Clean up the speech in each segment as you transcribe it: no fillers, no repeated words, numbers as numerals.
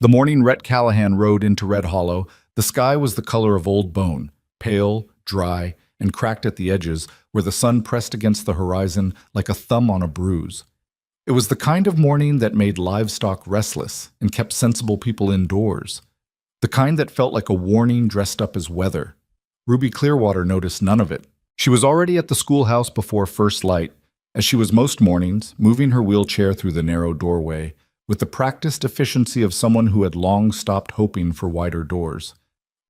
The morning Rhett Callahan rode into Red Hollow, the sky was the color of old bone, pale, dry, and cracked at the edges where the sun pressed against the horizon like a thumb on a bruise. It was the kind of morning that made livestock restless and kept sensible people indoors. The kind that felt like a warning dressed up as weather. Ruby Clearwater noticed none of it. She was already at the schoolhouse before first light, as she was most mornings, moving her wheelchair through the narrow doorway, with the practiced efficiency of someone who had long stopped hoping for wider doors.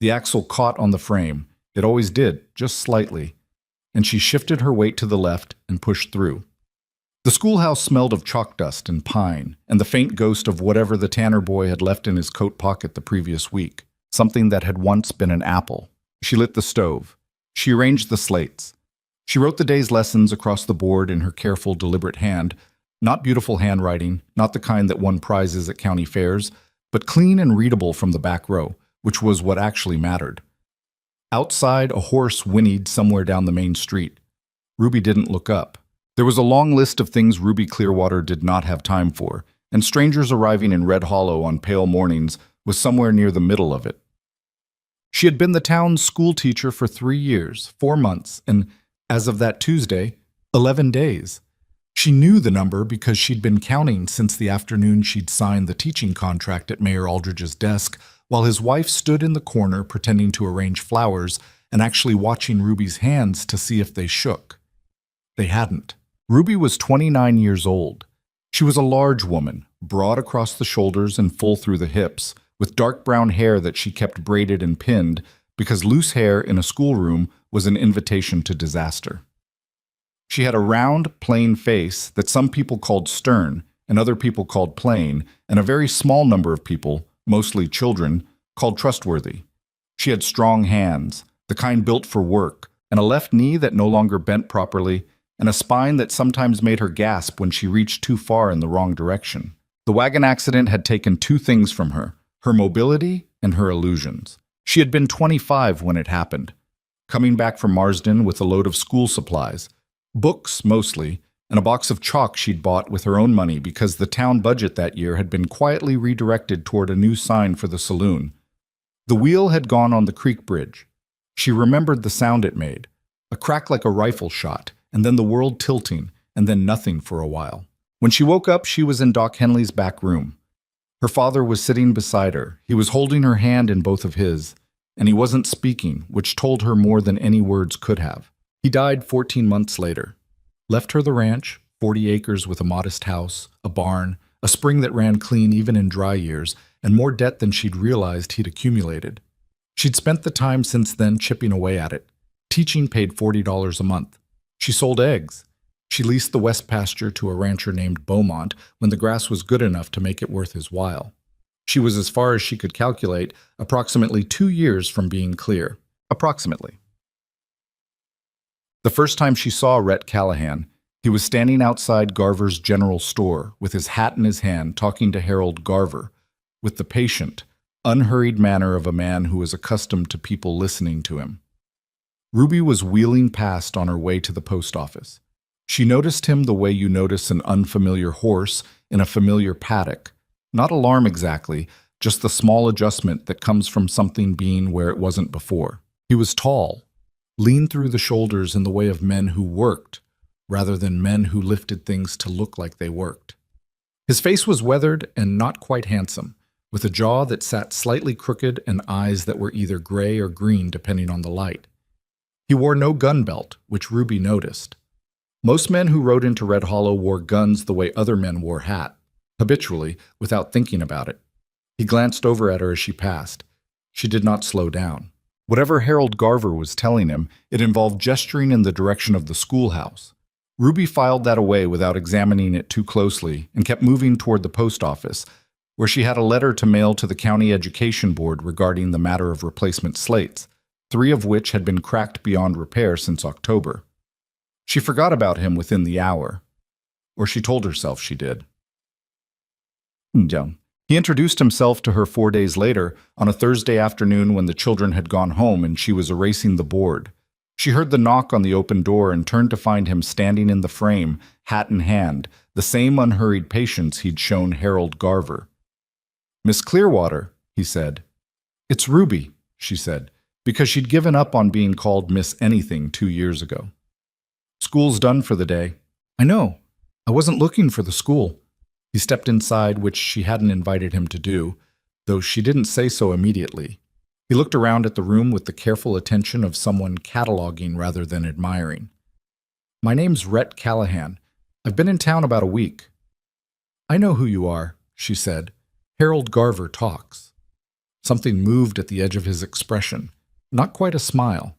The axle caught on the frame. It always did, just slightly, and she shifted her weight to the left and pushed through. The schoolhouse smelled of chalk dust and pine, and the faint ghost of whatever the Tanner boy had left in his coat pocket the previous week, something that had once been an apple. She lit the stove. She arranged the slates. She wrote the day's lessons across the board in her careful, deliberate hand, not beautiful handwriting, not the kind that won prizes at county fairs, but clean and readable from the back row, which was what actually mattered. Outside, a horse whinnied somewhere down the main street. Ruby didn't look up. There was a long list of things Ruby Clearwater did not have time for, and strangers arriving in Red Hollow on pale mornings was somewhere near the middle of it. She had been the town's school teacher for 3 years, 4 months, and, as of that Tuesday, 11 days. She knew the number because she'd been counting since the afternoon she'd signed the teaching contract at Mayor Aldridge's desk, while his wife stood in the corner pretending to arrange flowers and actually watching Ruby's hands to see if they shook. They hadn't. Ruby was 29 years old. She was a large woman, broad across the shoulders and full through the hips, with dark brown hair that she kept braided and pinned because loose hair in a schoolroom was an invitation to disaster. She had a round, plain face that some people called stern and other people called plain, and a very small number of people, mostly children, called trustworthy. She had strong hands, the kind built for work, and a left knee that no longer bent properly, and a spine that sometimes made her gasp when she reached too far in the wrong direction. The wagon accident had taken 2 things from her mobility and her illusions. She had been 25 when it happened, coming back from Marsden with a load of school supplies, books mostly, and a box of chalk she'd bought with her own money because the town budget that year had been quietly redirected toward a new sign for the saloon. The wheel had gone on the creek bridge. She remembered the sound it made, a crack like a rifle shot, and then the world tilting, and then nothing for a while. When she woke up, she was in Doc Henley's back room. Her father was sitting beside her. He was holding her hand in both of his, and he wasn't speaking, which told her more than any words could have. He died 14 months later. Left her the ranch, 40 acres with a modest house, a barn, a spring that ran clean even in dry years, and more debt than she'd realized he'd accumulated. She'd spent the time since then chipping away at it. Teaching paid $40 a month. She sold eggs. She leased the west pasture to a rancher named Beaumont when the grass was good enough to make it worth his while. She was, as far as she could calculate, approximately 2 years from being clear. Approximately. The first time she saw Rhett Callahan, he was standing outside Garver's general store with his hat in his hand talking to Harold Garver, with the patient, unhurried manner of a man who was accustomed to people listening to him. Ruby was wheeling past on her way to the post office. She noticed him the way you notice an unfamiliar horse in a familiar paddock. Not alarm exactly, just the small adjustment that comes from something being where it wasn't before. He was tall, lean through the shoulders in the way of men who worked, rather than men who lifted things to look like they worked. His face was weathered and not quite handsome, with a jaw that sat slightly crooked and eyes that were either gray or green depending on the light. He wore no gun belt, which Ruby noticed. Most men who rode into Red Hollow wore guns the way other men wore hats, habitually, without thinking about it. He glanced over at her as she passed. She did not slow down. Whatever Harold Garver was telling him, it involved gesturing in the direction of the schoolhouse. Ruby filed that away without examining it too closely and kept moving toward the post office, where she had a letter to mail to the county education board regarding the matter of replacement slates, 3 of which had been cracked beyond repair since October. She forgot about him within the hour, or she told herself she did. He introduced himself to her 4 days later, on a Thursday afternoon when the children had gone home and she was erasing the board. She heard the knock on the open door and turned to find him standing in the frame, hat in hand, the same unhurried patience he'd shown Harold Garver. Miss Clearwater, he said. It's Ruby, she said, because she'd given up on being called Miss Anything 2 years ago. School's done for the day. I know. I wasn't looking for the school. He stepped inside, which she hadn't invited him to do, though she didn't say so immediately. He looked around at the room with the careful attention of someone cataloging rather than admiring. My name's Rhett Callahan. I've been in town about a week. I know who you are, she said. Harold Garver talks. Something moved at the edge of his expression. Not quite a smile.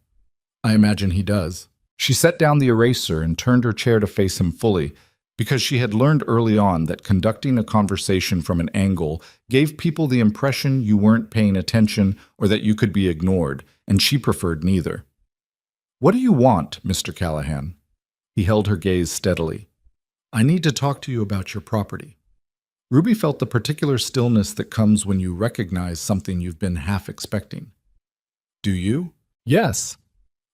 I imagine he does. She set down the eraser and turned her chair to face him fully, because she had learned early on that conducting a conversation from an angle gave people the impression you weren't paying attention or that you could be ignored, and she preferred neither. What do you want, Mr. Callahan? He held her gaze steadily. I need to talk to you about your property. Ruby felt the particular stillness that comes when you recognize something you've been half expecting. Do you? Yes.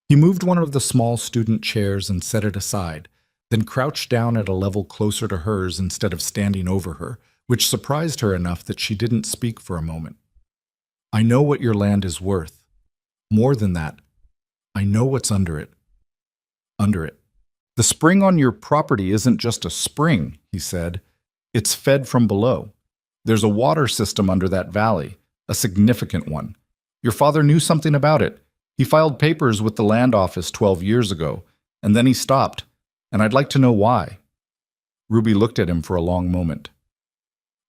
He moved one of the small student chairs and set it aside, then crouched down at a level closer to hers instead of standing over her, which surprised her enough that she didn't speak for a moment. I know what your land is worth. More than that, I know what's under it. Under it. The spring on your property isn't just a spring, he said. It's fed from below. There's a water system under that valley, a significant one. Your father knew something about it. He filed papers with the land office 12 years ago, and then he stopped, and I'd like to know why. Ruby looked at him for a long moment.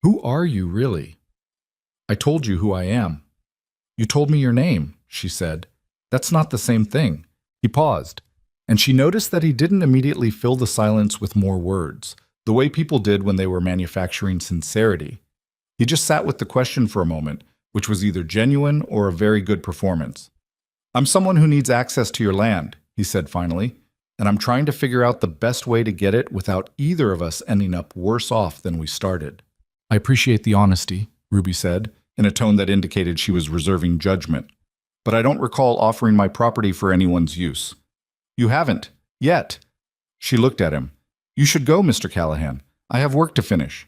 Who are you, really? I told you who I am. You told me your name, she said. That's not the same thing. He paused, and she noticed that he didn't immediately fill the silence with more words, the way people did when they were manufacturing sincerity. He just sat with the question for a moment, which was either genuine or a very good performance. I'm someone who needs access to your land, he said finally, and I'm trying to figure out the best way to get it without either of us ending up worse off than we started. I appreciate the honesty, Ruby said, in a tone that indicated she was reserving judgment, but I don't recall offering my property for anyone's use. You haven't, yet. She looked at him. You should go, Mr. Callahan. I have work to finish.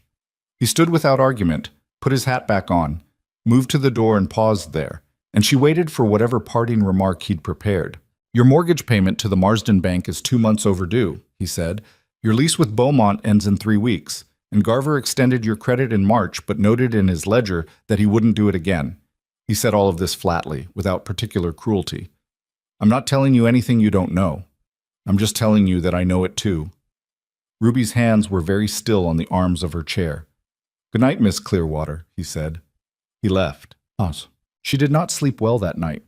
He stood without argument, put his hat back on, moved to the door and paused there, and she waited for whatever parting remark he'd prepared. Your mortgage payment to the Marsden Bank is 2 months overdue, he said. Your lease with Beaumont ends in 3 weeks, and Garver extended your credit in March but noted in his ledger that he wouldn't do it again. He said all of this flatly, without particular cruelty. I'm not telling you anything you don't know. I'm just telling you that I know it too. Ruby's hands were very still on the arms of her chair. Good night, Miss Clearwater, he said. He left. She did not sleep well that night.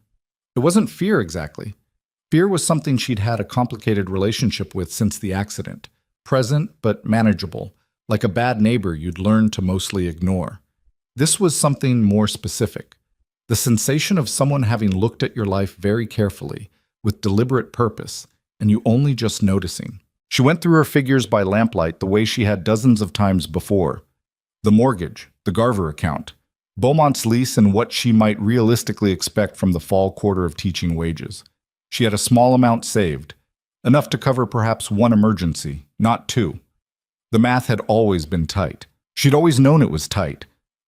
It wasn't fear exactly. Fear was something she'd had a complicated relationship with since the accident, present but manageable, like a bad neighbor you'd learned to mostly ignore. This was something more specific, the sensation of someone having looked at your life very carefully, with deliberate purpose, and you only just noticing. She went through her figures by lamplight the way she had dozens of times before. The mortgage, the Garver account, Beaumont's lease, and what she might realistically expect from the fall quarter of teaching wages. She had a small amount saved, enough to cover perhaps one emergency, not two. The math had always been tight. She'd always known it was tight,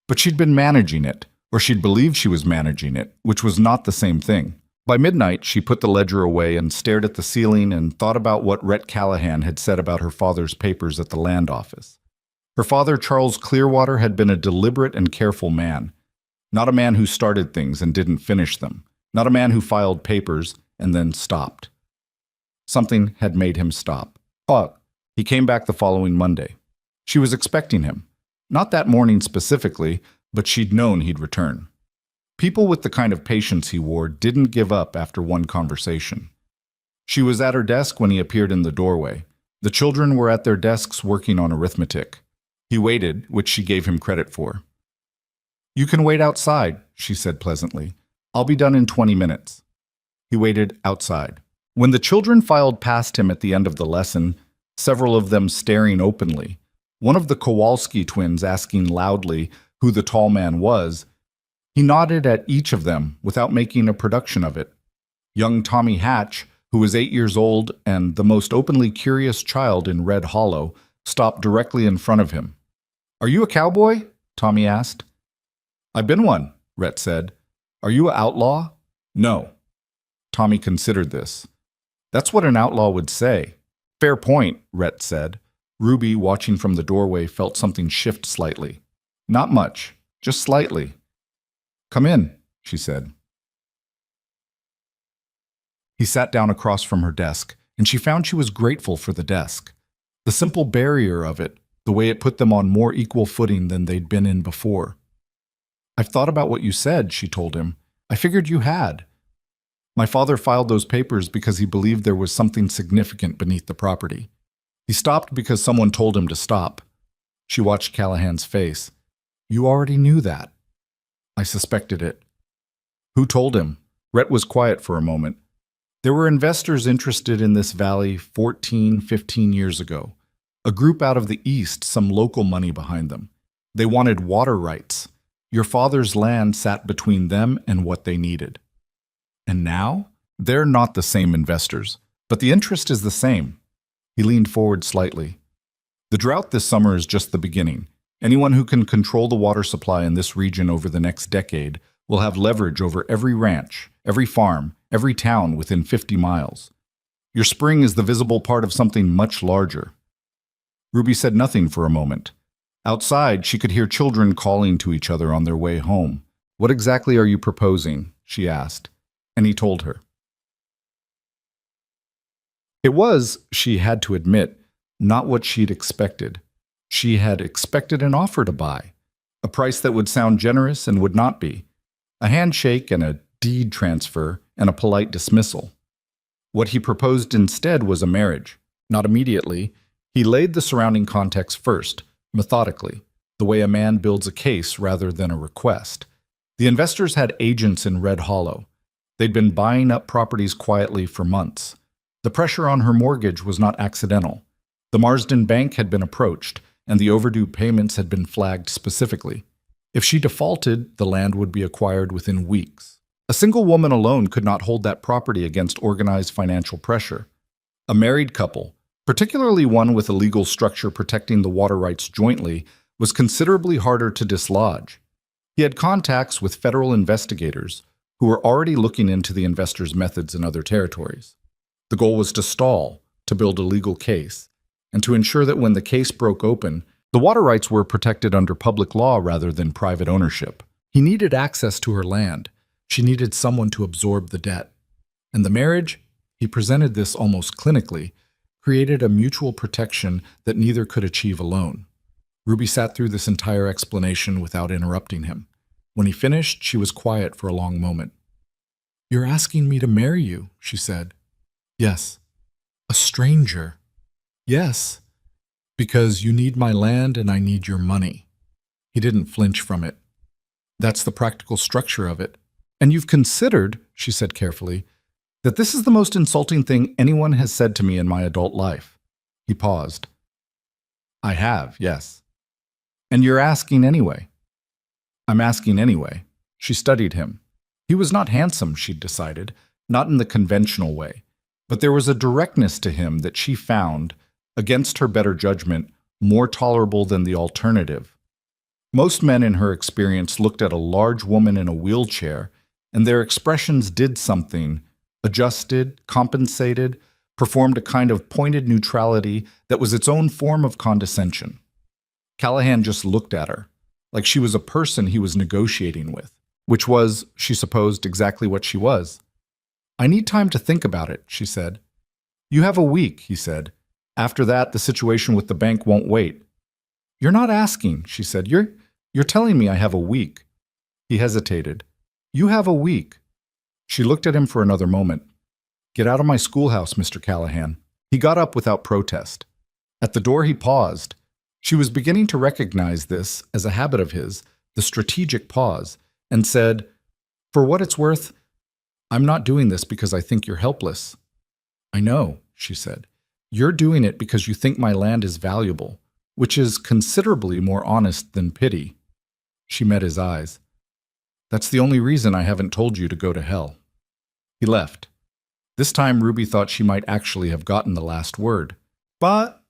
but she'd been managing it, or she'd believed she was managing it, which was not the same thing. By midnight, she put the ledger away and stared at the ceiling and thought about what Rhett Callahan had said about her father's papers at the land office. Her father, Charles Clearwater, had been a deliberate and careful man, not a man who started things and didn't finish them, not a man who filed papers and then stopped. Something had made him stop. He came back the following Monday. She was expecting him. Not that morning specifically, but she'd known he'd return. People with the kind of patience he wore didn't give up after one conversation. She was at her desk when he appeared in the doorway. The children were at their desks working on arithmetic. He waited, which she gave him credit for. You can wait outside, she said pleasantly. I'll be done in 20 minutes. He waited outside. When the children filed past him at the end of the lesson, several of them staring openly, one of the Kowalski twins asking loudly who the tall man was, he nodded at each of them without making a production of it. Young Tommy Hatch, who was 8 years old and the most openly curious child in Red Hollow, stopped directly in front of him. Are you a cowboy? Tommy asked. I've been one, Rhett said. Are you an outlaw? No. Tommy considered this. That's what an outlaw would say. Fair point, Rhett said. Ruby, watching from the doorway, felt something shift slightly. Not much, just slightly. Come in, she said. He sat down across from her desk, and she found she was grateful for the desk. The simple barrier of it, the way it put them on more equal footing than they'd been in before. I've thought about what you said, she told him. I figured you had. My father filed those papers because he believed there was something significant beneath the property. He stopped because someone told him to stop. She watched Callahan's face. You already knew that. I suspected it. Who told him? Rhett was quiet for a moment. There were investors interested in this valley 14, 15 years ago. A group out of the east, some local money behind them. They wanted water rights. Your father's land sat between them and what they needed. And now? They're not the same investors, but the interest is the same. He leaned forward slightly. The drought this summer is just the beginning. Anyone who can control the water supply in this region over the next decade will have leverage over every ranch, every farm, every town within 50 miles. Your spring is the visible part of something much larger. Ruby said nothing for a moment. Outside, she could hear children calling to each other on their way home. What exactly are you proposing? She asked, and he told her. It was, she had to admit, not what she'd expected. She had expected an offer to buy, a price that would sound generous and would not be, a handshake and a deed transfer and a polite dismissal. What he proposed instead was a marriage. Not immediately. He laid the surrounding context first, methodically, the way a man builds a case rather than a request. The investors had agents in Red Hollow. They'd been buying up properties quietly for months. The pressure on her mortgage was not accidental. The Marsden Bank had been approached, and the overdue payments had been flagged specifically. If she defaulted, the land would be acquired within weeks. A single woman alone could not hold that property against organized financial pressure. A married couple, particularly one with a legal structure protecting the water rights jointly, was considerably harder to dislodge. He had contacts with federal investigators who were already looking into the investors' methods in other territories. The goal was to stall, to build a legal case, and to ensure that when the case broke open, the water rights were protected under public law rather than private ownership. He needed access to her land. She needed someone to absorb the debt. And the marriage, he presented this almost clinically, created a mutual protection that neither could achieve alone. Ruby sat through this entire explanation without interrupting him. When he finished, she was quiet for a long moment. "You're asking me to marry you," she said. "Yes." "A stranger?" "Yes, because you need my land and I need your money." He didn't flinch from it. "That's the practical structure of it. And you've considered," she said carefully, "that this is the most insulting thing anyone has said to me in my adult life." He paused. "I have, yes." "And you're asking anyway." "I'm asking anyway." She studied him. He was not handsome, she'd decided, not in the conventional way, but there was a directness to him that she found, against her better judgment, more tolerable than the alternative. Most men in her experience looked at a large woman in a wheelchair, and their expressions did something, adjusted, compensated, performed a kind of pointed neutrality that was its own form of condescension. Callahan just looked at her, like she was a person he was negotiating with, which was, she supposed, exactly what she was. "I need time to think about it," she said. "You have a week," he said. "After that, the situation with the bank won't wait." "You're not asking," she said. You're telling me I have a week." He hesitated. "You have a week." She looked at him for another moment. "Get out of my schoolhouse, Mr. Callahan." He got up without protest. At the door he paused. She was beginning to recognize this as a habit of his, the strategic pause, and said, "For what it's worth, I'm not doing this because I think you're helpless." "I know," she said. "You're doing it because you think my land is valuable, which is considerably more honest than pity." She met his eyes. "That's the only reason I haven't told you to go to hell." He left. This time Ruby thought she might actually have gotten the last word. But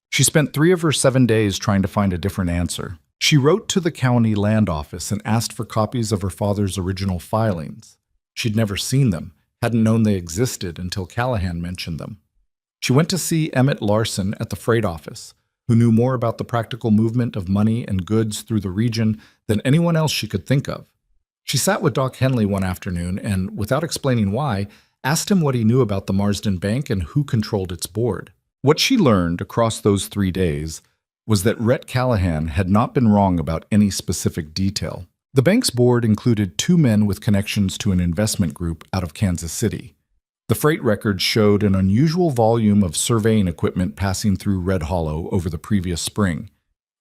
she spent 3 of her 7 days trying to find a different answer. She wrote to the county land office and asked for copies of her father's original filings. She'd never seen them, hadn't known they existed until Callahan mentioned them. She went to see Emmett Larson at the freight office, who knew more about the practical movement of money and goods through the region than anyone else she could think of. She sat with Doc Henley one afternoon and, without explaining why, asked him what he knew about the Marsden Bank and who controlled its board. What she learned across those 3 days was that Rhett Callahan had not been wrong about any specific detail. The bank's board included 2 men with connections to an investment group out of Kansas City. The freight records showed an unusual volume of surveying equipment passing through Red Hollow over the previous spring.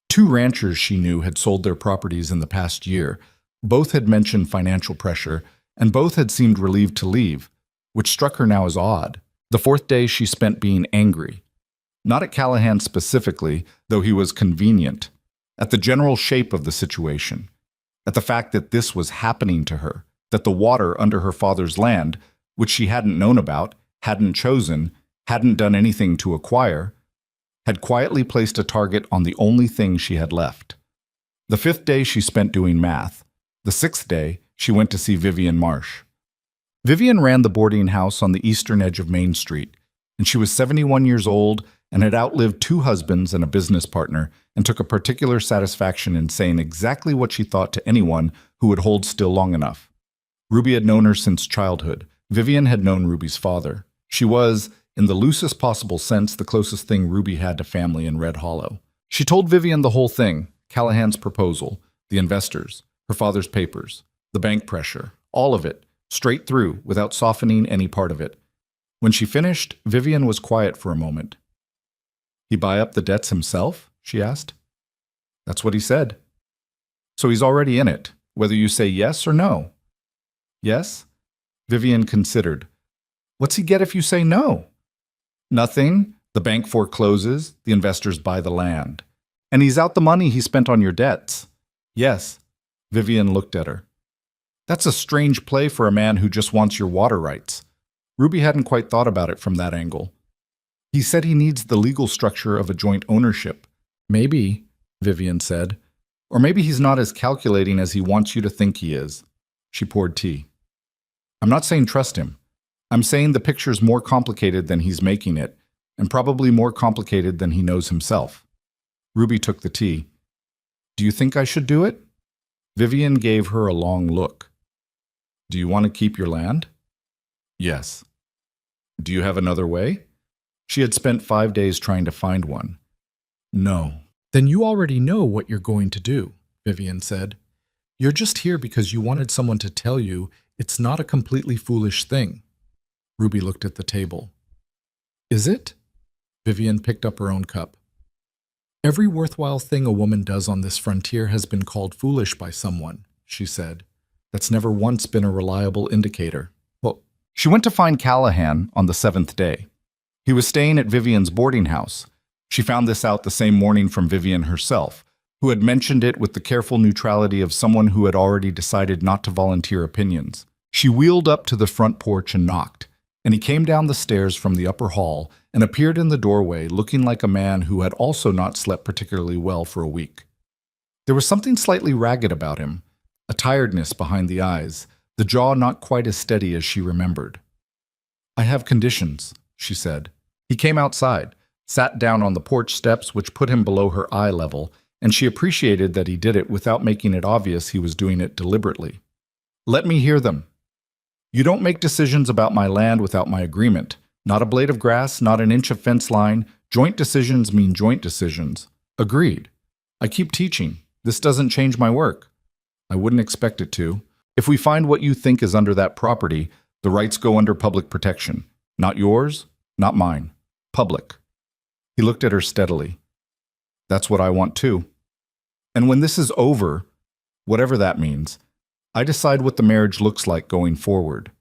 2 ranchers she knew had sold their properties in the past year. Both had mentioned financial pressure, and both had seemed relieved to leave, which struck her now as odd. The 4th day she spent being angry. Not at Callahan specifically, though he was convenient. At the general shape of the situation. At the fact that this was happening to her. That the water under her father's land, which she hadn't known about, hadn't chosen, hadn't done anything to acquire, had quietly placed a target on the only thing she had left. The 5th day she spent doing math. The 6th day, she went to see Vivian Marsh. Vivian ran the boarding house on the eastern edge of Main Street, and she was 71 years old and had outlived 2 husbands and a business partner, and took a particular satisfaction in saying exactly what she thought to anyone who would hold still long enough. Ruby had known her since childhood. Vivian had known Ruby's father. She was, in the loosest possible sense, the closest thing Ruby had to family in Red Hollow. She told Vivian the whole thing, Callahan's proposal, the investors, her father's papers, the bank pressure, all of it, straight through, without softening any part of it. When she finished, Vivian was quiet for a moment. "He buy up the debts himself?" she asked. "That's what he said." "So he's already in it, whether you say yes or no." "Yes?" Vivian considered. "What's he get if you say no?" "Nothing. The bank forecloses, the investors buy the land. And he's out the money he spent on your debts." "Yes." Vivian looked at her. "That's a strange play for a man who just wants your water rights." Ruby hadn't quite thought about it from that angle. "He said he needs the legal structure of a joint ownership." "Maybe," Vivian said. "Or maybe he's not as calculating as he wants you to think he is." She poured tea. "I'm not saying trust him. I'm saying the picture's more complicated than he's making it, and probably more complicated than he knows himself." Ruby took the tea. "Do you think I should do it?" Vivian gave her a long look. "Do you want to keep your land?" "Yes." "Do you have another way?" She had spent 5 days trying to find one. "No." "Then you already know what you're going to do," Vivian said. "You're just here because you wanted someone to tell you it's not a completely foolish thing." Ruby looked at the table. "Is it?" Vivian picked up her own cup. "Every worthwhile thing a woman does on this frontier has been called foolish by someone," she said. "That's never once been a reliable indicator." Well, she went to find Callahan on the 7th day. He was staying at Vivian's boarding house. She found this out the same morning from Vivian herself, who had mentioned it with the careful neutrality of someone who had already decided not to volunteer opinions. She wheeled up to the front porch and knocked, and he came down the stairs from the upper hall and appeared in the doorway looking like a man who had also not slept particularly well for a week. There was something slightly ragged about him, a tiredness behind the eyes, the jaw not quite as steady as she remembered. "I have conditions," she said. He came outside, sat down on the porch steps, which put him below her eye level, and she appreciated that he did it without making it obvious he was doing it deliberately. "Let me hear them." "You don't make decisions about my land without my agreement. Not a blade of grass, not an inch of fence line. Joint decisions mean joint decisions." "Agreed. I keep teaching. This doesn't change my work." "I wouldn't expect it to. If we find what you think is under that property, the rights go under public protection. Not yours, not mine. Public." He looked at her steadily. "That's what I want too. And when this is over, whatever that means, I decide what the marriage looks like going forward."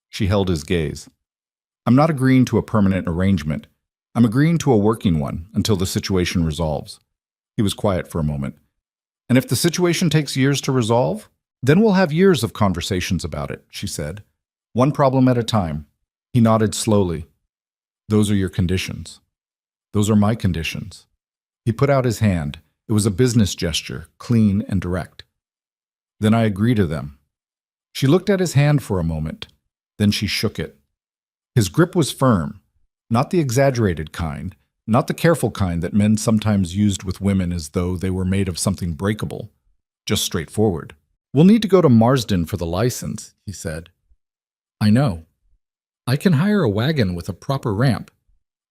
She held his gaze. "I'm not agreeing to a permanent arrangement. I'm agreeing to a working one until the situation resolves." He was quiet for a moment. "And if the situation takes years to resolve, then we'll have years of conversations about it," she said. "One problem at a time." He nodded slowly. "Those are your conditions." "Those are my conditions." He put out his hand. It was a business gesture, clean and direct. Then I agree to them. She looked at his hand for a moment. Then she shook it. His grip was firm, not the exaggerated kind, not the careful kind that men sometimes used with women as though they were made of something breakable, just straightforward. "We'll need to go to Marsden for the license," he said. "I know. I can hire a wagon with a proper ramp."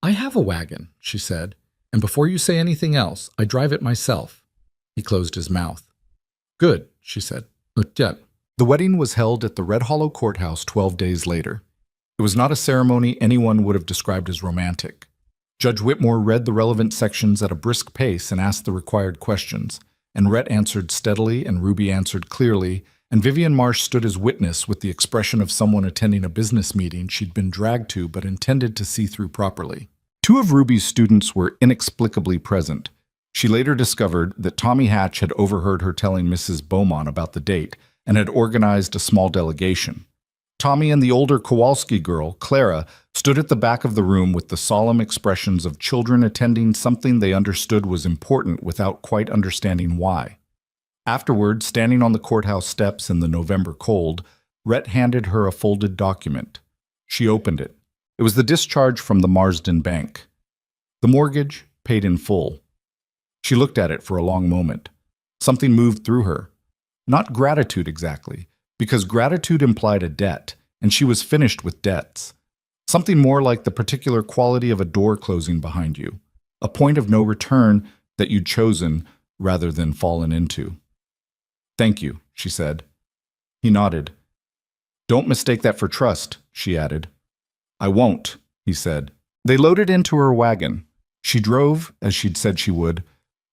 "I have a wagon," she said, "and before you say anything else, I drive it myself." He closed his mouth. "Good," she said. "Not yet." The wedding was held at the Red Hollow Courthouse 12 days later. It was not a ceremony anyone would have described as romantic. Judge Whitmore read the relevant sections at a brisk pace and asked the required questions, and Rhett answered steadily and Ruby answered clearly, and Vivian Marsh stood as witness with the expression of someone attending a business meeting she'd been dragged to but intended to see through properly. Two of Ruby's students were inexplicably present. She later discovered that Tommy Hatch had overheard her telling Mrs. Beaumont about the date and had organized a small delegation. Tommy and the older Kowalski girl, Clara, stood at the back of the room with the solemn expressions of children attending something they understood was important without quite understanding why. Afterward, standing on the courthouse steps in the November cold, Rhett handed her a folded document. She opened it. It was the discharge from the Marsden Bank. The mortgage, paid in full. She looked at it for a long moment. Something moved through her. Not gratitude exactly, because gratitude implied a debt, and she was finished with debts. Something more like the particular quality of a door closing behind you, a point of no return that you'd chosen rather than fallen into. "Thank you," she said. He nodded. "Don't mistake that for trust," she added. "I won't," he said. They loaded into her wagon. She drove, as she'd said she would,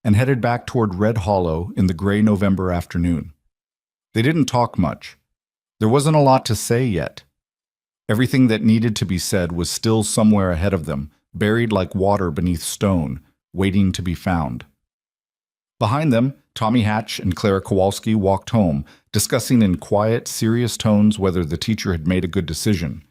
and headed back toward Red Hollow in the gray November afternoon. They didn't talk much. There wasn't a lot to say yet. Everything that needed to be said was still somewhere ahead of them, buried like water beneath stone, waiting to be found. Behind them, Tommy Hatch and Clara Kowalski walked home, discussing in quiet, serious tones whether the teacher had made a good decision.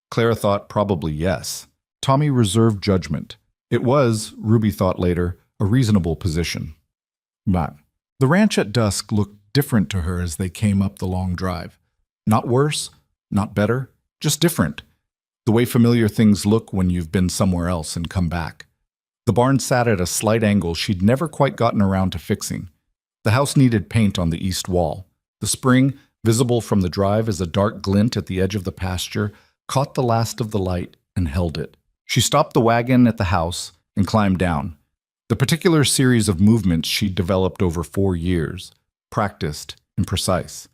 Clara thought probably yes. Tommy reserved judgment. It was, Ruby thought later, a reasonable position. But the ranch at dusk looked different to her as they came up the long drive. Not worse, not better, just different. The way familiar things look when you've been somewhere else and come back. The barn sat at a slight angle she'd never quite gotten around to fixing. The house needed paint on the east wall. The spring, visible from the drive as a dark glint at the edge of the pasture, caught the last of the light and held it. She stopped the wagon at the house and climbed down. The particular series of movements she'd developed over 4 years, practiced and precise,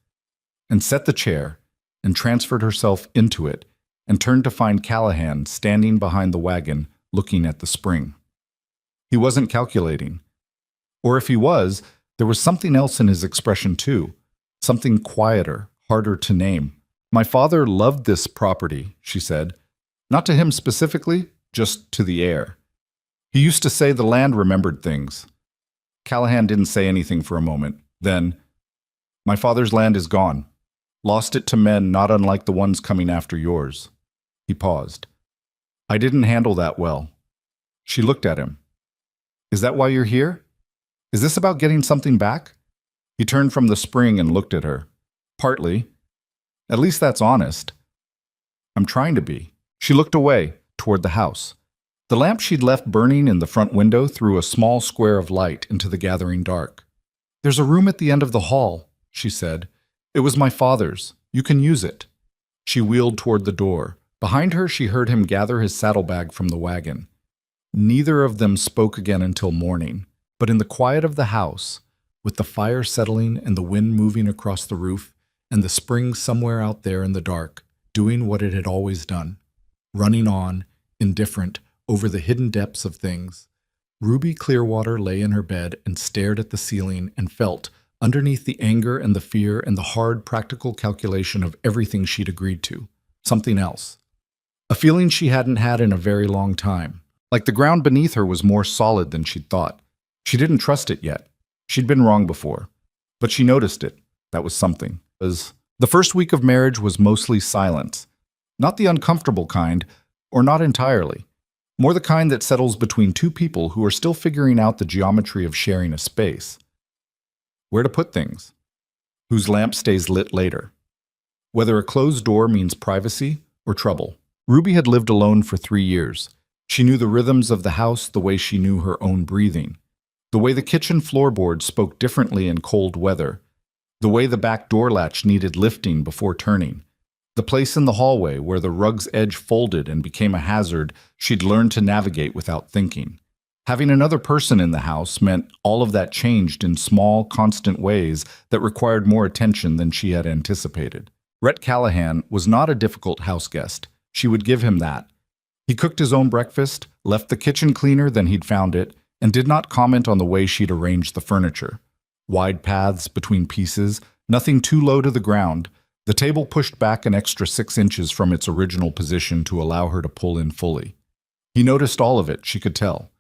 and set the chair and transferred herself into it and turned to find Callahan standing behind the wagon looking at the spring. He wasn't calculating. Or if he was, there was something else in his expression too, something quieter, harder to name. "My father loved this property," she said. Not to him specifically, just to the air. He used to say the land remembered things. Callahan didn't say anything for a moment. Then, "My father's land is gone. Lost it to men not unlike the ones coming after yours." He paused. "I didn't handle that well." She looked at him. "Is that why you're here? Is this about getting something back?" He turned from the spring and looked at her. "Partly. At least that's honest." "I'm trying to be." She looked away, toward the house. The lamp she'd left burning in the front window threw a small square of light into the gathering dark. "There's a room at the end of the hall," she said. "It was my father's. You can use it." She wheeled toward the door. Behind her, she heard him gather his saddlebag from the wagon. Neither of them spoke again until morning, but in the quiet of the house, with the fire settling and the wind moving across the roof, and the spring somewhere out there in the dark, doing what it had always done, running on, indifferent, over the hidden depths of things, Ruby Clearwater lay in her bed and stared at the ceiling and felt, underneath the anger and the fear and the hard practical calculation of everything she'd agreed to, something else. A feeling she hadn't had in a very long time. Like the ground beneath her was more solid than she'd thought. She didn't trust it yet. She'd been wrong before. But she noticed it. That was something. The first week of marriage was mostly silence. Not the uncomfortable kind, or not entirely. More the kind that settles between two people who are still figuring out the geometry of sharing a space. Where to put things. Whose lamp stays lit later. Whether a closed door means privacy or trouble. Ruby had lived alone for 3 years. She knew the rhythms of the house the way she knew her own breathing. The way the kitchen floorboards spoke differently in cold weather. The way the back door latch needed lifting before turning. The place in the hallway where the rug's edge folded and became a hazard she'd learned to navigate without thinking. Having another person in the house meant all of that changed in small, constant ways that required more attention than she had anticipated. Rhett Callahan was not a difficult house guest. She would give him that. He cooked his own breakfast, left the kitchen cleaner than he'd found it, and did not comment on the way she'd arranged the furniture. Wide paths between pieces, nothing too low to the ground, the table pushed back an extra 6 inches from its original position to allow her to pull in fully. He noticed all of it, she could tell.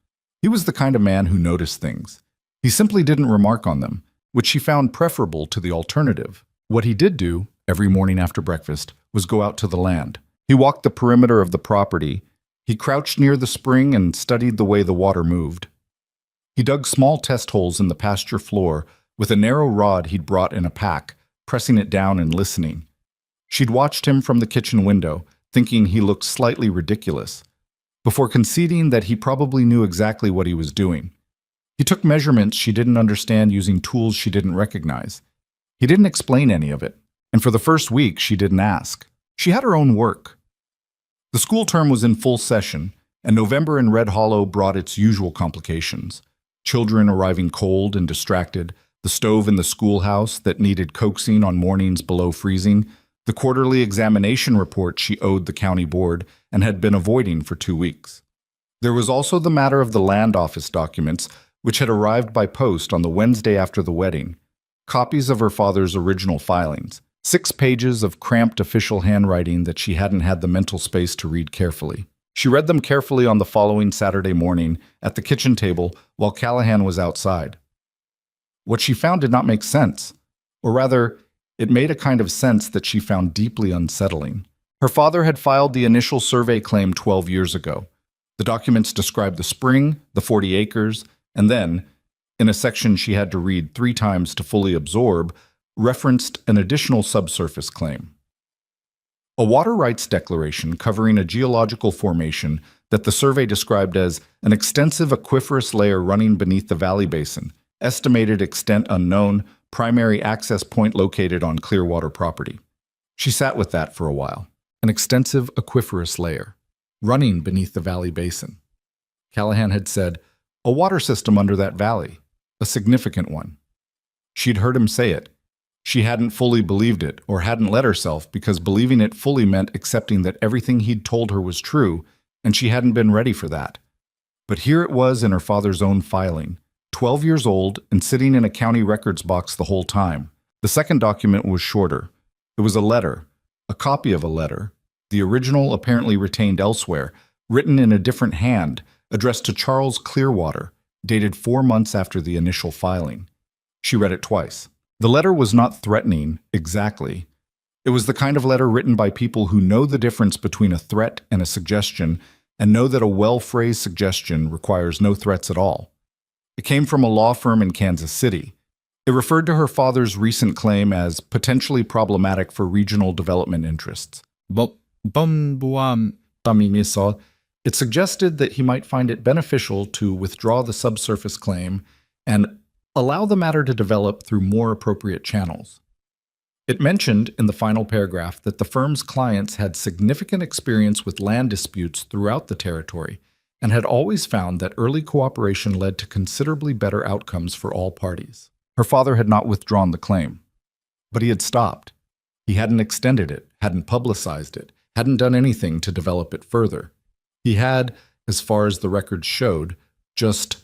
He was the kind of man who noticed things. He simply didn't remark on them, which she found preferable to the alternative. What he did do, every morning after breakfast, was go out to the land. He walked the perimeter of the property. He crouched near the spring and studied the way the water moved. He dug small test holes in the pasture floor with a narrow rod he'd brought in a pack, pressing it down and listening. She'd watched him from the kitchen window, thinking he looked slightly ridiculous, before conceding that he probably knew exactly what he was doing. He took measurements she didn't understand using tools she didn't recognize. He didn't explain any of it, and for the first week she didn't ask. She had her own work. The school term was in full session, and November in Red Hollow brought its usual complications. Children arriving cold and distracted, the stove in the schoolhouse that needed coaxing on mornings below freezing, the quarterly examination report she owed the county board and had been avoiding for 2 weeks. There was also the matter of the land office documents, which had arrived by post on the Wednesday after the wedding. Copies of her father's original filings, 6 pages of cramped official handwriting that she hadn't had the mental space to read carefully. She read them carefully on the following Saturday morning at the kitchen table while Callahan was outside. What she found did not make sense, or rather, it made a kind of sense that she found deeply unsettling. Her father had filed the initial survey claim 12 years ago. The documents described the spring, the 40 acres, and then, in a section she had to read 3 times to fully absorb, referenced an additional subsurface claim. A water rights declaration covering a geological formation that the survey described as an extensive aquiferous layer running beneath the valley basin, estimated extent unknown, primary access point located on Clearwater property. She sat with that for a while. An extensive aquiferous layer, running beneath the valley basin. Callahan had said, a water system under that valley, a significant one. She'd heard him say it. She hadn't fully believed it, or hadn't let herself, because believing it fully meant accepting that everything he'd told her was true, and she hadn't been ready for that. But here it was in her father's own filing, 12 years old and sitting in a county records box the whole time. The second document was shorter. It was a letter, a copy of a letter, the original apparently retained elsewhere, written in a different hand, addressed to Charles Clearwater, dated 4 months after the initial filing. She read it twice. The letter was not threatening, exactly. It was the kind of letter written by people who know the difference between a threat and a suggestion, and know that a well-phrased suggestion requires no threats at all. It came from a law firm in Kansas City. It referred to her father's recent claim as potentially problematic for regional development interests. It suggested that he might find it beneficial to withdraw the subsurface claim and allow the matter to develop through more appropriate channels. It mentioned in the final paragraph that the firm's clients had significant experience with land disputes throughout the territory and had always found that early cooperation led to considerably better outcomes for all parties. Her father had not withdrawn the claim, but he had stopped. He hadn't extended it, hadn't publicized it, hadn't done anything to develop it further. He had, as far as the records showed, just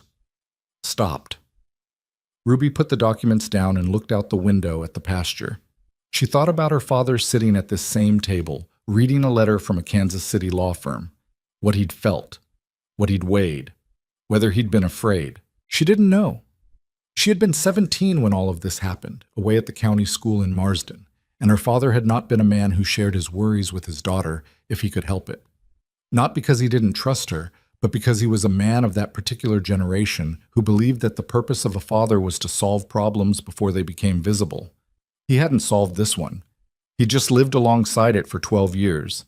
stopped. Ruby put the documents down and looked out the window at the pasture. She thought about her father sitting at this same table, reading a letter from a Kansas City law firm, what he'd felt, what he'd weighed, whether he'd been afraid. She didn't know. She had been 17 when all of this happened, away at the county school in Marsden, and her father had not been a man who shared his worries with his daughter if he could help it. Not because he didn't trust her, but because he was a man of that particular generation who believed that the purpose of a father was to solve problems before they became visible. He hadn't solved this one. He just lived alongside it for 12 years,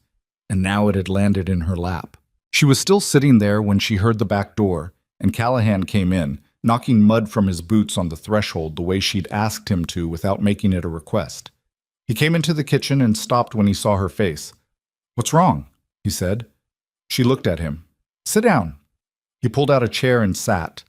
and now it had landed in her lap. She was still sitting there when she heard the back door, and Callahan came in, knocking mud from his boots on the threshold the way she'd asked him to without making it a request. He came into the kitchen and stopped when he saw her face. "What's wrong?" he said. She looked at him. "Sit down." He pulled out a chair and sat.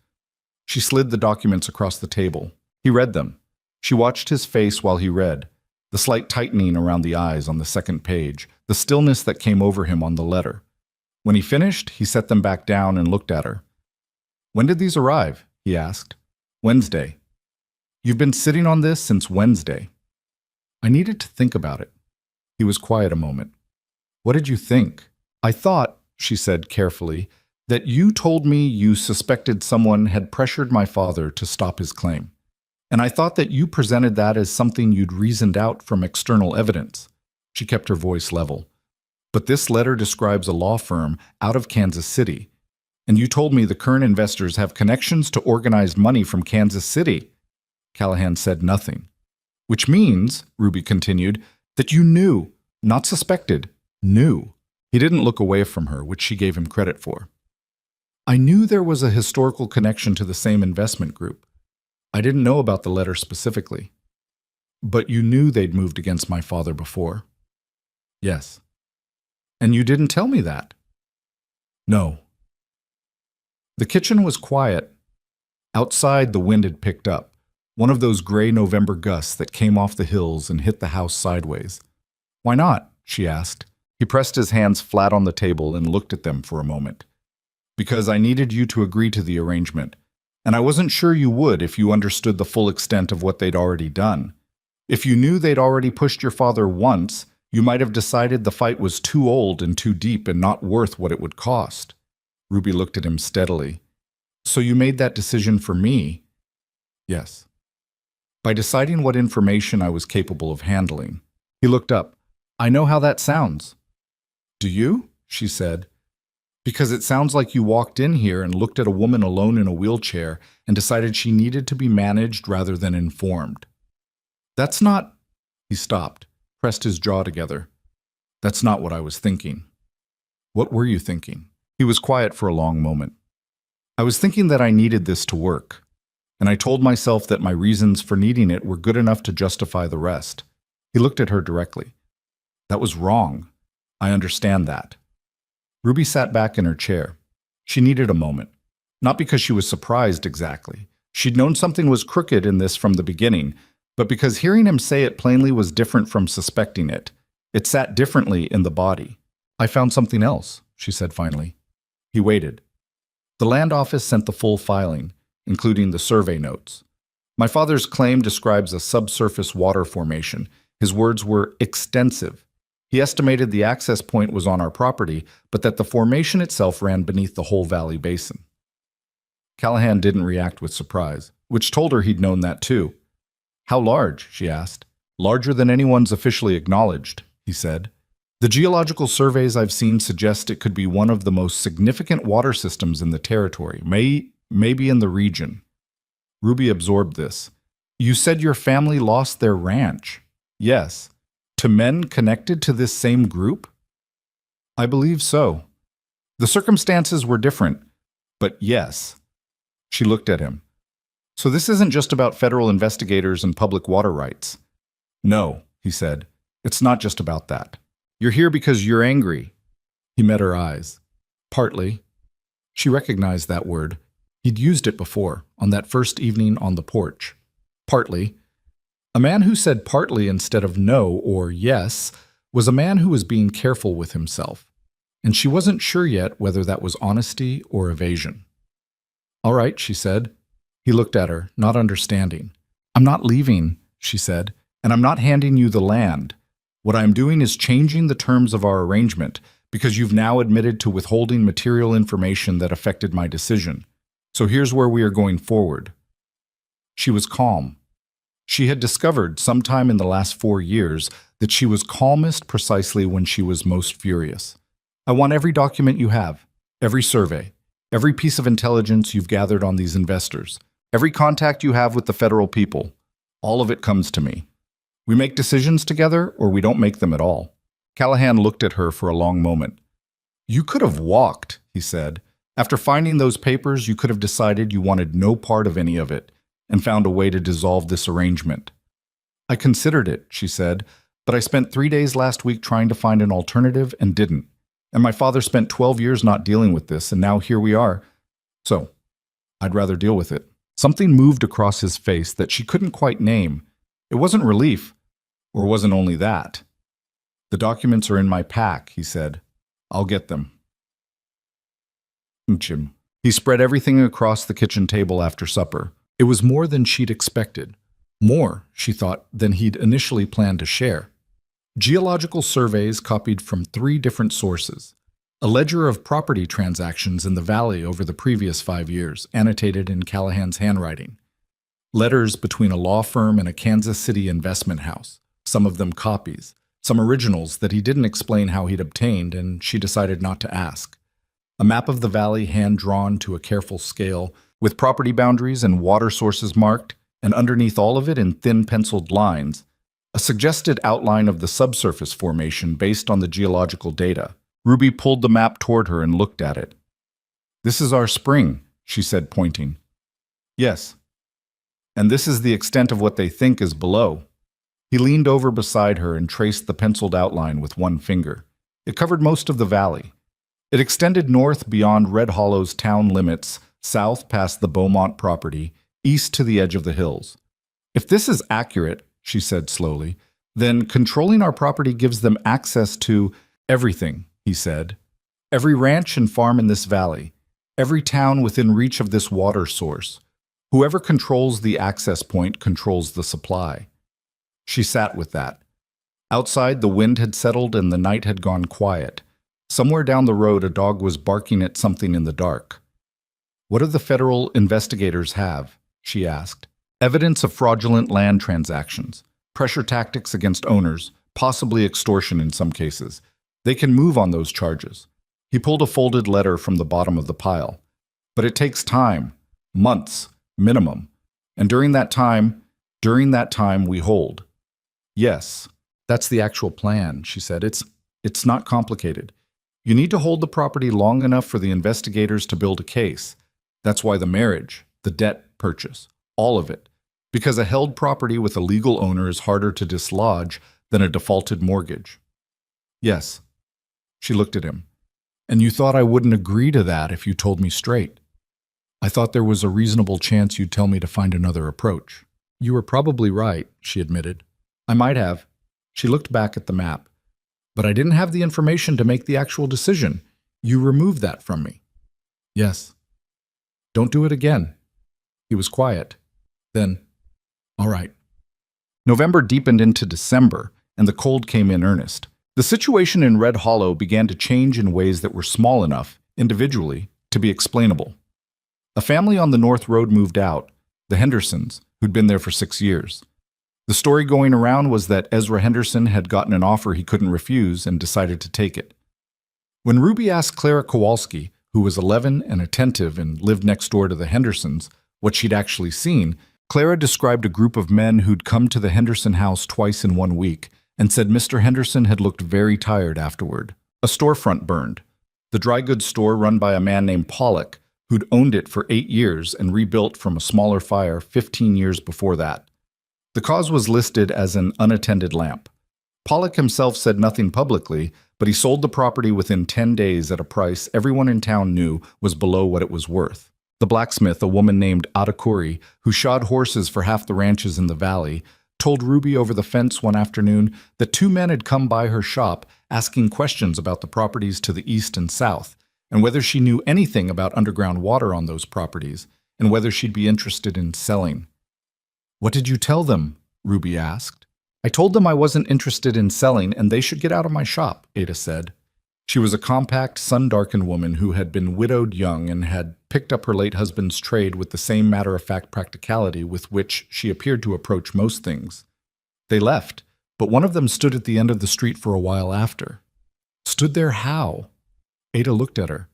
She slid the documents across the table. He read them. She watched his face while he read, the slight tightening around the eyes on the second page, the stillness that came over him on the letter. When he finished, he set them back down and looked at her. "When did these arrive?" he asked. "Wednesday." "You've been sitting on this since Wednesday." "I needed to think about it." He was quiet a moment. "What did you think?" "I thought," she said carefully, "that you told me you suspected someone had pressured my father to stop his claim. And I thought that you presented that as something you'd reasoned out from external evidence." She kept her voice level. "But this letter describes a law firm out of Kansas City. And you told me the current investors have connections to organized money from Kansas City." Callahan said nothing. "Which means," Ruby continued, "that you knew, not suspected, knew." He didn't look away from her, which she gave him credit for. "I knew there was a historical connection to the same investment group. I didn't know about the letter specifically." "But you knew they'd moved against my father before?" "Yes." "And you didn't tell me that?" "No." The kitchen was quiet. Outside, the wind had picked up, one of those gray November gusts that came off the hills and hit the house sideways. "Why not?" she asked. He pressed his hands flat on the table and looked at them for a moment. "Because I needed you to agree to the arrangement, and I wasn't sure you would if you understood the full extent of what they'd already done. If you knew they'd already pushed your father once, you might have decided the fight was too old and too deep and not worth what it would cost." Ruby looked at him steadily. "So you made that decision for me?" "Yes." "By deciding what information I was capable of handling." He looked up. "I know how that sounds." "Do you?" she said. "Because it sounds like you walked in here and looked at a woman alone in a wheelchair and decided she needed to be managed rather than informed." "That's not—" He stopped, pressed his jaw together. "That's not what I was thinking." "What were you thinking?" He was quiet for a long moment. "I was thinking that I needed this to work, and I told myself that my reasons for needing it were good enough to justify the rest." He looked at her directly. "That was wrong. I understand that." Ruby sat back in her chair. She needed a moment. Not because she was surprised exactly. She'd known something was crooked in this from the beginning, but because hearing him say it plainly was different from suspecting it. It sat differently in the body. "I found something else," she said finally. He waited. The land office sent the full filing, including the survey notes. "My father's claim describes a subsurface water formation. His words were extensive. He estimated the access point was on our property, but that the formation itself ran beneath the whole valley basin." Callahan didn't react with surprise, which told her he'd known that too. "How large?" she asked. "Larger than anyone's officially acknowledged," he said. "The geological surveys I've seen suggest it could be one of the most significant water systems in the territory, maybe in the region." Ruby absorbed this. "You said your family lost their ranch." "Yes. To men connected to this same group?" "I believe so. The circumstances were different, but yes." She looked at him. "So this isn't just about federal investigators and public water rights?" "No," he said. "It's not just about that. You're here because you're angry." He met her eyes. "Partly." She recognized that word. He'd used it before, on that first evening on the porch. "Partly." A man who said partly instead of no or yes was a man who was being careful with himself, and she wasn't sure yet whether that was honesty or evasion. "All right," she said. He looked at her, not understanding. "I'm not leaving," she said, "and I'm not handing you the land. What I'm doing is changing the terms of our arrangement, because you've now admitted to withholding material information that affected my decision. So here's where we are going forward." She was calm. She had discovered sometime in the last 4 years that she was calmest precisely when she was most furious. "I want every document you have, every survey. Every piece of intelligence you've gathered on these investors, every contact you have with the federal people, all of it comes to me. We make decisions together or we don't make them at all." Callahan looked at her for a long moment. "You could have walked," he said. "After finding those papers, you could have decided you wanted no part of any of it and found a way to dissolve this arrangement." "I considered it," she said, "but I spent 3 days last week trying to find an alternative and didn't. And my father spent 12 years not dealing with this, and now here we are. So, I'd rather deal with it." Something moved across his face that she couldn't quite name. It wasn't relief, or wasn't only that. "The documents are in my pack," he said. "I'll get them." Jim. He spread everything across the kitchen table after supper. It was more than she'd expected. More, she thought, than he'd initially planned to share. Geological surveys copied from 3 different sources. A ledger of property transactions in the valley over the previous 5 years, annotated in Callahan's handwriting. Letters between a law firm and a Kansas City investment house, some of them copies, some originals that he didn't explain how he'd obtained, and she decided not to ask. A map of the valley hand-drawn to a careful scale, with property boundaries and water sources marked, and underneath all of it in thin penciled lines, a suggested outline of the subsurface formation based on the geological data. Ruby pulled the map toward her and looked at it. "This is our spring," she said, pointing. "Yes. And this is the extent of what they think is below." He leaned over beside her and traced the penciled outline with one finger. It covered most of the valley. It extended north beyond Red Hollow's town limits, south past the Beaumont property, east to the edge of the hills. "If this is accurate," she said slowly, "then controlling our property gives them access to everything," he said. "Every ranch and farm in this valley, every town within reach of this water source. Whoever controls the access point controls the supply." She sat with that. Outside, the wind had settled and the night had gone quiet. Somewhere down the road, a dog was barking at something in the dark. "What do the federal investigators have?" she asked. "Evidence of fraudulent land transactions, pressure tactics against owners, possibly extortion in some cases. They can move on those charges." He pulled a folded letter from the bottom of the pile. "But it takes time, months, minimum. And during that time, we hold." "Yes, that's the actual plan," she said. It's not complicated. You need to hold the property long enough for the investigators to build a case. That's why the marriage, the debt purchase, all of it. Because a held property with a legal owner is harder to dislodge than a defaulted mortgage." "Yes." She looked at him. "And you thought I wouldn't agree to that if you told me straight. I thought there was a reasonable chance you'd tell me to find another approach." "You were probably right," she admitted. "I might have." She looked back at the map. "But I didn't have the information to make the actual decision. You removed that from me." "Yes." "Don't do it again." He was quiet. Then, "All right." November deepened into December, and the cold came in earnest. The situation in Red Hollow began to change in ways that were small enough, individually, to be explainable. A family on the North Road moved out, the Hendersons, who'd been there for 6 years. The story going around was that Ezra Henderson had gotten an offer he couldn't refuse and decided to take it. When Ruby asked Clara Kowalski, who was 11 and attentive and lived next door to the Hendersons, what she'd actually seen, Clara described a group of men who'd come to the Henderson house twice in 1 week and said Mr. Henderson had looked very tired afterward. A storefront burned. The dry goods store run by a man named Pollock, who'd owned it for 8 years and rebuilt from a smaller fire 15 years before that. The cause was listed as an unattended lamp. Pollock himself said nothing publicly, but he sold the property within 10 days at a price everyone in town knew was below what it was worth. The blacksmith, a woman named Adakuri, who shod horses for half the ranches in the valley, told Ruby over the fence one afternoon that 2 men had come by her shop asking questions about the properties to the east and south, and whether she knew anything about underground water on those properties, and whether she'd be interested in selling. "What did you tell them?" Ruby asked. "I told them I wasn't interested in selling and they should get out of my shop," Ada said. She was a compact, sun-darkened woman who had been widowed young and had picked up her late husband's trade with the same matter-of-fact practicality with which she appeared to approach most things. They left, but one of them stood at the end of the street for a while after. "Stood there how?" Ada looked at her.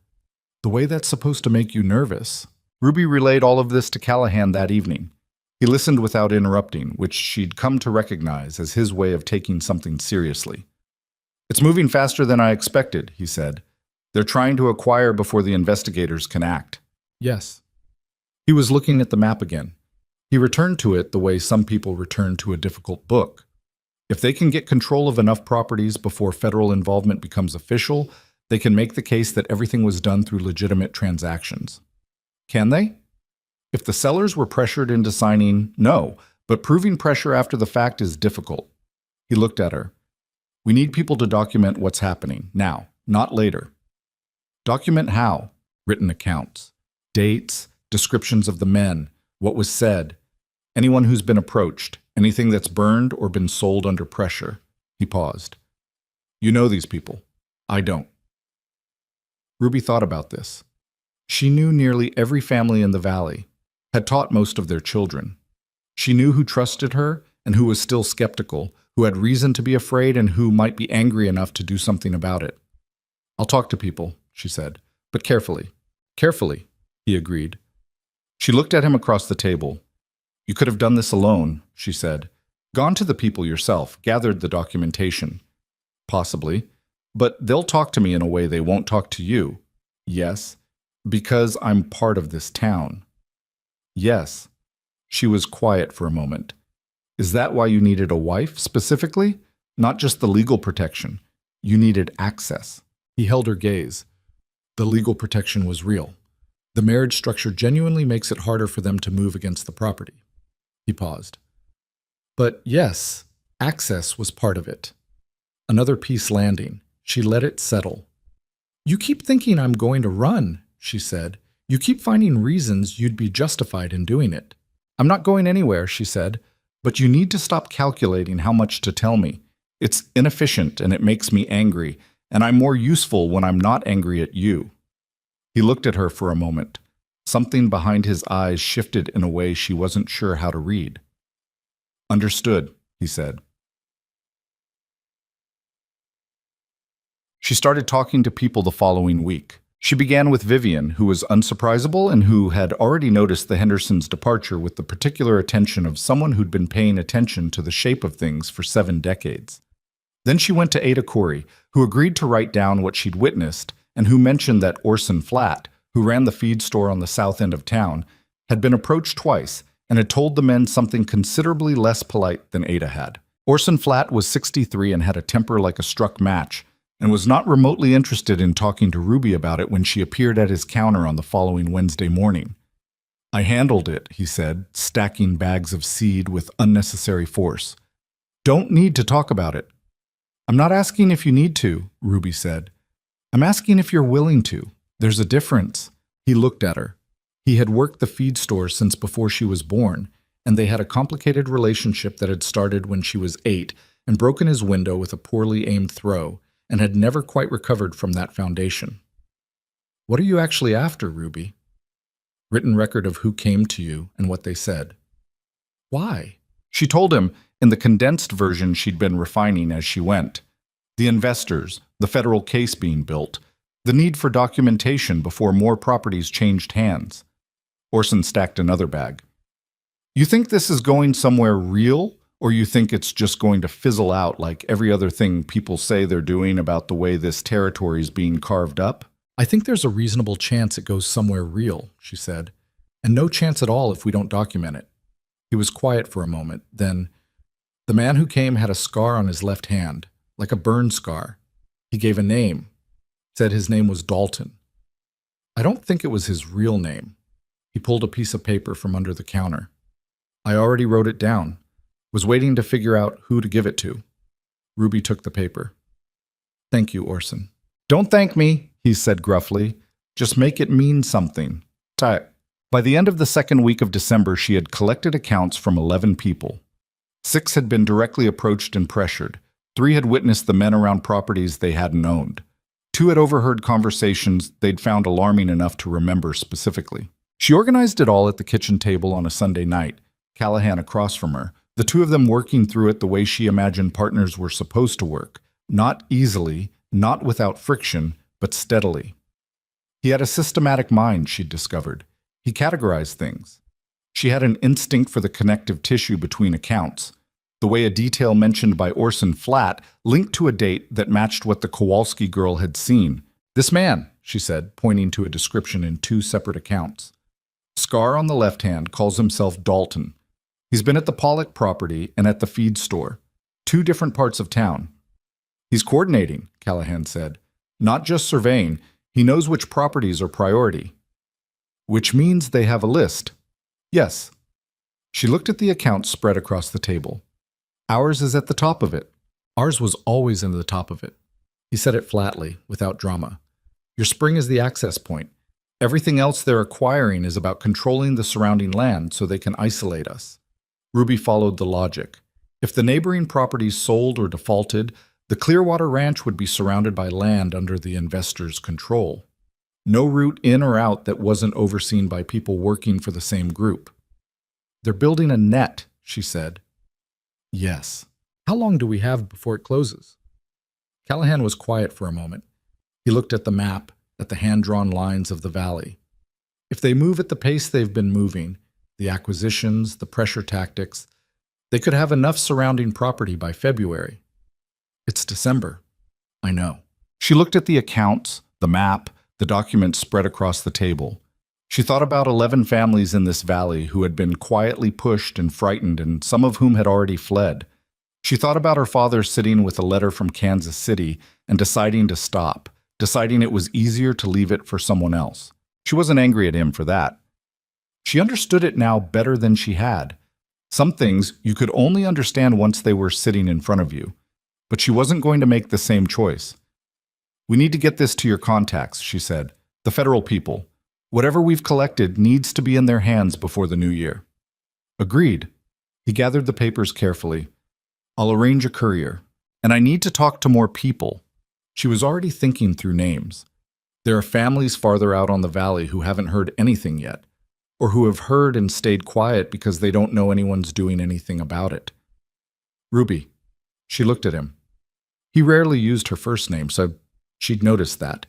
The way that's supposed to make you nervous. Ruby relayed all of this to Callahan that evening. He listened without interrupting, which she'd come to recognize as his way of taking something seriously. It's moving faster than I expected, he said. They're trying to acquire before the investigators can act. Yes. He was looking at the map again. He returned to it the way some people return to a difficult book. If they can get control of enough properties before federal involvement becomes official, they can make the case that everything was done through legitimate transactions. Can they? If the sellers were pressured into signing, no, but proving pressure after the fact is difficult. He looked at her. We need people to document what's happening, now, not later. Document how? Written accounts, dates, descriptions of the men, what was said, anyone who's been approached, anything that's burned or been sold under pressure. He paused. You know these people. I don't. Ruby thought about this. She knew nearly every family in the valley, had taught most of their children. She knew who trusted her and who was still skeptical, who had reason to be afraid and who might be angry enough to do something about it. I'll talk to people, she said, but carefully. Carefully, he agreed. She looked at him across the table. You could have done this alone, she said. Gone to the people yourself, gathered the documentation. Possibly. But they'll talk to me in a way they won't talk to you. Yes. Because I'm part of this town. Yes. She was quiet for a moment. Is that why you needed a wife, specifically? Not just the legal protection. You needed access. He held her gaze. The legal protection was real. The marriage structure genuinely makes it harder for them to move against the property. He paused. But yes, access was part of it. Another piece landing. She let it settle. You keep thinking I'm going to run, she said. You keep finding reasons you'd be justified in doing it. I'm not going anywhere, she said, but you need to stop calculating how much to tell me. It's inefficient and it makes me angry, and I'm more useful when I'm not angry at you. He looked at her for a moment. Something behind his eyes shifted in a way she wasn't sure how to read. Understood, he said. She started talking to people the following week. She began with Vivian, who was unsurprisable and who had already noticed the Hendersons' departure with the particular attention of someone who'd been paying attention to the shape of things for 7 decades. Then she went to Ada Corey, who agreed to write down what she'd witnessed and who mentioned that Orson Flatt, who ran the feed store on the south end of town, had been approached twice and had told the men something considerably less polite than Ada had. Orson Flatt was 63 and had a temper like a struck match, and was not remotely interested in talking to Ruby about it when she appeared at his counter on the following Wednesday morning. I handled it, he said, stacking bags of seed with unnecessary force. Don't need to talk about it. I'm not asking if you need to, Ruby said. I'm asking if you're willing to. There's a difference. He looked at her. He had worked the feed store since before she was born, and they had a complicated relationship that had started when she was 8 and broken his window with a poorly aimed throw, and had never quite recovered from that foundation. What are you actually after, Ruby? Written record of who came to you and what they said. Why? She told him in the condensed version she'd been refining as she went. The investors, the federal case being built, the need for documentation before more properties changed hands. Orson stacked another bag. You think this is going somewhere real? Or you think it's just going to fizzle out like every other thing people say they're doing about the way this territory is being carved up? I think there's a reasonable chance it goes somewhere real, she said, and no chance at all if we don't document it. He was quiet for a moment, then, the man who came had a scar on his left hand, like a burn scar. He gave a name, said his name was Dalton. I don't think it was his real name. He pulled a piece of paper from under the counter. I already wrote it down. Was waiting to figure out who to give it to. Ruby took the paper. Thank you, Orson. Don't thank me, he said gruffly. Just make it mean something. By the end of the second week of December, she had collected accounts from 11 people. 6 had been directly approached and pressured. 3 had witnessed the men around properties they hadn't owned. 2 had overheard conversations they'd found alarming enough to remember specifically. She organized it all at the kitchen table on a Sunday night, Callahan across from her, the 2 of them working through it the way she imagined partners were supposed to work. Not easily, not without friction, but steadily. He had a systematic mind, she'd discovered. He categorized things. She had an instinct for the connective tissue between accounts, the way a detail mentioned by Orson Flat linked to a date that matched what the Kowalski girl had seen. "This man," she said, pointing to a description in two separate accounts. Scar on the left hand calls himself Dalton. He's been at the Pollock property and at the feed store, two different parts of town. "He's coordinating," Callahan said. "Not just surveying, he knows which properties are priority." "Which means they have a list." "Yes." She looked at the accounts spread across the table. "Ours is at the top of it." "Ours was always in the top of it." He said it flatly, without drama. "Your spring is the access point. Everything else they're acquiring is about controlling the surrounding land so they can isolate us." Ruby followed the logic. If the neighboring properties sold or defaulted, the Clearwater Ranch would be surrounded by land under the investors' control. No route in or out that wasn't overseen by people working for the same group. "They're building a net," she said. "Yes. How long do we have before it closes?" Callahan was quiet for a moment. He looked at the map, at the hand-drawn lines of the valley. If they move at the pace they've been moving, the acquisitions, the pressure tactics, they could have enough surrounding property by February. "It's December." "I know." She looked at the accounts, the map, the documents spread across the table. She thought about 11 families in this valley who had been quietly pushed and frightened, and some of whom had already fled. She thought about her father sitting with a letter from Kansas City and deciding to stop, deciding it was easier to leave it for someone else. She wasn't angry at him for that. She understood it now better than she had. Some things you could only understand once they were sitting in front of you, but she wasn't going to make the same choice. "We need to get this to your contacts," she said. "The federal people. Whatever we've collected needs to be in their hands before the new year." "Agreed." He gathered the papers carefully. "I'll arrange a courier. And I need to talk to more people." She was already thinking through names. There are families farther out on the valley who haven't heard anything yet, or who have heard and stayed quiet because they don't know anyone's doing anything about it. "Ruby." She looked at him. He rarely used her first name, so she'd noticed that.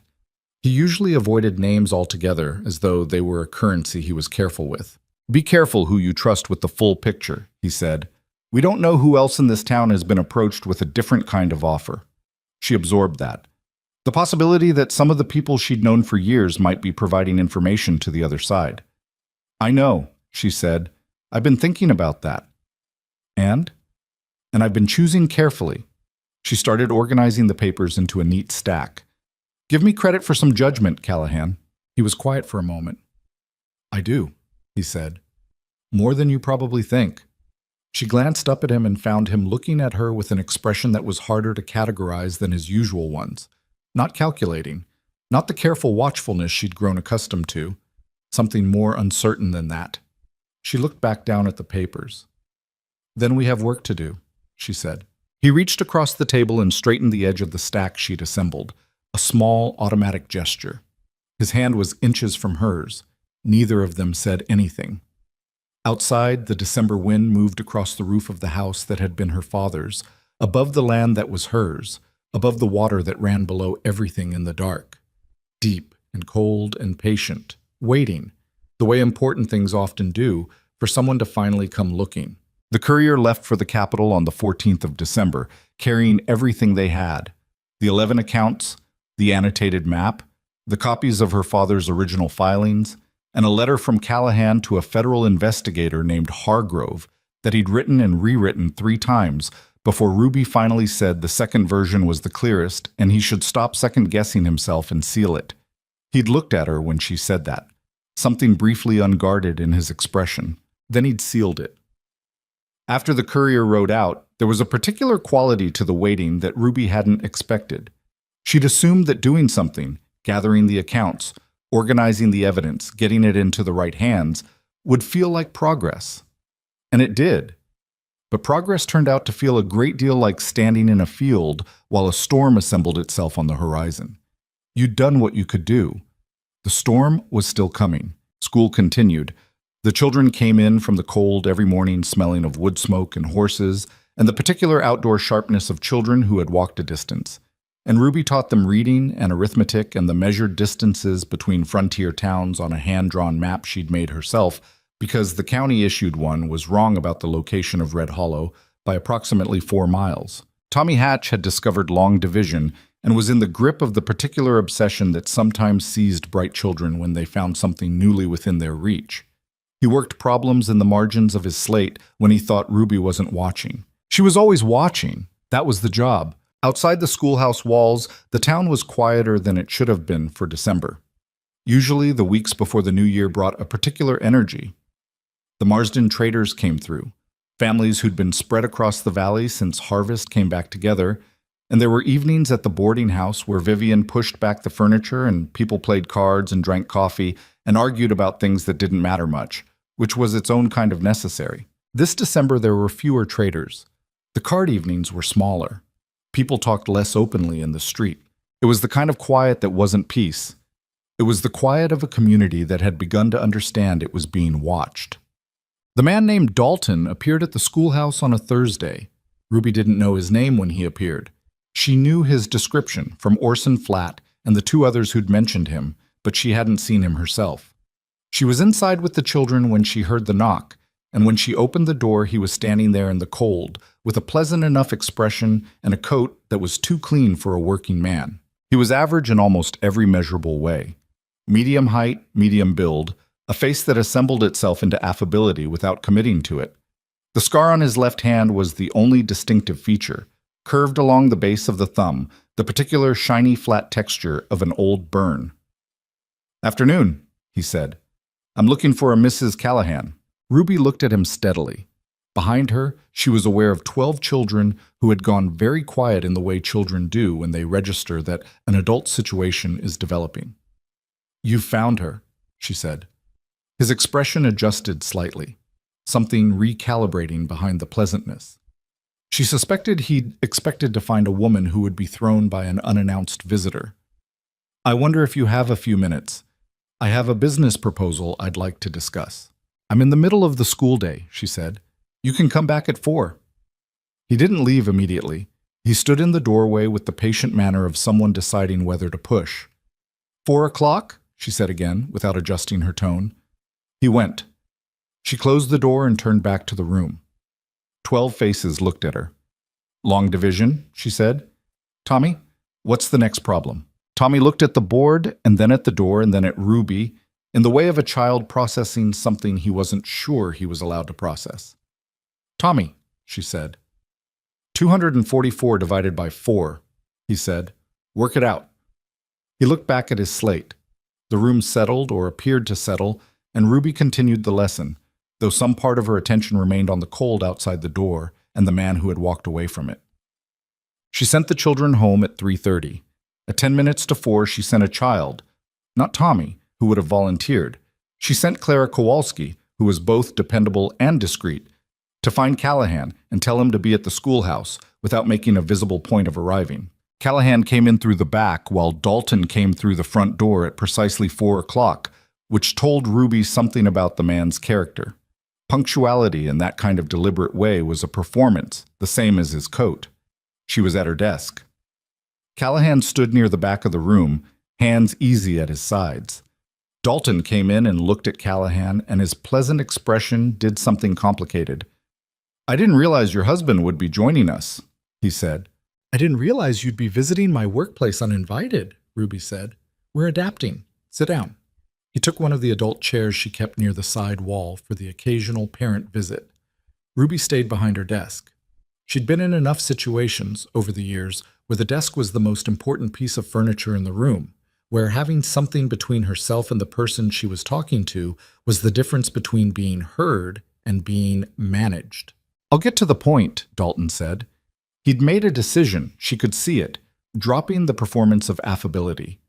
He usually avoided names altogether, as though they were a currency he was careful with. "Be careful who you trust with the full picture," he said. "We don't know who else in this town has been approached with a different kind of offer." She absorbed that. The possibility that some of the people she'd known for years might be providing information to the other side. "I know," she said. "I've been thinking about that." And I've been choosing carefully." She started organizing the papers into a neat stack. "Give me credit for some judgment, Callahan." He was quiet for a moment. "I do," he said. "More than you probably think." She glanced up at him and found him looking at her with an expression that was harder to categorize than his usual ones. Not calculating, not the careful watchfulness she'd grown accustomed to, something more uncertain than that. She looked back down at the papers. "Then we have work to do," she said. He reached across the table and straightened the edge of the stack she'd assembled, a small automatic gesture. His hand was inches from hers. Neither of them said anything. Outside, the December wind moved across the roof of the house that had been her father's, above the land that was hers, above the water that ran below everything in the dark. Deep and cold and patient, waiting, the way important things often do, for someone to finally come looking. The courier left for the capital on the 14th of December, carrying everything they had. The 11 accounts, the annotated map, the copies of her father's original filings, and a letter from Callahan to a federal investigator named Hargrove that he'd written and rewritten 3 times before Ruby finally said the second version was the clearest and he should stop second-guessing himself and seal it. He'd looked at her when she said that, something briefly unguarded in his expression. Then he'd sealed it. After the courier rode out, there was a particular quality to the waiting that Ruby hadn't expected. She'd assumed that doing something, gathering the accounts, organizing the evidence, getting it into the right hands, would feel like progress. And it did. But progress turned out to feel a great deal like standing in a field while a storm assembled itself on the horizon. You'd done what you could do. The storm was still coming. School continued. The children came in from the cold every morning smelling of wood smoke and horses, and the particular outdoor sharpness of children who had walked a distance. and Ruby taught them reading and arithmetic and the measured distances between frontier towns on a hand-drawn map she'd made herself because the county-issued one was wrong about the location of Red Hollow by approximately 4 miles. Tommy Hatch had discovered long division and was in the grip of the particular obsession that sometimes seized bright children when they found something newly within their reach. He worked problems in the margins of his slate when he thought Ruby wasn't watching. She was always watching. That was the job. Outside the schoolhouse walls, the town was quieter than it should have been for December. Usually, the weeks before the new year brought a particular energy. The Marsden traders came through. Families who'd been spread across the valley since harvest came back together, and there were evenings at the boarding house where Vivian pushed back the furniture and people played cards and drank coffee and argued about things that didn't matter much, which was its own kind of necessary. This December, there were fewer traders. The card evenings were smaller. People talked less openly in the street. It was the kind of quiet that wasn't peace. It was the quiet of a community that had begun to understand it was being watched. The man named Dalton appeared at the schoolhouse on a Thursday. Ruby didn't know his name when he appeared. She knew his description from Orson Flat and the 2 others who'd mentioned him, but she hadn't seen him herself. She was inside with the children when she heard the knock, and when she opened the door, he was standing there in the cold, with a pleasant enough expression and a coat that was too clean for a working man. He was average in almost every measurable way. Medium height, medium build, a face that assembled itself into affability without committing to it. The scar on his left hand was the only distinctive feature, curved along the base of the thumb, the particular shiny flat texture of an old burn. "Afternoon," he said. "I'm looking for a Mrs. Callahan." Ruby looked at him steadily. Behind her, she was aware of 12 children who had gone very quiet in the way children do when they register that an adult situation is developing. "You've found her," she said. His expression adjusted slightly, something recalibrating behind the pleasantness. She suspected he'd expected to find a woman who would be thrown by an unannounced visitor. "I wonder if you have a few minutes. I have a business proposal I'd like to discuss." "I'm in the middle of the school day," she said. "You can come back at 4. He didn't leave immediately. He stood in the doorway with the patient manner of someone deciding whether to push. 4 o'clock, she said again, without adjusting her tone. He went. She closed the door and turned back to the room. 12 faces looked at her. "Long division," she said. "Tommy, what's the next problem?" Tommy looked at the board and then at the door and then at Ruby, in the way of a child processing something he wasn't sure he was allowed to process. "Tommy," she said. 244 divided by 4, he said. "Work it out." He looked back at his slate. The room settled, or appeared to settle, and Ruby continued the lesson, though some part of her attention remained on the cold outside the door and the man who had walked away from it. She sent the children home at 3:30. At 10 minutes to 4, she sent a child, not Tommy, who would have volunteered. She sent Clara Kowalski, who was both dependable and discreet, to find Callahan and tell him to be at the schoolhouse without making a visible point of arriving. Callahan came in through the back while Dalton came through the front door at precisely 4 o'clock, which told Ruby something about the man's character. Punctuality in that kind of deliberate way was a performance, the same as his coat. She was at her desk. Callahan stood near the back of the room, hands easy at his sides. Dalton came in and looked at Callahan, and his pleasant expression did something complicated. "I didn't realize your husband would be joining us," he said. "I didn't realize you'd be visiting my workplace uninvited," Ruby said. "We're adapting. Sit down." He took one of the adult chairs she kept near the side wall for the occasional parent visit. Ruby stayed behind her desk. She'd been in enough situations over the years where the desk was the most important piece of furniture in the room, where having something between herself and the person she was talking to was the difference between being heard and being managed. "I'll get to the point," Dalton said. He'd made a decision, she could see it, dropping the performance of affability.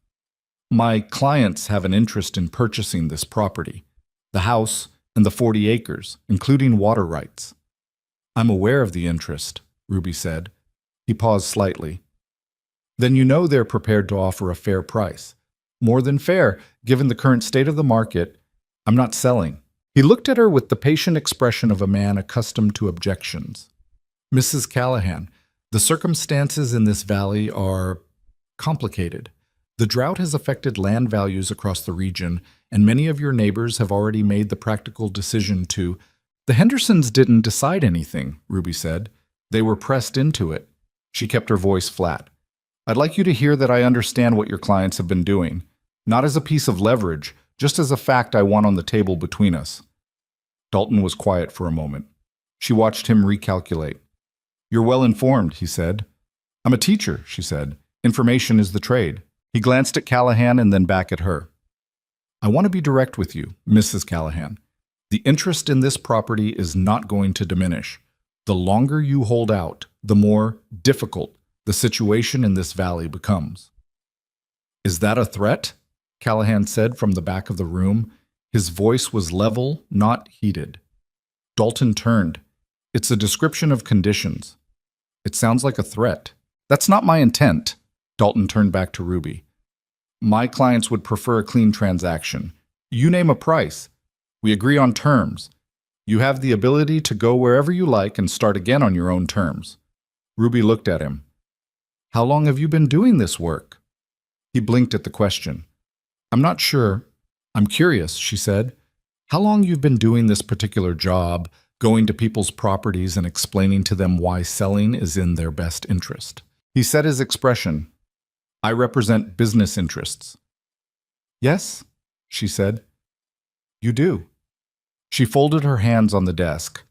"My clients have an interest in purchasing this property, the house and the 40 acres, including water rights." "I'm aware of the interest," Ruby said. He paused slightly. "Then you know they're prepared to offer a fair price. More than fair, given the current state of the market. I'm not selling." He looked at her with the patient expression of a man accustomed to objections. "Mrs. Callahan, the circumstances in this valley are complicated. The drought has affected land values across the region, and many of your neighbors have already made the practical decision to— The Hendersons didn't decide anything, Ruby said. They were pressed into it. She kept her voice flat. I'd like you to hear that I understand what your clients have been doing. Not as a piece of leverage, just as a fact I want on the table between us. Dalton was quiet for a moment. She watched him recalculate. You're well informed, he said. I'm a teacher, she said. Information is the trade. He glanced at Callahan and then back at her. I want to be direct with you, Mrs. Callahan. The interest in this property is not going to diminish. The longer you hold out, the more difficult the situation in this valley becomes. Is that a threat? Callahan said from the back of the room. His voice was level, not heated. Dalton turned. It's a description of conditions. It sounds like a threat. That's not my intent. Dalton turned back to Ruby. My clients would prefer a clean transaction. You name a price. We agree on terms. You have the ability to go wherever you like and start again on your own terms. Ruby looked at him. How long have you been doing this work? He blinked at the question. I'm not sure. I'm curious, she said. How long you've been doing this particular job, going to people's properties and explaining to them why selling is in their best interest. He set his expression. I represent business interests. Yes, she said. You do. She folded her hands on the desk.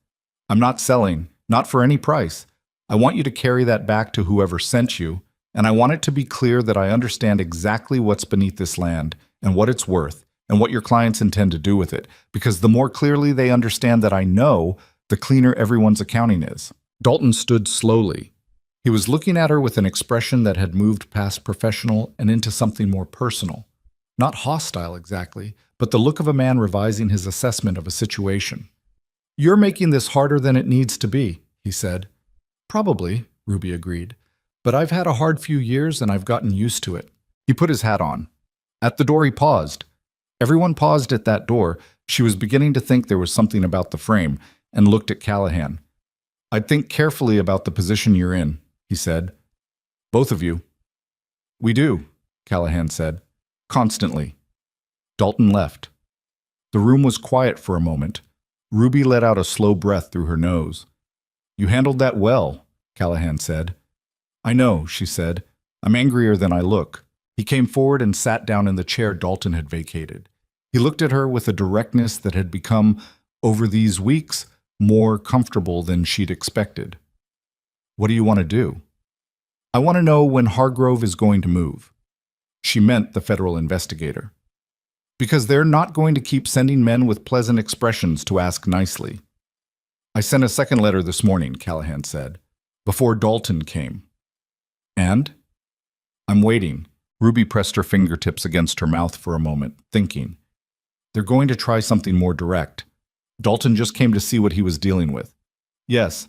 I'm not selling, not for any price. I want you to carry that back to whoever sent you, and I want it to be clear that I understand exactly what's beneath this land and what it's worth and what your clients intend to do with it, because the more clearly they understand that I know, the cleaner everyone's accounting is. Dalton stood slowly. He was looking at her with an expression that had moved past professional and into something more personal. Not hostile exactly, but the look of a man revising his assessment of a situation. You're making this harder than it needs to be, he said. Probably, Ruby agreed. But I've had a hard few years and I've gotten used to it. He put his hat on. At the door he paused. Everyone paused at that door. She was beginning to think there was something about the frame, and looked at Callahan. I'd think carefully about the position you're in, he said. Both of you. We do, Callahan said. Constantly. Dalton left. The room was quiet for a moment. Ruby let out a slow breath through her nose. You handled that well, Callahan said. I know, she said. I'm angrier than I look. He came forward and sat down in the chair Dalton had vacated. He looked at her with a directness that had become, over these weeks, more comfortable than she'd expected. What do you want to do? I want to know when Hargrove is going to move. She meant the federal investigator. Because they're not going to keep sending men with pleasant expressions to ask nicely. I sent a second letter this morning, Callahan said, before Dalton came. And? I'm waiting. Ruby pressed her fingertips against her mouth for a moment, thinking. They're going to try something more direct. Dalton just came to see what he was dealing with. Yes.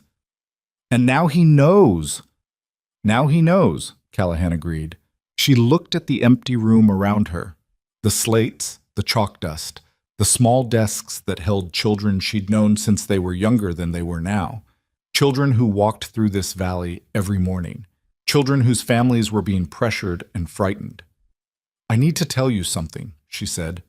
And now he knows. Now he knows, Callahan agreed. She looked at the empty room around her. The slates, the chalk dust, the small desks that held children she'd known since they were younger than they were now. Children who walked through this valley every morning. Children whose families were being pressured and frightened. I need to tell you something, she said.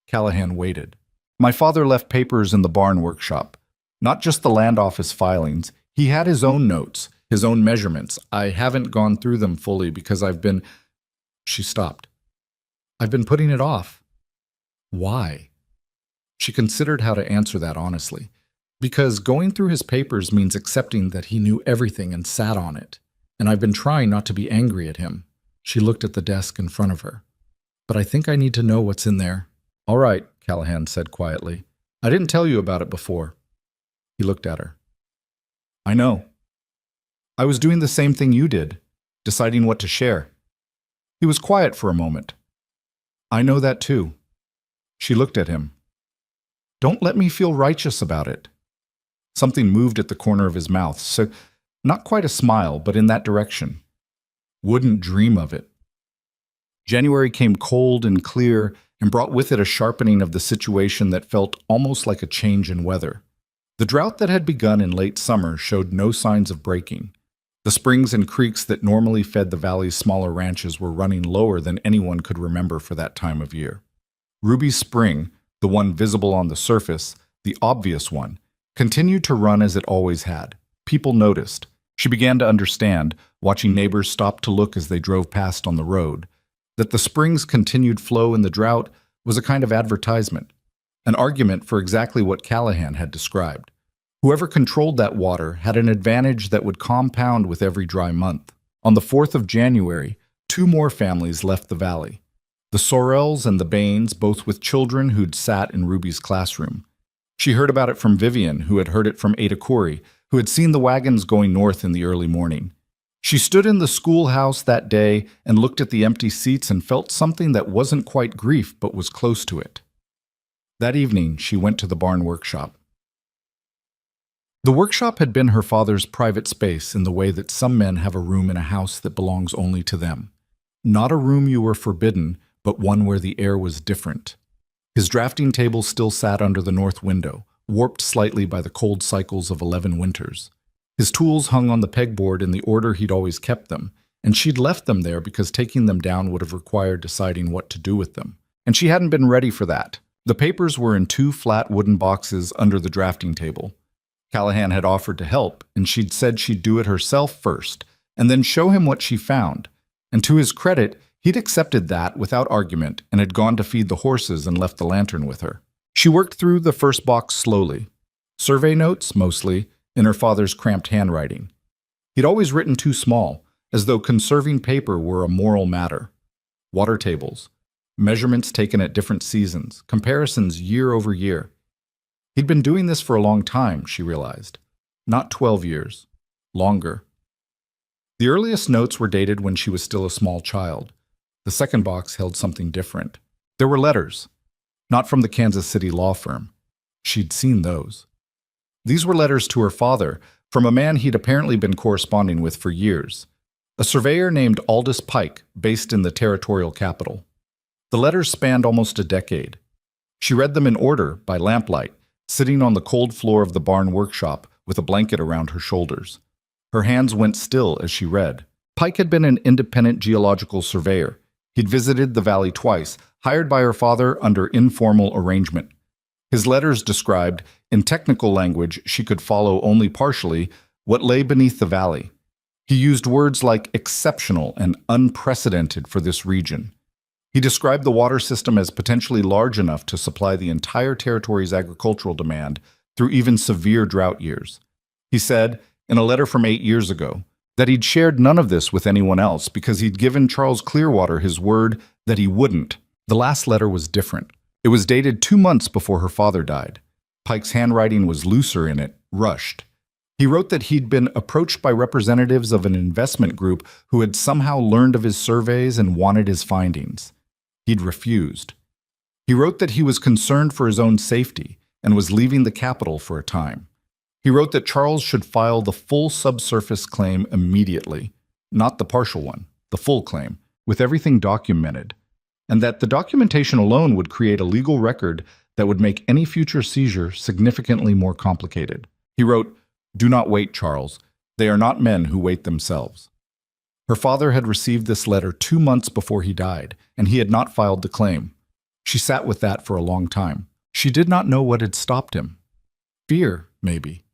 Callahan waited. My father left papers in the barn workshop. Not just the land office filings. He had his own notes, his own measurements. I haven't gone through them fully because I've been... She stopped. I've been putting it off. Why? She considered how to answer that honestly. Because going through his papers means accepting that he knew everything and sat on it. And I've been trying not to be angry at him. She looked at the desk in front of her. But I think I need to know what's in there. All right, Callahan said quietly. I didn't tell you about it before. He looked at her. I know. I was doing the same thing you did, deciding what to share. He was quiet for a moment. I know that too. She looked at him. Don't let me feel righteous about it. Something moved at the corner of his mouth, so not quite a smile, but in that direction. Wouldn't dream of it. January came cold and clear and brought with it a sharpening of the situation that felt almost like a change in weather. The drought that had begun in late summer showed no signs of breaking. The springs and creeks that normally fed the valley's smaller ranches were running lower than anyone could remember for that time of year. Ruby's spring, the one visible on the surface, the obvious one, continued to run as it always had. People noticed. She began to understand, watching neighbors stop to look as they drove past on the road, that the spring's continued flow in the drought was a kind of advertisement, an argument for exactly what Callahan had described. Whoever controlled that water had an advantage that would compound with every dry month. On the 4th of January, 2 more families left the valley. The Sorrells and the Baines, both with children who'd sat in Ruby's classroom. She heard about it from Vivian, who had heard it from Ada Corey, who had seen the wagons going north in the early morning. She stood in the schoolhouse that day and looked at the empty seats and felt something that wasn't quite grief but was close to it. That evening, she went to the barn workshop. The workshop had been her father's private space in the way that some men have a room in a house that belongs only to them. Not a room you were forbidden, but one where the air was different. His drafting table still sat under the north window, warped slightly by the cold cycles of 11 winters. His tools hung on the pegboard in the order he'd always kept them, and she'd left them there because taking them down would have required deciding what to do with them. And she hadn't been ready for that. The papers were in 2 flat wooden boxes under the drafting table. Callahan had offered to help, and she'd said she'd do it herself first, and then show him what she found. And to his credit, he'd accepted that without argument and had gone to feed the horses and left the lantern with her. She worked through the first box slowly. Survey notes, mostly, in her father's cramped handwriting. He'd always written too small, as though conserving paper were a moral matter. Water tables, measurements taken at different seasons, comparisons year over year. He'd been doing this for a long time, she realized. Not 12 years. Longer. The earliest notes were dated when she was still a small child. The second box held something different. There were letters. Not from the Kansas City law firm. She'd seen those. These were letters to her father, from a man he'd apparently been corresponding with for years. A surveyor named Aldous Pike, based in the territorial capital. The letters spanned almost a decade. She read them in order, by lamplight, sitting on the cold floor of the barn workshop with a blanket around her shoulders. Her hands went still as she read. Pike had been an independent geological surveyor. He'd visited the valley twice, hired by her father under informal arrangement. His letters described, in technical language she could follow only partially, what lay beneath the valley. He used words like exceptional and unprecedented for this region. He described the water system as potentially large enough to supply the entire territory's agricultural demand through even severe drought years. He said, in a letter from 8 years ago, that he'd shared none of this with anyone else because he'd given Charles Clearwater his word that he wouldn't. The last letter was different. It was dated 2 months before her father died. Pike's handwriting was looser in it, rushed. He wrote that he'd been approached by representatives of an investment group who had somehow learned of his surveys and wanted his findings. He'd refused. He wrote that he was concerned for his own safety and was leaving the capital for a time. He wrote that Charles should file the full subsurface claim immediately, not the partial one, the full claim, with everything documented, and that the documentation alone would create a legal record that would make any future seizure significantly more complicated. He wrote, "Do not wait, Charles. They are not men who wait themselves." Her father had received this letter 2 months before he died, and he had not filed the claim. She sat with that for a long time. She did not know what had stopped him. Fear, maybe.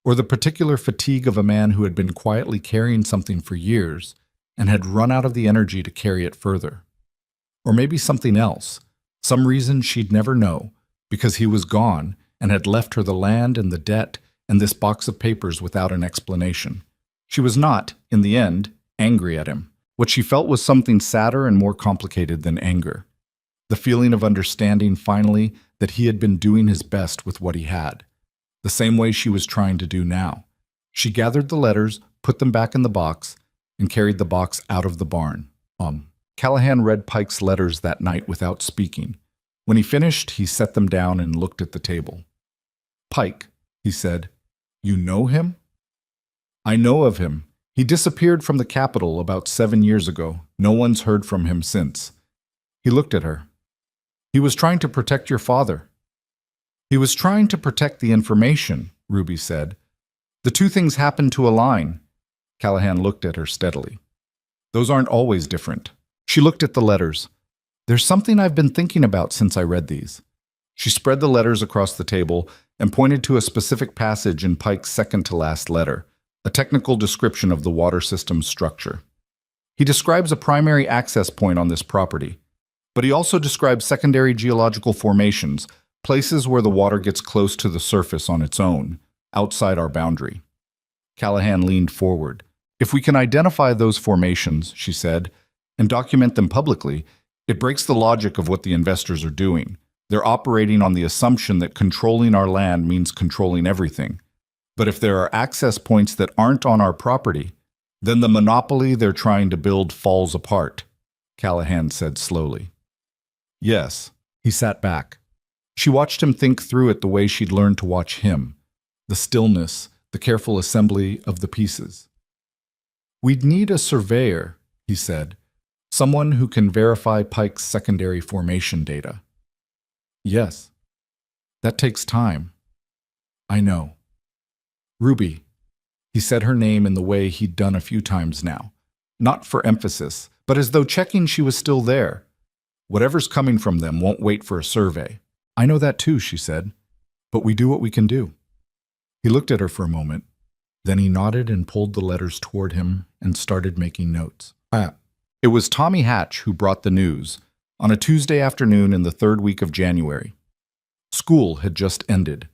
Or the particular fatigue of a man who had been quietly carrying something for years and had run out of the energy to carry it further. Or maybe something else, some reason she'd never know, because he was gone and had left her the land and the debt and this box of papers without an explanation. She was not, in the end, angry at him. What she felt was something sadder and more complicated than anger. The feeling of understanding, finally, that he had been doing his best with what he had. The same way she was trying to do now. She gathered the letters, put them back in the box, and carried the box out of the barn. Callahan read Pike's letters that night without speaking. When he finished, he set them down and looked at the table. "Pike," he said, "you know him?" "I know of him. He disappeared from the capital about 7 years ago. No one's heard from him since." He looked at her. "He was trying to protect your father." "He was trying to protect the information," Ruby said. "The two things happened to align." Callahan looked at her steadily. Those aren't always different. She looked at the letters. There's something I've been thinking about since I read these. She spread the letters across the table and pointed to a specific passage in Pike's second-to-last letter, a technical description of the water system's structure. He describes a primary access point on this property, but he also describes secondary geological formations, places where the water gets close to the surface on its own, outside our boundary. Callahan leaned forward. If we can identify those formations, she said, and document them publicly, it breaks the logic of what the investors are doing. They're operating on the assumption that controlling our land means controlling everything. But if there are access points that aren't on our property, then the monopoly they're trying to build falls apart, Callahan said slowly. Yes, he sat back. She watched him think through it the way she'd learned to watch him, the stillness, the careful assembly of the pieces. We'd need a surveyor, he said, someone who can verify Pike's secondary formation data. Yes, that takes time. I know. Ruby. He said her name in the way he'd done a few times now, not for emphasis, but as though checking she was still there. Whatever's coming from them won't wait for a survey. I know that too, she said, but we do what we can do. He looked at her for a moment, then he nodded and pulled the letters toward him and started making notes. It was Tommy Hatch who brought the news, on a Tuesday afternoon in the third week of January. School had just ended.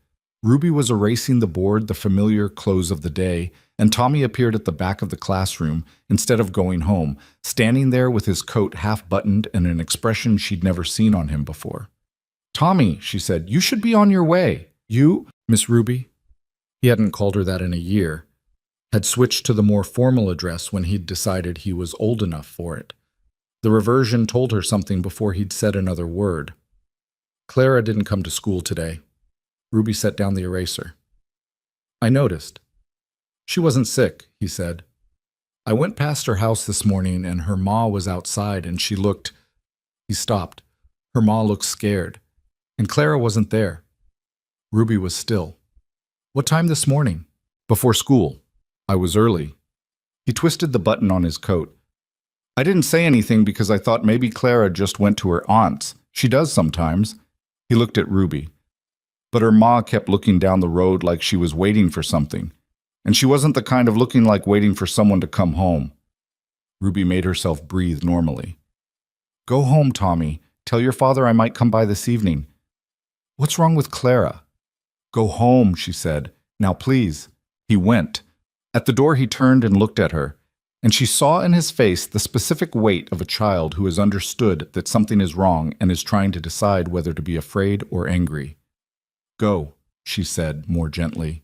Ruby was erasing the board the familiar close of the day, and Tommy appeared at the back of the classroom instead of going home, standing there with his coat half-buttoned and an expression she'd never seen on him before. Tommy, she said, you should be on your way. You, Miss Ruby? He hadn't called her that in a year, had switched to the more formal address when he'd decided he was old enough for it. The reversion told her something before he'd said another word. Clara didn't come to school today. Ruby set down the eraser. I noticed. She wasn't sick, he said. I went past her house this morning and her ma was outside and she looked... He stopped. Her ma looked scared. And Clara wasn't there. Ruby was still. What time this morning? Before school. I was early. He twisted the button on his coat. I didn't say anything because I thought maybe Clara just went to her aunt's. She does sometimes. He looked at Ruby. But her ma kept looking down the road like she was waiting for something. And she wasn't the kind of looking like waiting for someone to come home. Ruby made herself breathe normally. Go home, Tommy. Tell your father I might come by this evening. What's wrong with Clara? Go home, she said. Now please. He went. At the door he turned and looked at her, and she saw in his face the specific weight of a child who has understood that something is wrong and is trying to decide whether to be afraid or angry. Go, she said more gently.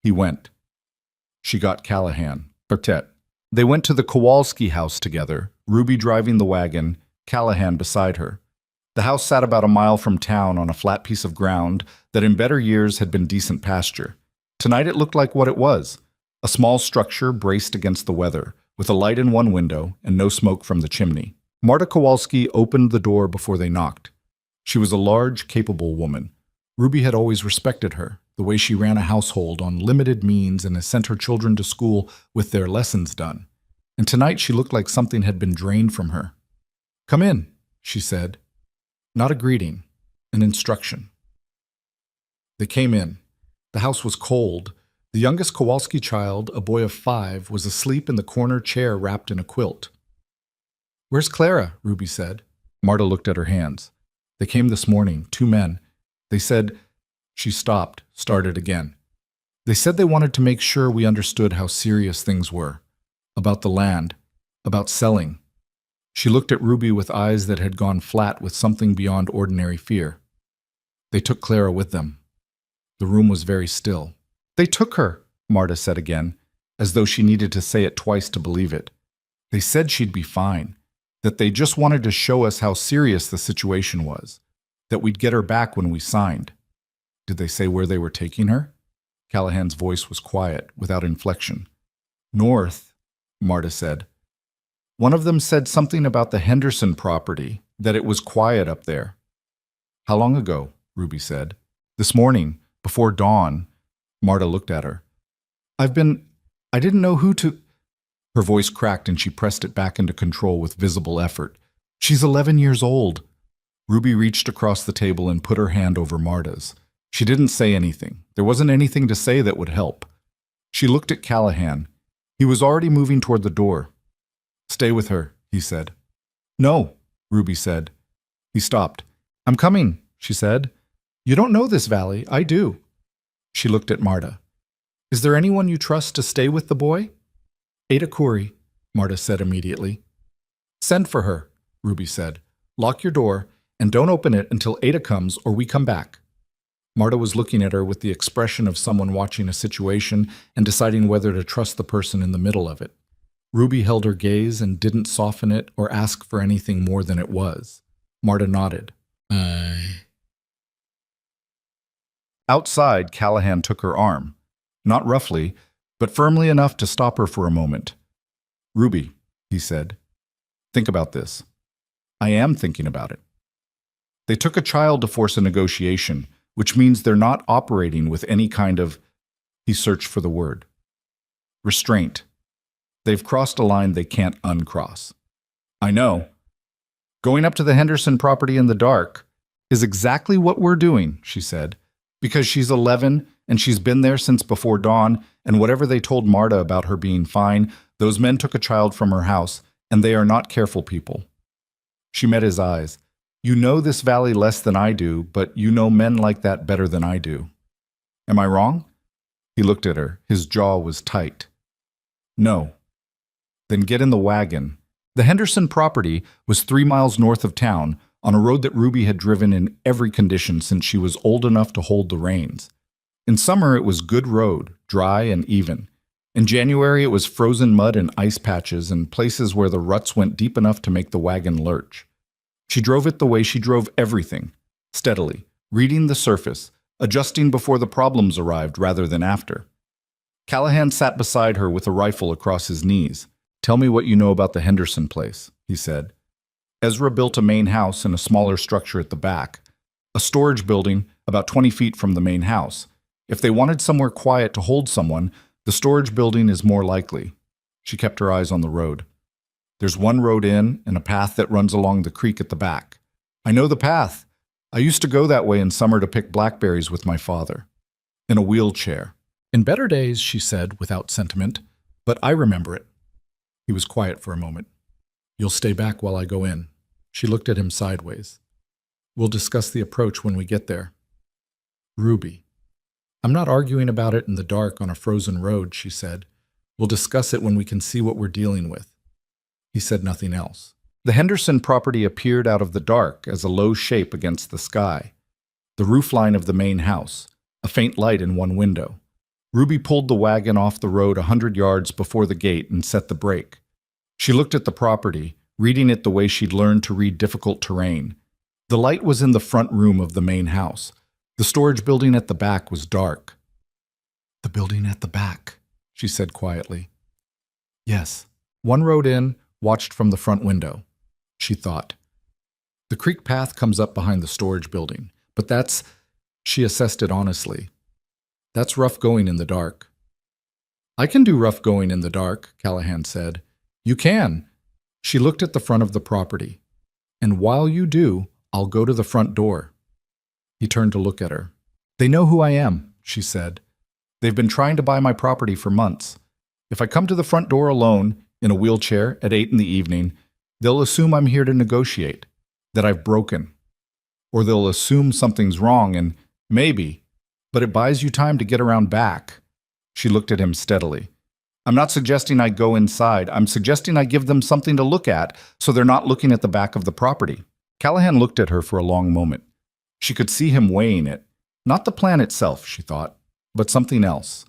He went. She got Callahan, Bertet. They went to the Kowalski house together, Ruby driving the wagon, Callahan beside her. The house sat about a mile from town on a flat piece of ground that in better years had been decent pasture. Tonight it looked like what it was, a small structure braced against the weather, with a light in one window and no smoke from the chimney. Marta Kowalski opened the door before they knocked. She was a large, capable woman. Ruby had always respected her, the way she ran a household on limited means and has sent her children to school with their lessons done. And tonight she looked like something had been drained from her. Come in, she said. Not a greeting, an instruction. They came in. The house was cold. The youngest Kowalski child, a boy of 5, was asleep in the corner chair wrapped in a quilt. Where's Clara? Ruby said. Marta looked at her hands. They came this morning, 2 men. They said... She stopped, started again. They said they wanted to make sure we understood how serious things were. About the land. About selling. She looked at Ruby with eyes that had gone flat with something beyond ordinary fear. They took Clara with them. The room was very still. They took her, Marta said again, as though she needed to say it twice to believe it. They said she'd be fine, that they just wanted to show us how serious the situation was, that we'd get her back when we signed. Did they say where they were taking her? Callahan's voice was quiet, without inflection. North, Marta said. One of them said something about the Henderson property, that it was quiet up there. How long ago? Ruby said. This morning, before dawn. Marta looked at her. I didn't know who to... Her voice cracked and she pressed it back into control with visible effort. She's 11 years old. Ruby reached across the table and put her hand over Marta's. She didn't say anything. There wasn't anything to say that would help. She looked at Callahan. He was already moving toward the door. "Stay with her," he said. "No," Ruby said. He stopped. "I'm coming," she said. "You don't know this valley. I do." She looked at Marta. "Is there anyone you trust to stay with the boy?" "Ada Khoury," Marta said immediately. "Send for her," Ruby said. "Lock your door, and don't open it until Ada comes or we come back." Marta was looking at her with the expression of someone watching a situation and deciding whether to trust the person in the middle of it. Ruby held her gaze and didn't soften it or ask for anything more than it was. Marta nodded. Outside, Callahan took her arm. Not roughly, but firmly enough to stop her for a moment. "Ruby," he said, "think about this." "I am thinking about it." They took a child to force a negotiation, which means they're not operating with any kind of, he searched for the word, restraint. They've crossed a line they can't uncross. "I know. Going up to the Henderson property in the dark is exactly what we're doing," she said, "because she's 11 and she's been there since before dawn, and whatever they told Marta about her being fine, those men took a child from her house, and they are not careful people." She met his eyes. "You know this valley less than I do, but you know men like that better than I do. Am I wrong?" He looked at her. His jaw was tight. "No." "Then get in the wagon." The Henderson property was 3 miles north of town, on a road that Ruby had driven in every condition since she was old enough to hold the reins. In summer it was good road, dry and even. In January it was frozen mud and ice patches and places where the ruts went deep enough to make the wagon lurch. She drove it the way she drove everything, steadily, reading the surface, adjusting before the problems arrived rather than after. Callahan sat beside her with a rifle across his knees. "Tell me what you know about the Henderson place," he said. Ezra built a main house and a smaller structure at the back, a storage building about 20 feet from the main house. If they wanted somewhere quiet to hold someone, the storage building is more likely. She kept her eyes on the road. "There's one road in and a path that runs along the creek at the back. I know the path. I used to go that way in summer to pick blackberries with my father. In a wheelchair." "In better days," she said without sentiment, "but I remember it." He was quiet for a moment. "You'll stay back while I go in." She looked at him sideways. "We'll discuss the approach when we get there." "Ruby." "I'm not arguing about it in the dark on a frozen road," she said. "We'll discuss it when we can see what we're dealing with." He said nothing else. The Henderson property appeared out of the dark as a low shape against the sky. The roofline of the main house, a faint light in one window. Ruby pulled the wagon off the road 100 yards before the gate and set the brake. She looked at the property, reading it the way she'd learned to read difficult terrain. The light was in the front room of the main house. The storage building at the back was dark. "The building at the back," she said quietly. "Yes. One road in, watched from the front window," she thought. "The creek path comes up behind the storage building, but that's," she assessed it honestly, "that's rough going in the dark." "I can do rough going in the dark," Callahan said. "You can." She looked at the front of the property. "And while you do, I'll go to the front door." He turned to look at her. "They know who I am," she said. "They've been trying to buy my property for months. If I come to the front door alone, in a wheelchair, at 8 in the evening, they'll assume I'm here to negotiate, that I've broken. Or they'll assume something's wrong and maybe, but it buys you time to get around back." She looked at him steadily. "I'm not suggesting I go inside. I'm suggesting I give them something to look at so they're not looking at the back of the property." Callahan looked at her for a long moment. She could see him weighing it. Not the plan itself, she thought, but something else.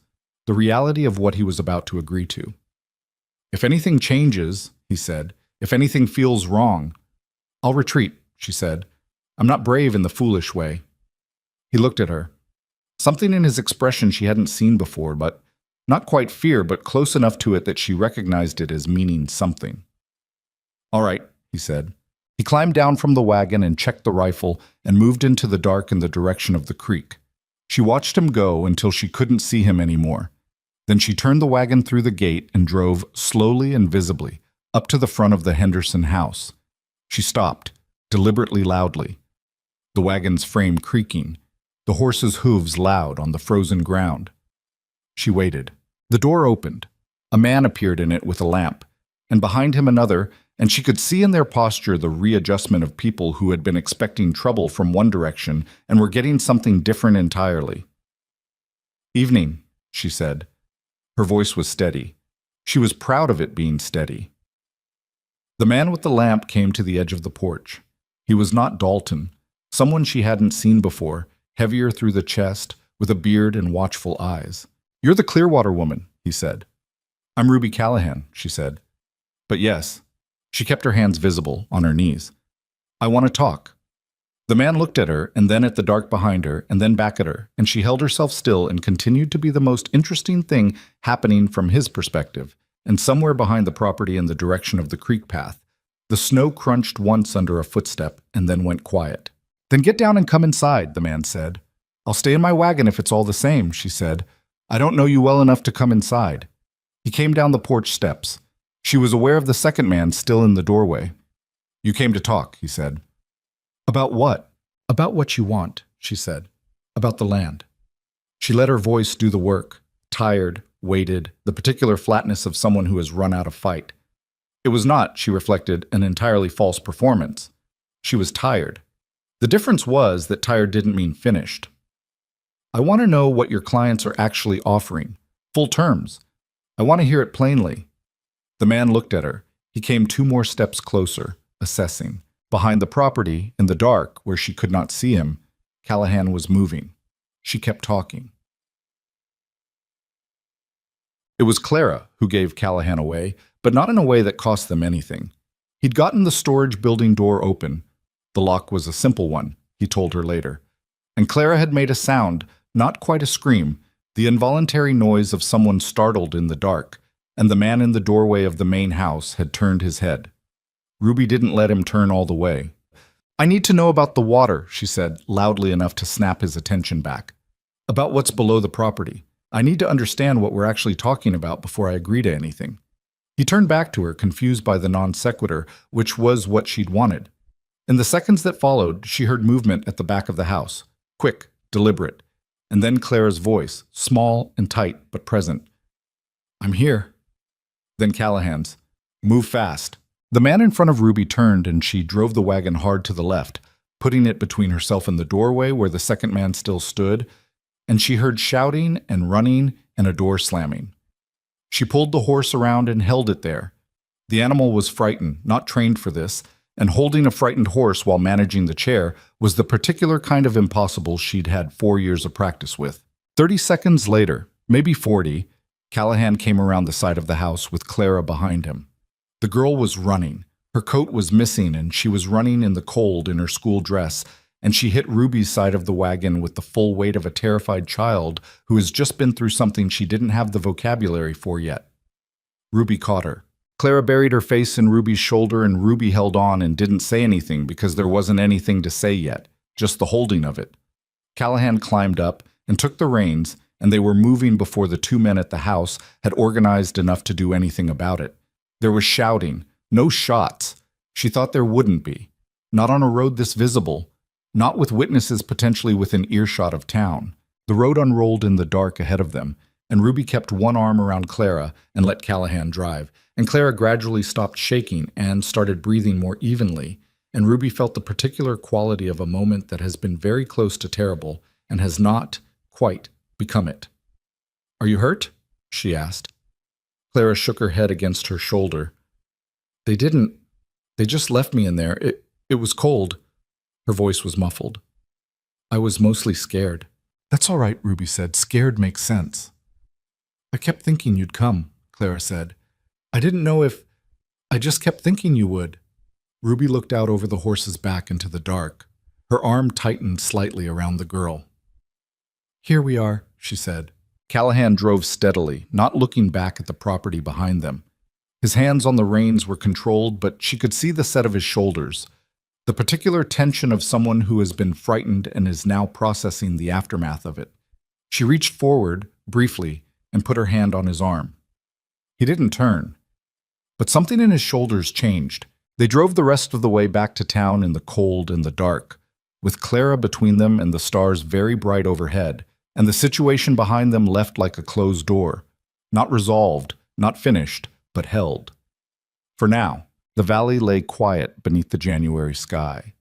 The reality of what he was about to agree to. "If anything changes," he said, "if anything feels wrong, I'll retreat," she said. "I'm not brave in the foolish way." He looked at her. Something in his expression she hadn't seen before, but not quite fear, but close enough to it that she recognized it as meaning something. "All right," he said. He climbed down from the wagon and checked the rifle and moved into the dark in the direction of the creek. She watched him go until she couldn't see him anymore. Then she turned the wagon through the gate and drove slowly and visibly up to the front of the Henderson house. She stopped, deliberately loudly, the wagon's frame creaking, the horse's hooves loud on the frozen ground. She waited. The door opened. A man appeared in it with a lamp, and behind him another, and she could see in their posture the readjustment of people who had been expecting trouble from one direction and were getting something different entirely. "Evening," she said. Her voice was steady. She was proud of it being steady. The man with the lamp came to the edge of the porch. He was not Dalton, someone she hadn't seen before, heavier through the chest, with a beard and watchful eyes. "You're the Clearwater woman," he said. "I'm Ruby Callahan," she said. "But yes." She kept her hands visible, on her knees. "I want to talk." The man looked at her, and then at the dark behind her, and then back at her, and she held herself still and continued to be the most interesting thing happening from his perspective, and somewhere behind the property in the direction of the creek path. The snow crunched once under a footstep and then went quiet. "Then get down and come inside," the man said. "I'll stay in my wagon if it's all the same," she said. "I don't know you well enough to come inside." He came down the porch steps. She was aware of the second man still in the doorway. "You came to talk," he said. "About what?" "About what you want," she said. "About the land." She let her voice do the work, tired, weighted, the particular flatness of someone who has run out of fight. It was not, she reflected, an entirely false performance. She was tired. The difference was that tired didn't mean finished. "I want to know what your clients are actually offering. Full terms. I want to hear it plainly." The man looked at her. He came 2 more steps closer, assessing. Behind the property, in the dark, where she could not see him, Callahan was moving. She kept talking. It was Clara who gave Callahan away, but not in a way that cost them anything. He'd gotten the storage building door open. The lock was a simple one, he told her later. And Clara had made a sound, not quite a scream, the involuntary noise of someone startled in the dark, and the man in the doorway of the main house had turned his head. Ruby didn't let him turn all the way. "I need to know about the water," she said, loudly enough to snap his attention back. "About what's below the property. I need to understand what we're actually talking about before I agree to anything." He turned back to her, confused by the non sequitur, which was what she'd wanted. In the seconds that followed, she heard movement at the back of the house, quick, deliberate, and then Clara's voice, small and tight but present. "I'm here." Then Callahan's, "Move fast." The man in front of Ruby turned and she drove the wagon hard to the left, putting it between herself and the doorway where the second man still stood, and she heard shouting and running and a door slamming. She pulled the horse around and held it there. The animal was frightened, not trained for this, and holding a frightened horse while managing the chair was the particular kind of impossible she'd had 4 years of practice with. 30 seconds later, maybe 40, Callahan came around the side of the house with Clara behind him. The girl was running. Her coat was missing and she was running in the cold in her school dress, and she hit Ruby's side of the wagon with the full weight of a terrified child who has just been through something she didn't have the vocabulary for yet. Ruby caught her. Clara buried her face in Ruby's shoulder and Ruby held on and didn't say anything because there wasn't anything to say yet, just the holding of it. Callahan climbed up and took the reins, and they were moving before the 2 men at the house had organized enough to do anything about it. There was shouting, no shots. She thought there wouldn't be. Not on a road this visible. Not with witnesses potentially within earshot of town. The road unrolled in the dark ahead of them, and Ruby kept one arm around Clara and let Callahan drive. And Clara gradually stopped shaking and started breathing more evenly, and Ruby felt the particular quality of a moment that has been very close to terrible and has not quite become it. "Are you hurt?" she asked. Clara shook her head against her shoulder. They just left me in there. It was cold." Her voice was muffled. "I was mostly scared." "That's all right," Ruby said. "Scared makes sense." "I kept thinking you'd come," Clara said. "I didn't know if... I just kept thinking you would." Ruby looked out over the horse's back into the dark. Her arm tightened slightly around the girl. "Here we are," she said. Callahan drove steadily, not looking back at the property behind them. His hands on the reins were controlled, but she could see the set of his shoulders. The particular tension of someone who has been frightened and is now processing the aftermath of it. She reached forward, briefly, and put her hand on his arm. He didn't turn, but something in his shoulders changed. They drove the rest of the way back to town in the cold and the dark, with Clara between them and the stars very bright overhead, and the situation behind them left like a closed door, not resolved, not finished, but held. For now, the valley lay quiet beneath the January sky.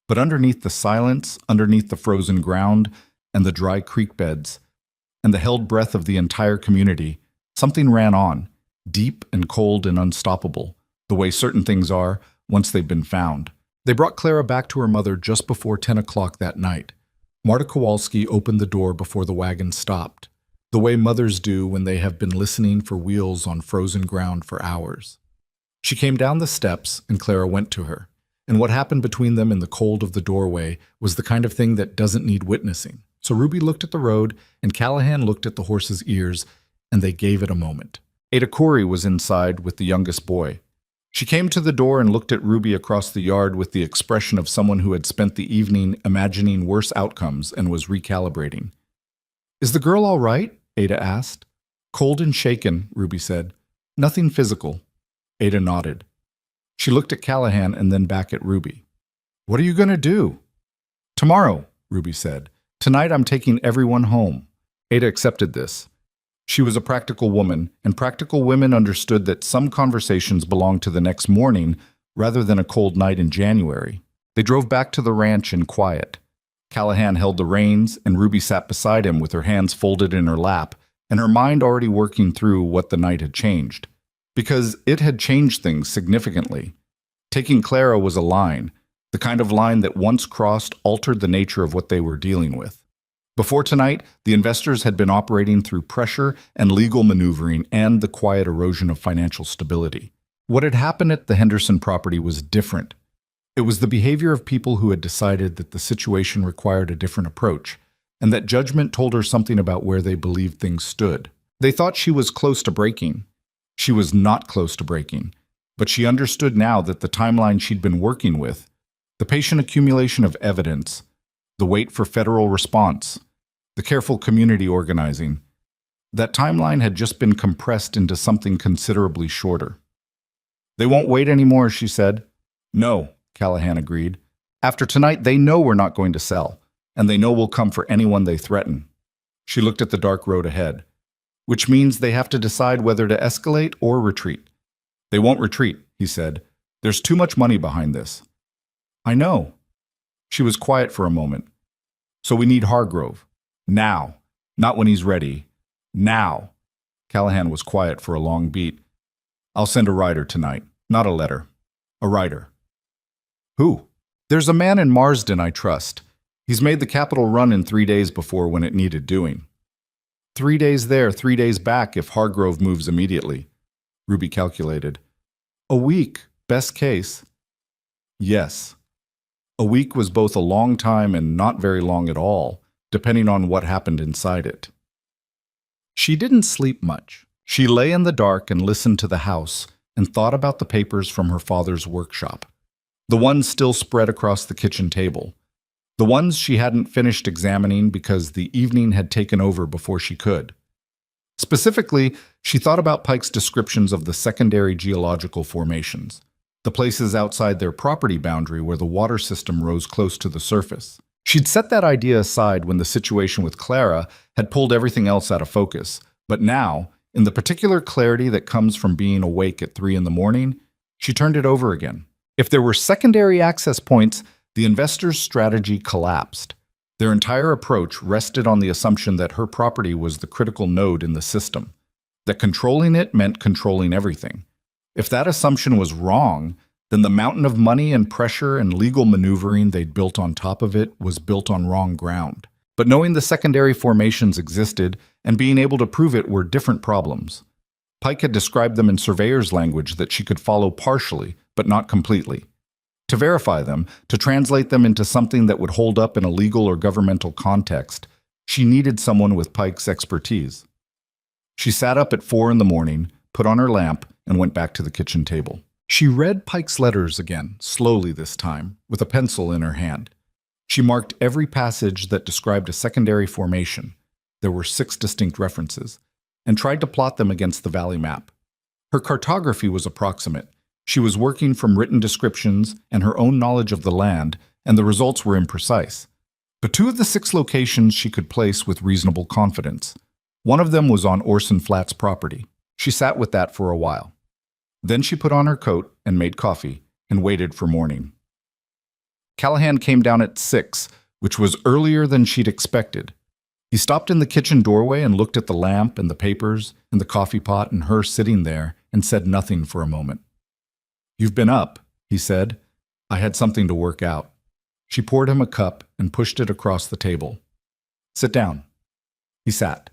But underneath the silence, underneath the frozen ground and the dry creek beds, and the held breath of the entire community, something ran on, deep and cold and unstoppable, the way certain things are once they've been found. They brought Clara back to her mother just before 10 o'clock that night. Marta Kowalski opened the door before the wagon stopped, the way mothers do when they have been listening for wheels on frozen ground for hours. She came down the steps, and Clara went to her. And what happened between them in the cold of the doorway was the kind of thing that doesn't need witnessing. So Ruby looked at the road, and Callahan looked at the horse's ears, and they gave it a moment. Ada Corey was inside with the youngest boy. She came to the door and looked at Ruby across the yard with the expression of someone who had spent the evening imagining worse outcomes and was recalibrating. "Is the girl all right?" Ada asked. "Cold and shaken," Ruby said. "Nothing physical." Ada nodded. She looked at Callahan and then back at Ruby. "What are you going to do?" "Tomorrow," Ruby said. "Tonight I'm taking everyone home." Ada accepted this. She was a practical woman, and practical women understood that some conversations belonged to the next morning rather than a cold night in January. They drove back to the ranch in quiet. Callahan held the reins, and Ruby sat beside him with her hands folded in her lap, and her mind already working through what the night had changed. Because it had changed things significantly. Taking Clara was a line, the kind of line that once crossed altered the nature of what they were dealing with. Before tonight, the investors had been operating through pressure and legal maneuvering and the quiet erosion of financial stability. What had happened at the Henderson property was different. It was the behavior of people who had decided that the situation required a different approach, and that judgment told her something about where they believed things stood. They thought she was close to breaking. She was not close to breaking, but she understood now that the timeline she'd been working with, the patient accumulation of evidence, the wait for federal response, the careful community organizing, that timeline had just been compressed into something considerably shorter. "They won't wait anymore," she said. "No," Callahan agreed. "After tonight, they know we're not going to sell, and they know we'll come for anyone they threaten." She looked at the dark road ahead. "Which means they have to decide whether to escalate or retreat." "They won't retreat," he said. "There's too much money behind this." "I know." She was quiet for a moment. "So we need Hargrove. Now. Not when he's ready. Now." Callahan was quiet for a long beat. "I'll send a rider tonight. Not a letter. A rider." "Who?" "There's a man in Marsden I trust. He's made the capital run in 3 days before when it needed doing." 3 days there, 3 days back if Hargrove moves immediately. Ruby calculated. "A week, best case." Yes. A week was both a long time and not very long at all, depending on what happened inside it. She didn't sleep much. She lay in the dark and listened to the house and thought about the papers from her father's workshop. The ones still spread across the kitchen table. The ones she hadn't finished examining because the evening had taken over before she could. Specifically, she thought about Pike's descriptions of the secondary geological formations, the places outside their property boundary where the water system rose close to the surface. She'd set that idea aside when the situation with Clara had pulled everything else out of focus, but now, in the particular clarity that comes from being awake at 3 in the morning, she turned it over again. If there were secondary access points, the investors' strategy collapsed. Their entire approach rested on the assumption that her property was the critical node in the system, that controlling it meant controlling everything. If that assumption was wrong, then the mountain of money and pressure and legal maneuvering they'd built on top of it was built on wrong ground. But knowing the secondary formations existed and being able to prove it were different problems. Pike had described them in surveyor's language that she could follow partially, but not completely. To verify them, to translate them into something that would hold up in a legal or governmental context, she needed someone with Pike's expertise. She sat up at 4 in the morning, put on her lamp, and went back to the kitchen table. She read Pike's letters again, slowly this time, with a pencil in her hand. She marked every passage that described a secondary formation. There were 6 distinct references. and tried to plot them against the valley map. Her cartography was approximate. She was working from written descriptions and her own knowledge of the land, and the results were imprecise. But 2 of the 6 locations she could place with reasonable confidence. One of them was on Orson Flat's property. She sat with that for a while. Then she put on her coat and made coffee and waited for morning. Callahan came down at 6, which was earlier than she'd expected. He stopped in the kitchen doorway and looked at the lamp and the papers and the coffee pot and her sitting there and said nothing for a moment. "You've been up," he said. "I had something to work out." She poured him a cup and pushed it across the table. "Sit down." He sat.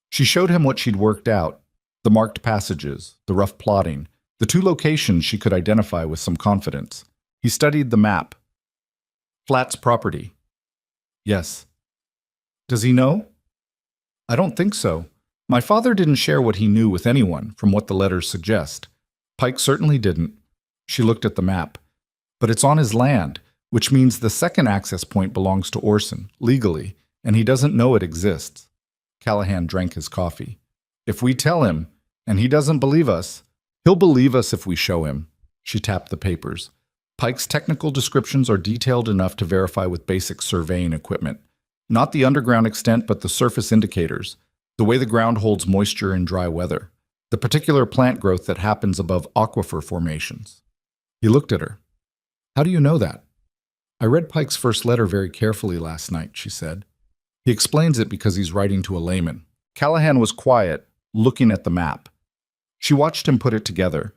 She showed him what she'd worked out, the marked passages, the rough plotting, the 2 locations she could identify with some confidence. He studied the map. "Flat's property." "Yes." "Does he know?" "I don't think so. My father didn't share what he knew with anyone, from what the letters suggest. Pike certainly didn't." She looked at the map. "But it's on his land, which means the second access point belongs to Orson, legally, and he doesn't know it exists." Callahan drank his coffee. "If we tell him, and he doesn't believe us, he'll believe us if we show him." She tapped the papers. Pike's technical descriptions are detailed enough to verify with basic surveying equipment. Not the underground extent, but the surface indicators, the way the ground holds moisture in dry weather, the particular plant growth that happens above aquifer formations. He looked at her. "How do you know that?" "I read Pike's first letter very carefully last night," she said. "He explains it because he's writing to a layman." Callahan was quiet, looking at the map. She watched him put it together.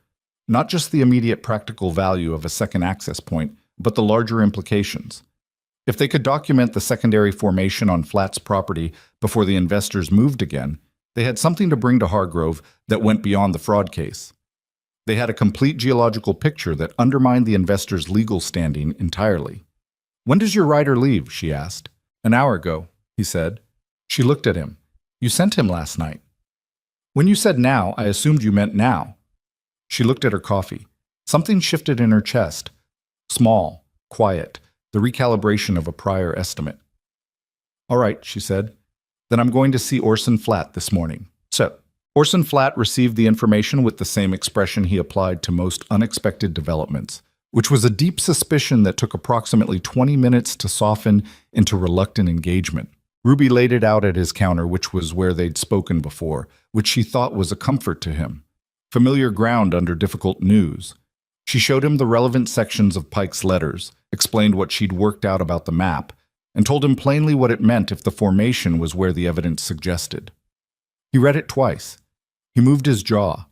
Not just the immediate practical value of a second access point, but the larger implications. If they could document the secondary formation on Flat's property before the investors moved again, they had something to bring to Hargrove that went beyond the fraud case. They had a complete geological picture that undermined the investors' legal standing entirely. "When does your rider leave?" she asked. "An hour ago," he said. She looked at him. "You sent him last night." "When you said now, I assumed you meant now." She looked at her coffee. Something shifted in her chest. Small, quiet, the recalibration of a prior estimate. "All right," she said. "Then I'm going to see Orson Flat this morning." So, Orson Flat received the information with the same expression he applied to most unexpected developments, which was a deep suspicion that took approximately 20 minutes to soften into reluctant engagement. Ruby laid it out at his counter, which was where they'd spoken before, which she thought was a comfort to him. Familiar ground under difficult news. She showed him the relevant sections of Pike's letters, explained what she'd worked out about the map, and told him plainly what it meant if the formation was where the evidence suggested. He read it twice. He moved his jaw.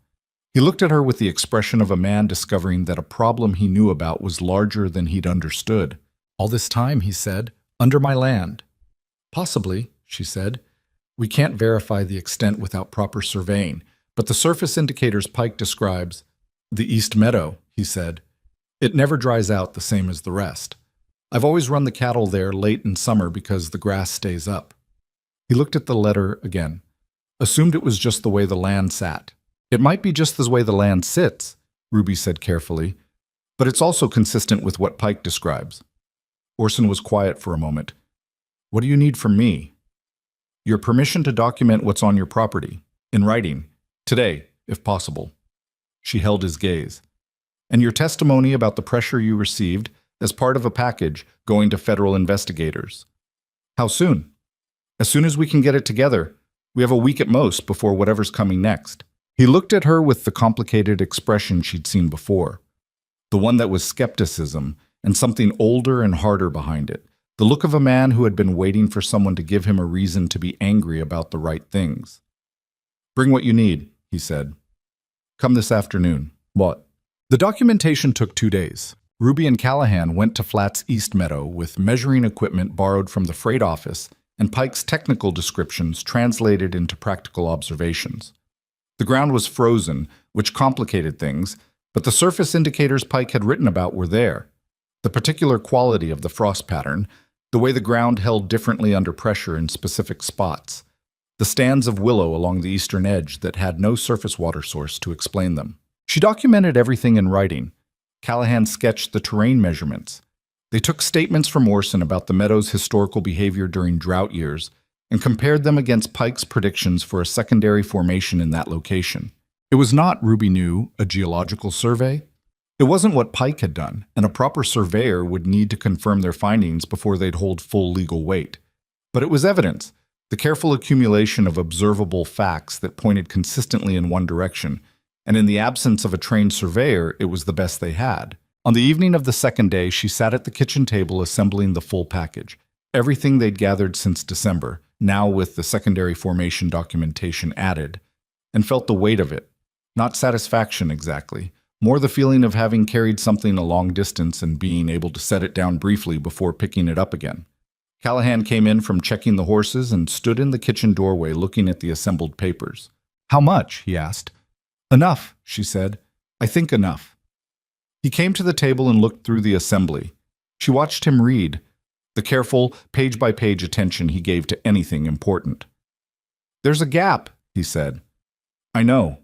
He looked at her with the expression of a man discovering that a problem he knew about was larger than he'd understood. "All this time," he said, "under my land." "Possibly," she said. "We can't verify the extent without proper surveying, but the surface indicators Pike describes—" "The East Meadow," he said. "It never dries out the same as the rest. I've always run the cattle there late in summer because the grass stays up." He looked at the letter again. Assumed it was just the way the land sat. "It might be just the way the land sits," Ruby said carefully, "but it's also consistent with what Pike describes." Orson was quiet for a moment. "What do you need from me?" "Your permission to document what's on your property, in writing, today, if possible." She held his gaze. "And your testimony about the pressure you received as part of a package going to federal investigators." "How soon?" "As soon as we can get it together. We have a week at most before whatever's coming next." He looked at her with the complicated expression she'd seen before. The one that was skepticism and something older and harder behind it. The look of a man who had been waiting for someone to give him a reason to be angry about the right things. "Bring what you need," he said. "Come this afternoon." "What?" The documentation took 2 days. Ruby and Callahan went to Flat's East Meadow with measuring equipment borrowed from the freight office and Pike's technical descriptions translated into practical observations. The ground was frozen, which complicated things, but the surface indicators Pike had written about were there. The particular quality of the frost pattern, the way the ground held differently under pressure in specific spots, the stands of willow along the eastern edge that had no surface water source to explain them. She documented everything in writing. Callahan sketched the terrain measurements. They took statements from Orson about the meadow's historical behavior during drought years and compared them against Pike's predictions for a secondary formation in that location. It was not, Ruby knew, a geological survey. It wasn't what Pike had done, and a proper surveyor would need to confirm their findings before they'd hold full legal weight. But it was evidence, the careful accumulation of observable facts that pointed consistently in one direction, and in the absence of a trained surveyor, it was the best they had. On the evening of the second day, she sat at the kitchen table assembling the full package, everything they'd gathered since December, now with the secondary formation documentation added, and felt the weight of it. Not satisfaction exactly, more the feeling of having carried something a long distance and being able to set it down briefly before picking it up again. Callahan came in from checking the horses and stood in the kitchen doorway looking at the assembled papers. "How much?" he asked. "Enough," she said. "I think enough." He came to the table and looked through the assembly. She watched him read, the careful, page-by-page attention he gave to anything important. "There's a gap," he said. "I know.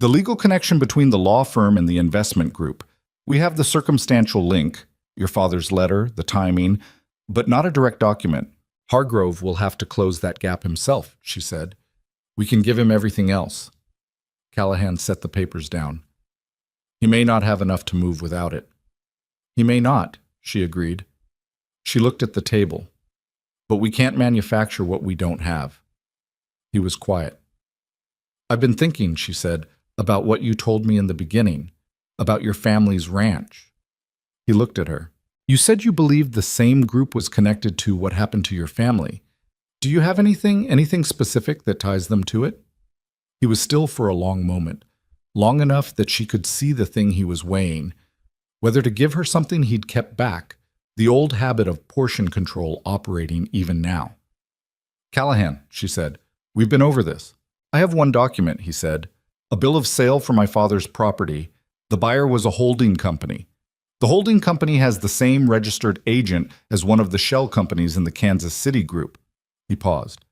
The legal connection between the law firm and the investment group. We have the circumstantial link, your father's letter, the timing, but not a direct document. Hargrove will have to close that gap himself," she said. "We can give him everything else." Callahan set the papers down. "He may not have enough to move without it." "He may not," she agreed. She looked at the table. "But we can't manufacture what we don't have." He was quiet. "I've been thinking," she said, "about what you told me in the beginning, about your family's ranch." He looked at her. "You said you believed the same group was connected to what happened to your family. Do you have anything specific that ties them to it?" He was still for a long moment, long enough that she could see the thing he was weighing, whether to give her something he'd kept back, the old habit of portion control operating even now. "Callahan," she said, "we've been over this." "I have one document," he said, "a bill of sale for my father's property. The buyer was a holding company. The holding company has the same registered agent as one of the shell companies in the Kansas City group." He paused.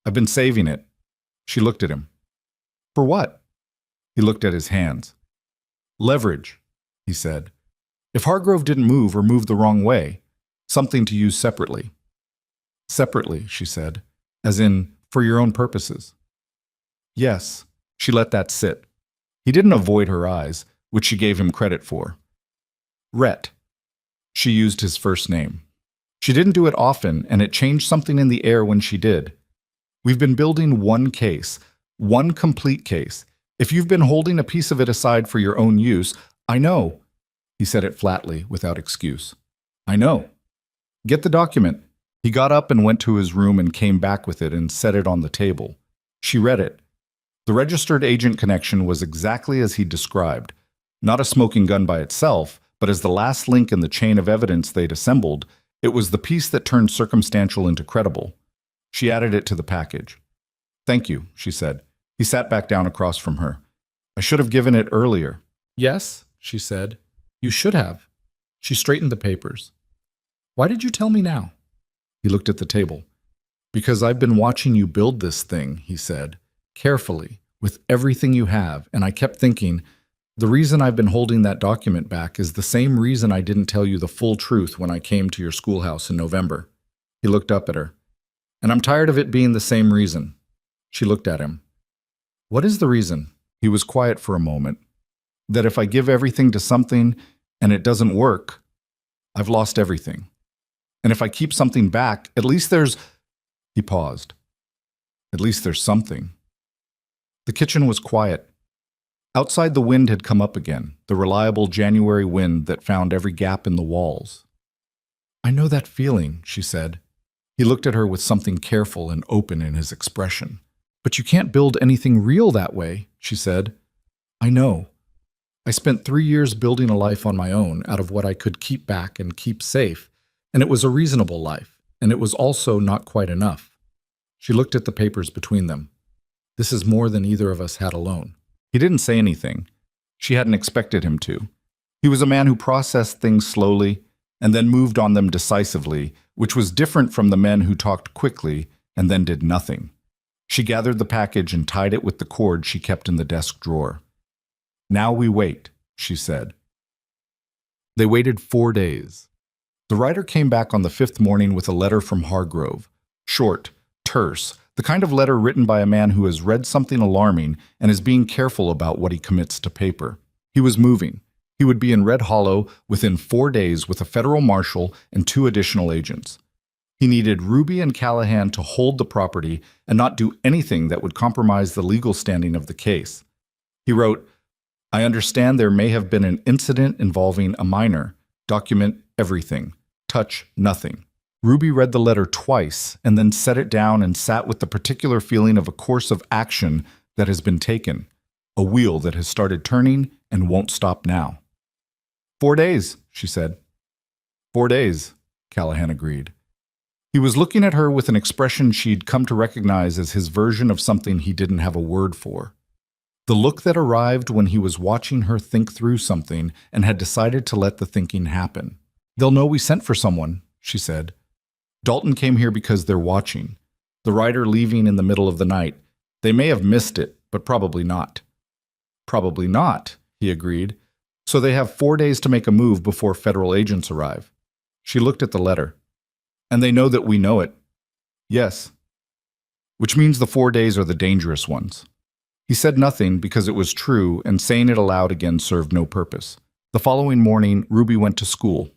"I've been saving it." She looked at him. "For what?" He looked at his hands. "Leverage," he said. "If Hargrove didn't move or moved the wrong way, something to use separately." "Separately," she said, "as in, for your own purposes." "Yes." She let that sit. He didn't avoid her eyes, which she gave him credit for. "Rhett." She used his first name. She didn't do it often, and it changed something in the air when she did. "We've been building one case, one complete case. If you've been holding a piece of it aside for your own use, I know." He said it flatly, without excuse. "I know. Get the document." He got up and went to his room and came back with it and set it on the table. She read it. The registered agent connection was exactly as he described. Not a smoking gun by itself, but as the last link in the chain of evidence they'd assembled, it was the piece that turned circumstantial into credible. She added it to the package. "Thank you," she said. He sat back down across from her. "I should have given it earlier." "Yes," she said. "You should have." She straightened the papers. "Why did you tell me now?" He looked at the table. "Because I've been watching you build this thing," he said, "carefully, with everything you have, and I kept thinking, the reason I've been holding that document back is the same reason I didn't tell you the full truth when I came to your schoolhouse in November." He looked up at her. "And I'm tired of it being the same reason." She looked at him. "What is the reason?" He was quiet for a moment. "That if I give everything to something and it doesn't work, I've lost everything. And if I keep something back, at least there's—" He paused. "At least there's something." The kitchen was quiet. Outside, the wind had come up again, the reliable January wind that found every gap in the walls. "I know that feeling," she said. He looked at her with something careful and open in his expression. "But you can't build anything real that way," she said. "I know. I spent 3 years building a life on my own out of what I could keep back and keep safe, and it was a reasonable life, and it was also not quite enough." She looked at the papers between them. "This is more than either of us had alone." He didn't say anything. She hadn't expected him to. He was a man who processed things slowly and then moved on them decisively, which was different from the men who talked quickly and then did nothing. She gathered the package and tied it with the cord she kept in the desk drawer. "Now we wait," she said. They waited 4 days. The writer came back on the 5th morning with a letter from Hargrove, Short, terse, the kind of letter written by a man who has read something alarming and is being careful about what he commits to paper. He was moving. He would be in Red Hollow within 4 days with a federal marshal and 2 additional agents. He needed Ruby and Callahan to hold the property and not do anything that would compromise the legal standing of the case. He wrote, "I understand there may have been an incident involving a minor. Document everything. Touch nothing." Ruby read the letter twice and then set it down and sat with the particular feeling of a course of action that has been taken, a wheel that has started turning and won't stop now. 4 days, she said. 4 days, Callahan agreed. He was looking at her with an expression she'd come to recognize as his version of something he didn't have a word for. The look that arrived when he was watching her think through something and had decided to let the thinking happen. "They'll know we sent for someone," she said. "Dalton came here because they're watching. The rider leaving in the middle of the night. They may have missed it, but probably not." "Probably not," he agreed. "So they have 4 days to make a move before federal agents arrive." She looked at the letter. "And they know that we know it." "Yes." "Which means the 4 days are the dangerous ones." He said nothing because it was true, and saying it aloud again served no purpose. The following morning, Ruby went to school.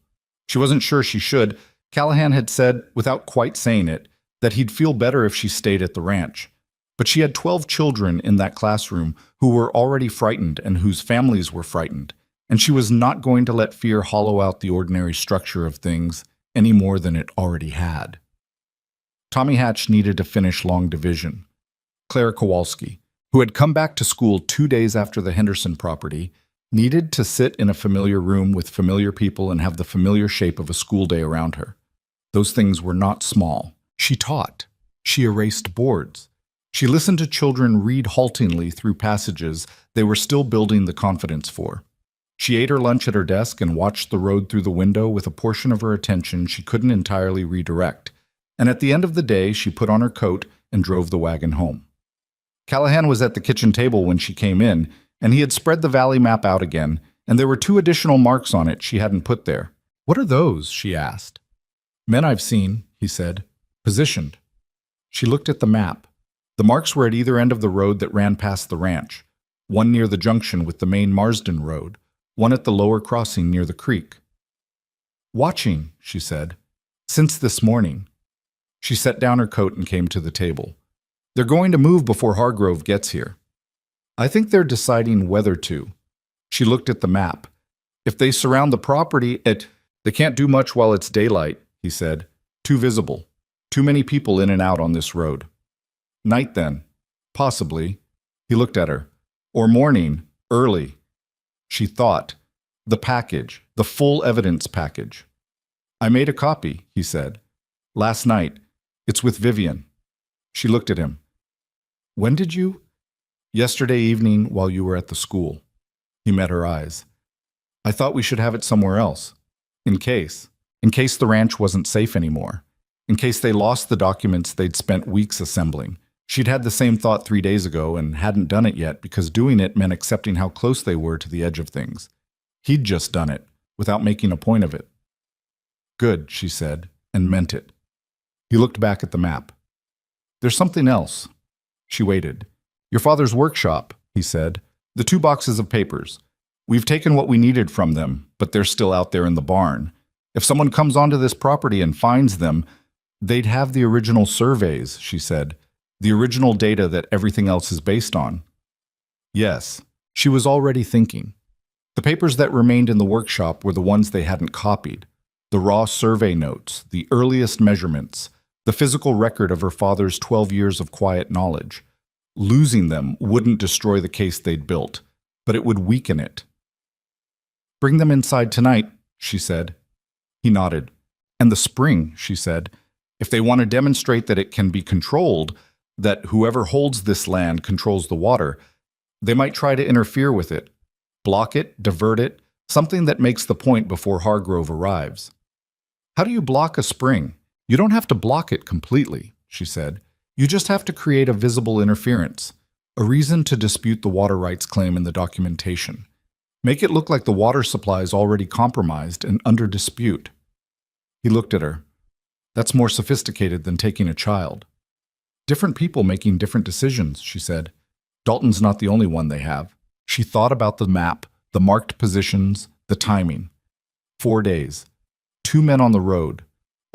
She wasn't sure she should. Callahan had said, without quite saying it, that he'd feel better if she stayed at the ranch. But she had 12 children in that classroom who were already frightened and whose families were frightened, and she was not going to let fear hollow out the ordinary structure of things any more than it already had. Tommy Hatch needed to finish long division. Claire Kowalski, who had come back to school 2 days after the Henderson property, needed to sit in a familiar room with familiar people and have the familiar shape of a school day around her. Those things were not small. She taught. She erased boards. She listened to children read haltingly through passages they were still building the confidence for. She ate her lunch at her desk and watched the road through the window with a portion of her attention she couldn't entirely redirect. And at the end of the day, she put on her coat and drove the wagon home. Callahan was at the kitchen table when she came in, and he had spread the valley map out again, and there were 2 additional marks on it she hadn't put there. "What are those?" she asked. "Men I've seen," he said. "Positioned." She looked at the map. The marks were at either end of the road that ran past the ranch, one near the junction with the main Marsden Road, one at the lower crossing near the creek. "Watching," she said. "Since this morning." She set down her coat and came to the table. "They're going to move before Hargrove gets here. I think they're deciding whether to." She looked at the map. "If they surround the property, they can't do much while it's daylight," he said. "Too visible. Too many people in and out on this road." "Night then." "Possibly." He looked at her. "Or morning, early." She thought. "The package, the full evidence package." "I made a copy," he said. "Last night. It's with Vivian." She looked at him. "When did you?" "Yesterday evening while you were at the school." He met her eyes. "I thought we should have it somewhere else. In case the ranch wasn't safe anymore. In case they lost the documents they'd spent weeks assembling." She'd had the same thought 3 days ago and hadn't done it yet because doing it meant accepting how close they were to the edge of things. He'd just done it, without making a point of it. "Good," she said, and meant it. He looked back at the map. "There's something else." She waited. "Your father's workshop," he said. "The 2 boxes of papers. We've taken what we needed from them, but they're still out there in the barn. If someone comes onto this property and finds them, they'd have the original surveys," she said. "The original data that everything else is based on." Yes, she was already thinking. The papers that remained in the workshop were the ones they hadn't copied. The raw survey notes, the earliest measurements, the physical record of her father's 12 years of quiet knowledge. Losing them wouldn't destroy the case they'd built, but it would weaken it. "Bring them inside tonight," she said. He nodded. "And the spring," she said. "If they want to demonstrate that it can be controlled, that whoever holds this land controls the water, they might try to interfere with it, block it, divert it, something that makes the point before Hargrove arrives." "How do you block a spring?" "You don't have to block it completely," she said. "You just have to create a visible interference, a reason to dispute the water rights claim in the documentation. Make it look like the water supply is already compromised and under dispute." He looked at her. That's more sophisticated than taking a child. Different people making different decisions, she said. Dalton's not the only one they have. She thought about the map, the marked positions, the timing. 4 days. 2 men on the road.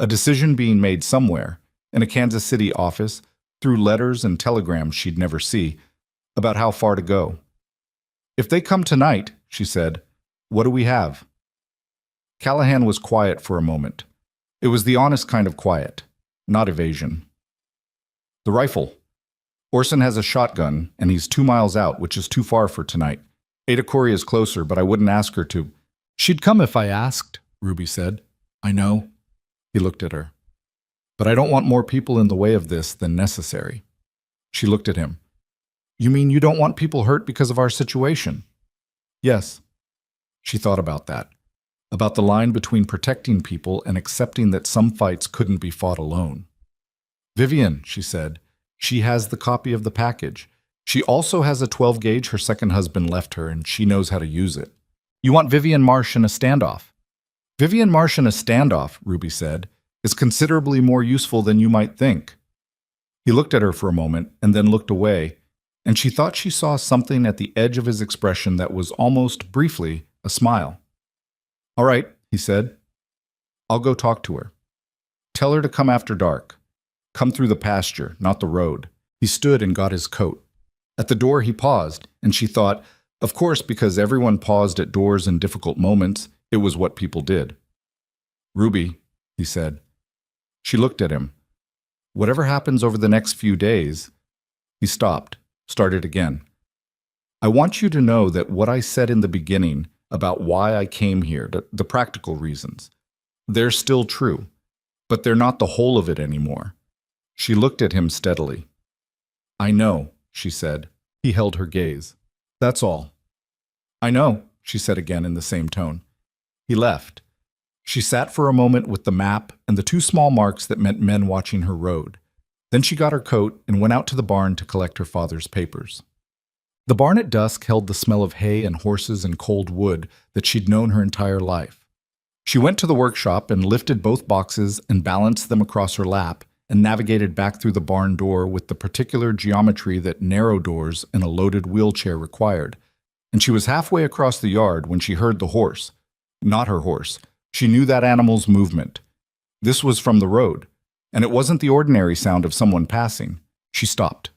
A decision being made somewhere, in a Kansas City office, through letters and telegrams she'd never see, about how far to go. If they come tonight, she said, what do we have? Callahan was quiet for a moment. It was the honest kind of quiet, not evasion. The rifle. Orson has a shotgun, and he's 2 miles out, which is too far for tonight. Ada Corey is closer, but I wouldn't ask her to. She'd come if I asked, Ruby said. I know. He looked at her. But I don't want more people in the way of this than necessary. She looked at him. You mean you don't want people hurt because of our situation? Yes. She thought about that. About the line between protecting people and accepting that some fights couldn't be fought alone. Vivian, she said, she has the copy of the package. She also has a 12-gauge her second husband left her, and she knows how to use it. You want Vivian Marsh in a standoff? Vivian Marsh in a standoff, Ruby said, is considerably more useful than you might think. He looked at her for a moment and then looked away, and she thought she saw something at the edge of his expression that was almost briefly a smile. All right, he said. I'll go talk to her. Tell her to come after dark. Come through the pasture, not the road. He stood and got his coat. At the door he paused, and she thought, of course, because everyone paused at doors in difficult moments, it was what people did. Ruby, he said. She looked at him. Whatever happens over the next few days, he stopped, started again. I want you to know that what I said in the beginning about why I came here, the practical reasons, they're still true, but they're not the whole of it anymore. She looked at him steadily. I know, she said. He held her gaze. That's all. I know, she said again in the same tone. He left. She sat for a moment with the map and the 2 small marks that meant men watching her road. Then she got her coat and went out to the barn to collect her father's papers. The barn at dusk held the smell of hay and horses and cold wood that she'd known her entire life. She went to the workshop and lifted both boxes and balanced them across her lap and navigated back through the barn door with the particular geometry that narrow doors and a loaded wheelchair required. And she was halfway across the yard when she heard the horse. Not her horse. She knew that animal's movement. This was from the road, and it wasn't the ordinary sound of someone passing. She stopped,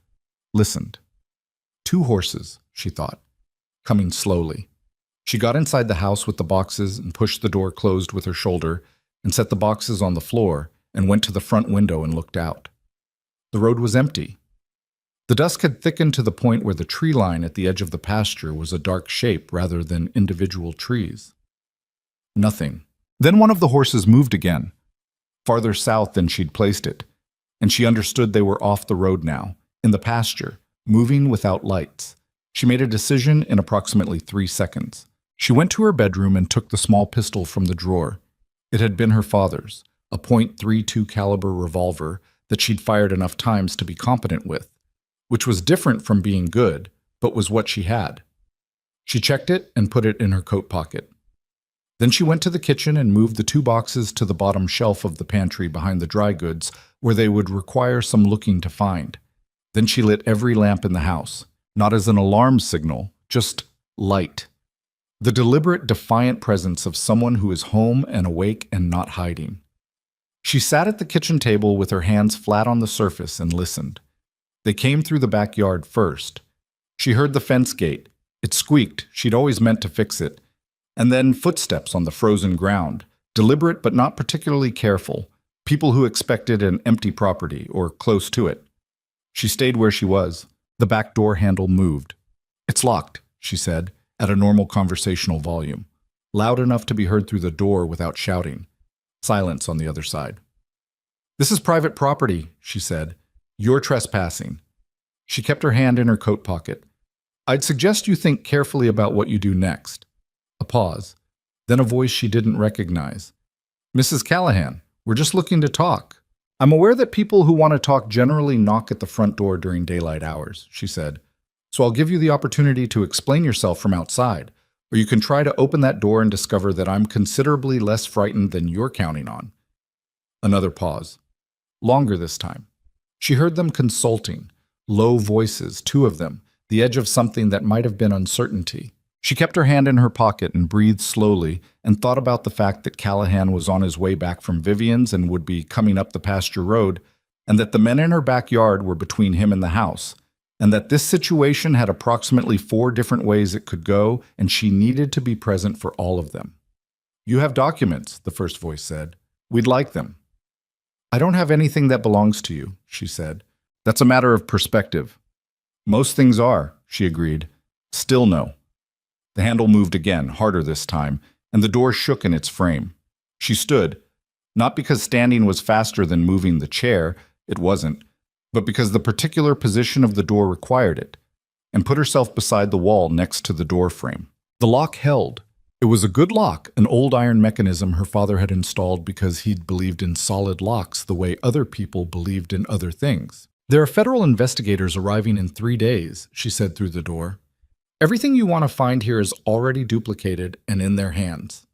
listened. 2 horses, she thought, coming slowly. She got inside the house with the boxes and pushed the door closed with her shoulder and set the boxes on the floor and went to the front window and looked out. The road was empty. The dusk had thickened to the point where the tree line at the edge of the pasture was a dark shape rather than individual trees. Nothing. Then one of the horses moved again, farther south than she'd placed it, and she understood they were off the road now, in the pasture, moving without lights. She made a decision in approximately 3 seconds. She went to her bedroom and took the small pistol from the drawer. It had been her father's, a .32 caliber revolver that she'd fired enough times to be competent with, which was different from being good, but was what she had. She checked it and put it in her coat pocket. Then she went to the kitchen and moved the 2 boxes to the bottom shelf of the pantry behind the dry goods, where they would require some looking to find. Then she lit every lamp in the house, not as an alarm signal, just light. The deliberate, defiant presence of someone who is home and awake and not hiding. She sat at the kitchen table with her hands flat on the surface and listened. They came through the backyard first. She heard the fence gate. It squeaked. She'd always meant to fix it. And then footsteps on the frozen ground, deliberate but not particularly careful, people who expected an empty property or close to it. She stayed where she was. The back door handle moved. It's locked, she said, at a normal conversational volume, loud enough to be heard through the door without shouting. Silence on the other side. This is private property, she said. You're trespassing. She kept her hand in her coat pocket. I'd suggest you think carefully about what you do next. A pause, then a voice she didn't recognize. Mrs. Callahan, we're just looking to talk. I'm aware that people who want to talk generally knock at the front door during daylight hours, she said. So I'll give you the opportunity to explain yourself from outside, or you can try to open that door and discover that I'm considerably less frightened than you're counting on. Another pause. Longer this time. She heard them consulting. Low voices, two of them, the edge of something that might have been uncertainty. She kept her hand in her pocket and breathed slowly and thought about the fact that Callahan was on his way back from Vivian's and would be coming up the pasture road, and that the men in her backyard were between him and the house, and that this situation had approximately 4 different ways it could go, and she needed to be present for all of them. "You have documents," the first voice said. "We'd like them." "I don't have anything that belongs to you," she said. "That's a matter of perspective." "Most things are," she agreed. "Still no." The handle moved again, harder this time, and the door shook in its frame. She stood, not because standing was faster than moving the chair, it wasn't, but because the particular position of the door required it, and put herself beside the wall next to the door frame. The lock held. It was a good lock, an old iron mechanism her father had installed because he'd believed in solid locks the way other people believed in other things. "There are federal investigators arriving in 3 days," she said through the door. "Everything you want to find here is already duplicated and in their hands."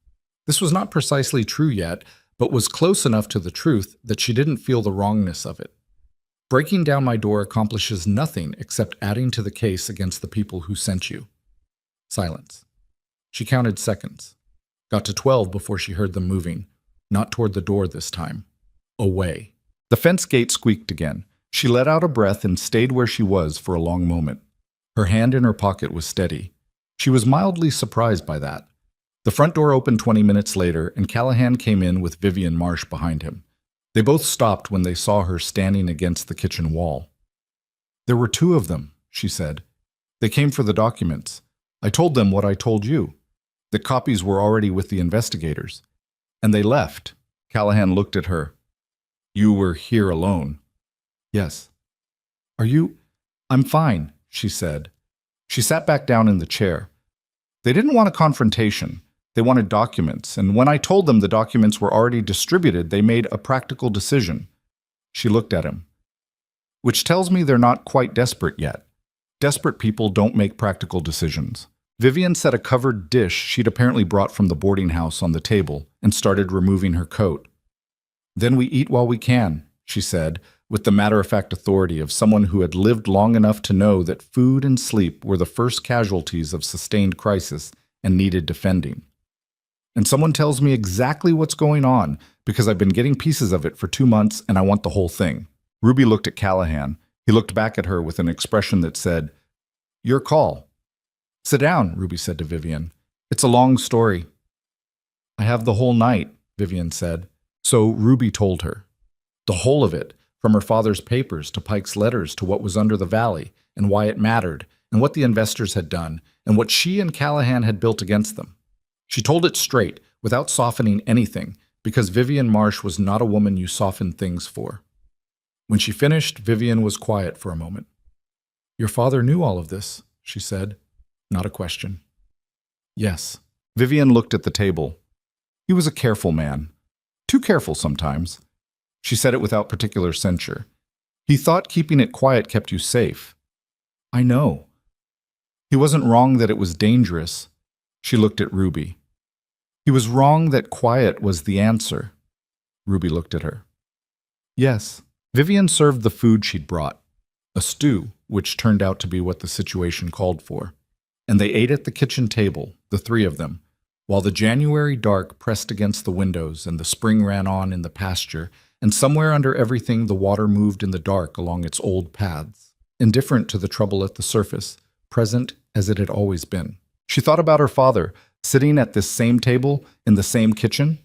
This was not precisely true yet, but was close enough to the truth that she didn't feel the wrongness of it. "Breaking down my door accomplishes nothing except adding to the case against the people who sent you." Silence. She counted seconds. Got to 12 before she heard them moving. Not toward the door this time. Away. The fence gate squeaked again. She let out a breath and stayed where she was for a long moment. Her hand in her pocket was steady. She was mildly surprised by that. The front door opened 20 minutes later, and Callahan came in with Vivian Marsh behind him. They both stopped when they saw her standing against the kitchen wall. "There were 2 of them," she said. "They came for the documents. I told them what I told you. The copies were already with the investigators. And they left." Callahan looked at her. "You were here alone." "Yes." "Are you—" "I'm fine," she said. She sat back down in the chair. "They didn't want a confrontation. They wanted documents, and when I told them the documents were already distributed, they made a practical decision." She looked at him. "Which tells me they're not quite desperate yet. Desperate people don't make practical decisions." Vivian set a covered dish she'd apparently brought from the boarding house on the table and started removing her coat. "Then we eat while we can," she said, with the matter-of-fact authority of someone who had lived long enough to know that food and sleep were the first casualties of sustained crisis and needed defending. "And someone tells me exactly what's going on, because I've been getting pieces of it for 2 months and I want the whole thing." Ruby looked at Callahan. He looked back at her with an expression that said, "Your call." "Sit down," Ruby said to Vivian. "It's a long story." "I have the whole night," Vivian said. So Ruby told her. The whole of it, from her father's papers to Pike's letters to what was under the valley, and why it mattered, and what the investors had done, and what she and Callahan had built against them. She told it straight, without softening anything, because Vivian Marsh was not a woman you soften things for. When she finished, Vivian was quiet for a moment. "Your father knew all of this," she said. Not a question. "Yes." Vivian looked at the table. "He was a careful man. Too careful sometimes." She said it without particular censure. "He thought keeping it quiet kept you safe." "I know." "He wasn't wrong that it was dangerous." She looked at Ruby. "He was wrong that quiet was the answer." Ruby looked at her. "Yes." Vivian served the food she'd brought, a stew, which turned out to be what the situation called for. And they ate at the kitchen table, the 3 of them, while the January dark pressed against the windows and the spring ran on in the pasture, and somewhere under everything the water moved in the dark along its old paths, indifferent to the trouble at the surface, present as it had always been. She thought about her father, sitting at this same table, in the same kitchen.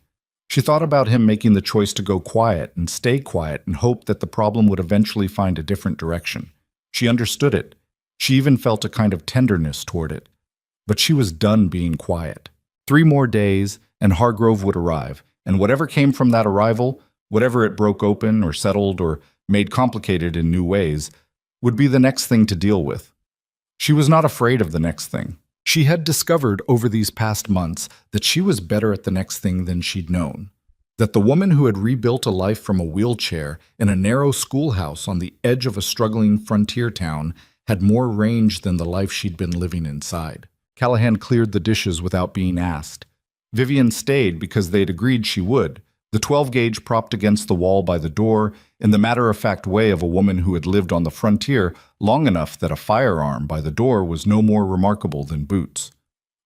She thought about him making the choice to go quiet and stay quiet and hope that the problem would eventually find a different direction. She understood it. She even felt a kind of tenderness toward it. But she was done being quiet. 3 more days, and Hargrove would arrive, and whatever came from that arrival, whatever it broke open or settled or made complicated in new ways, would be the next thing to deal with. She was not afraid of the next thing. She had discovered over these past months that she was better at the next thing than she'd known. That the woman who had rebuilt a life from a wheelchair in a narrow schoolhouse on the edge of a struggling frontier town had more range than the life she'd been living inside. Callahan cleared the dishes without being asked. Vivian stayed because they'd agreed she would. the 12-gauge propped against the wall by the door in the matter-of-fact way of a woman who had lived on the frontier long enough that a firearm by the door was no more remarkable than boots.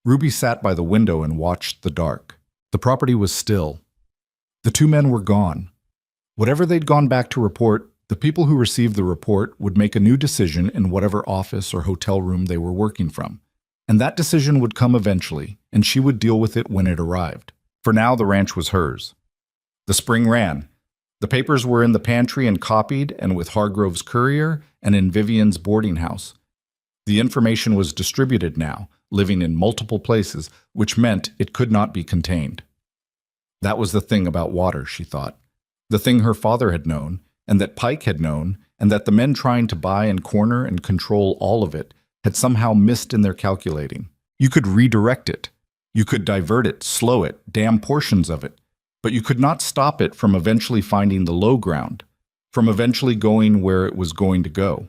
Ruby sat by the window and watched the dark. The property was still. The two men were gone. Whatever they'd gone back to report, the people who received the report would make a new decision in whatever office or hotel room they were working from. And that decision would come eventually, and she would deal with it when it arrived. For now, the ranch was hers. The spring ran. The papers were in the pantry and copied, and with Hargrove's courier, and in Vivian's boarding house. The information was distributed now, living in multiple places, which meant it could not be contained. That was the thing about water, she thought. The thing her father had known, and that Pike had known, and that the men trying to buy and corner and control all of it had somehow missed in their calculating. You could redirect it. You could divert it, slow it, dam portions of it. But you could not stop it from eventually finding the low ground, from eventually going where it was going to go.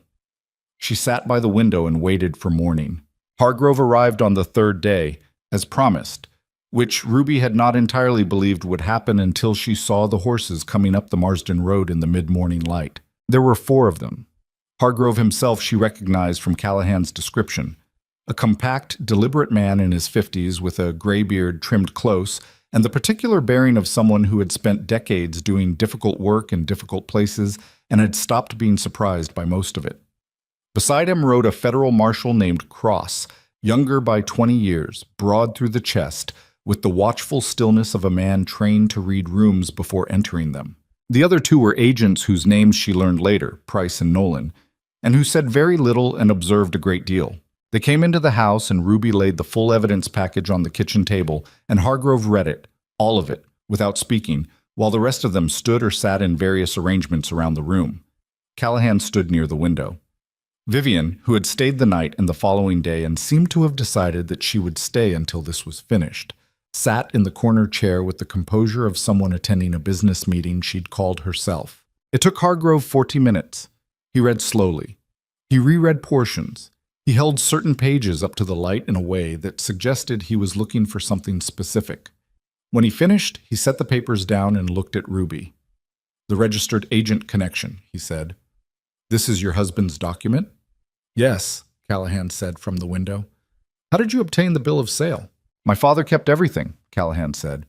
She sat by the window and waited for morning. Hargrove arrived on the third day, as promised, which Ruby had not entirely believed would happen until she saw the horses coming up the Marsden Road in the mid-morning light. There were 4 of them. Hargrove himself she recognized from Callahan's description. A compact, deliberate man in his 50s with a gray beard trimmed close, and the particular bearing of someone who had spent decades doing difficult work in difficult places and had stopped being surprised by most of it. Beside him rode a federal marshal named Cross, younger by 20 years, broad through the chest, with the watchful stillness of a man trained to read rooms before entering them. The other 2 were agents whose names she learned later, Price and Nolan, and who said very little and observed a great deal. They came into the house and Ruby laid the full evidence package on the kitchen table, and Hargrove read it, all of it, without speaking, while the rest of them stood or sat in various arrangements around the room. Callahan stood near the window. Vivian, who had stayed the night and the following day and seemed to have decided that she would stay until this was finished, sat in the corner chair with the composure of someone attending a business meeting she'd called herself. It took Hargrove 40 minutes. He read slowly. He reread portions. He held certain pages up to the light in a way that suggested he was looking for something specific. When he finished, he set the papers down and looked at Ruby. "The registered agent connection," he said. "This is your husband's document?" "Yes," Callahan said from the window. "How did you obtain the bill of sale?" "My father kept everything," Callahan said.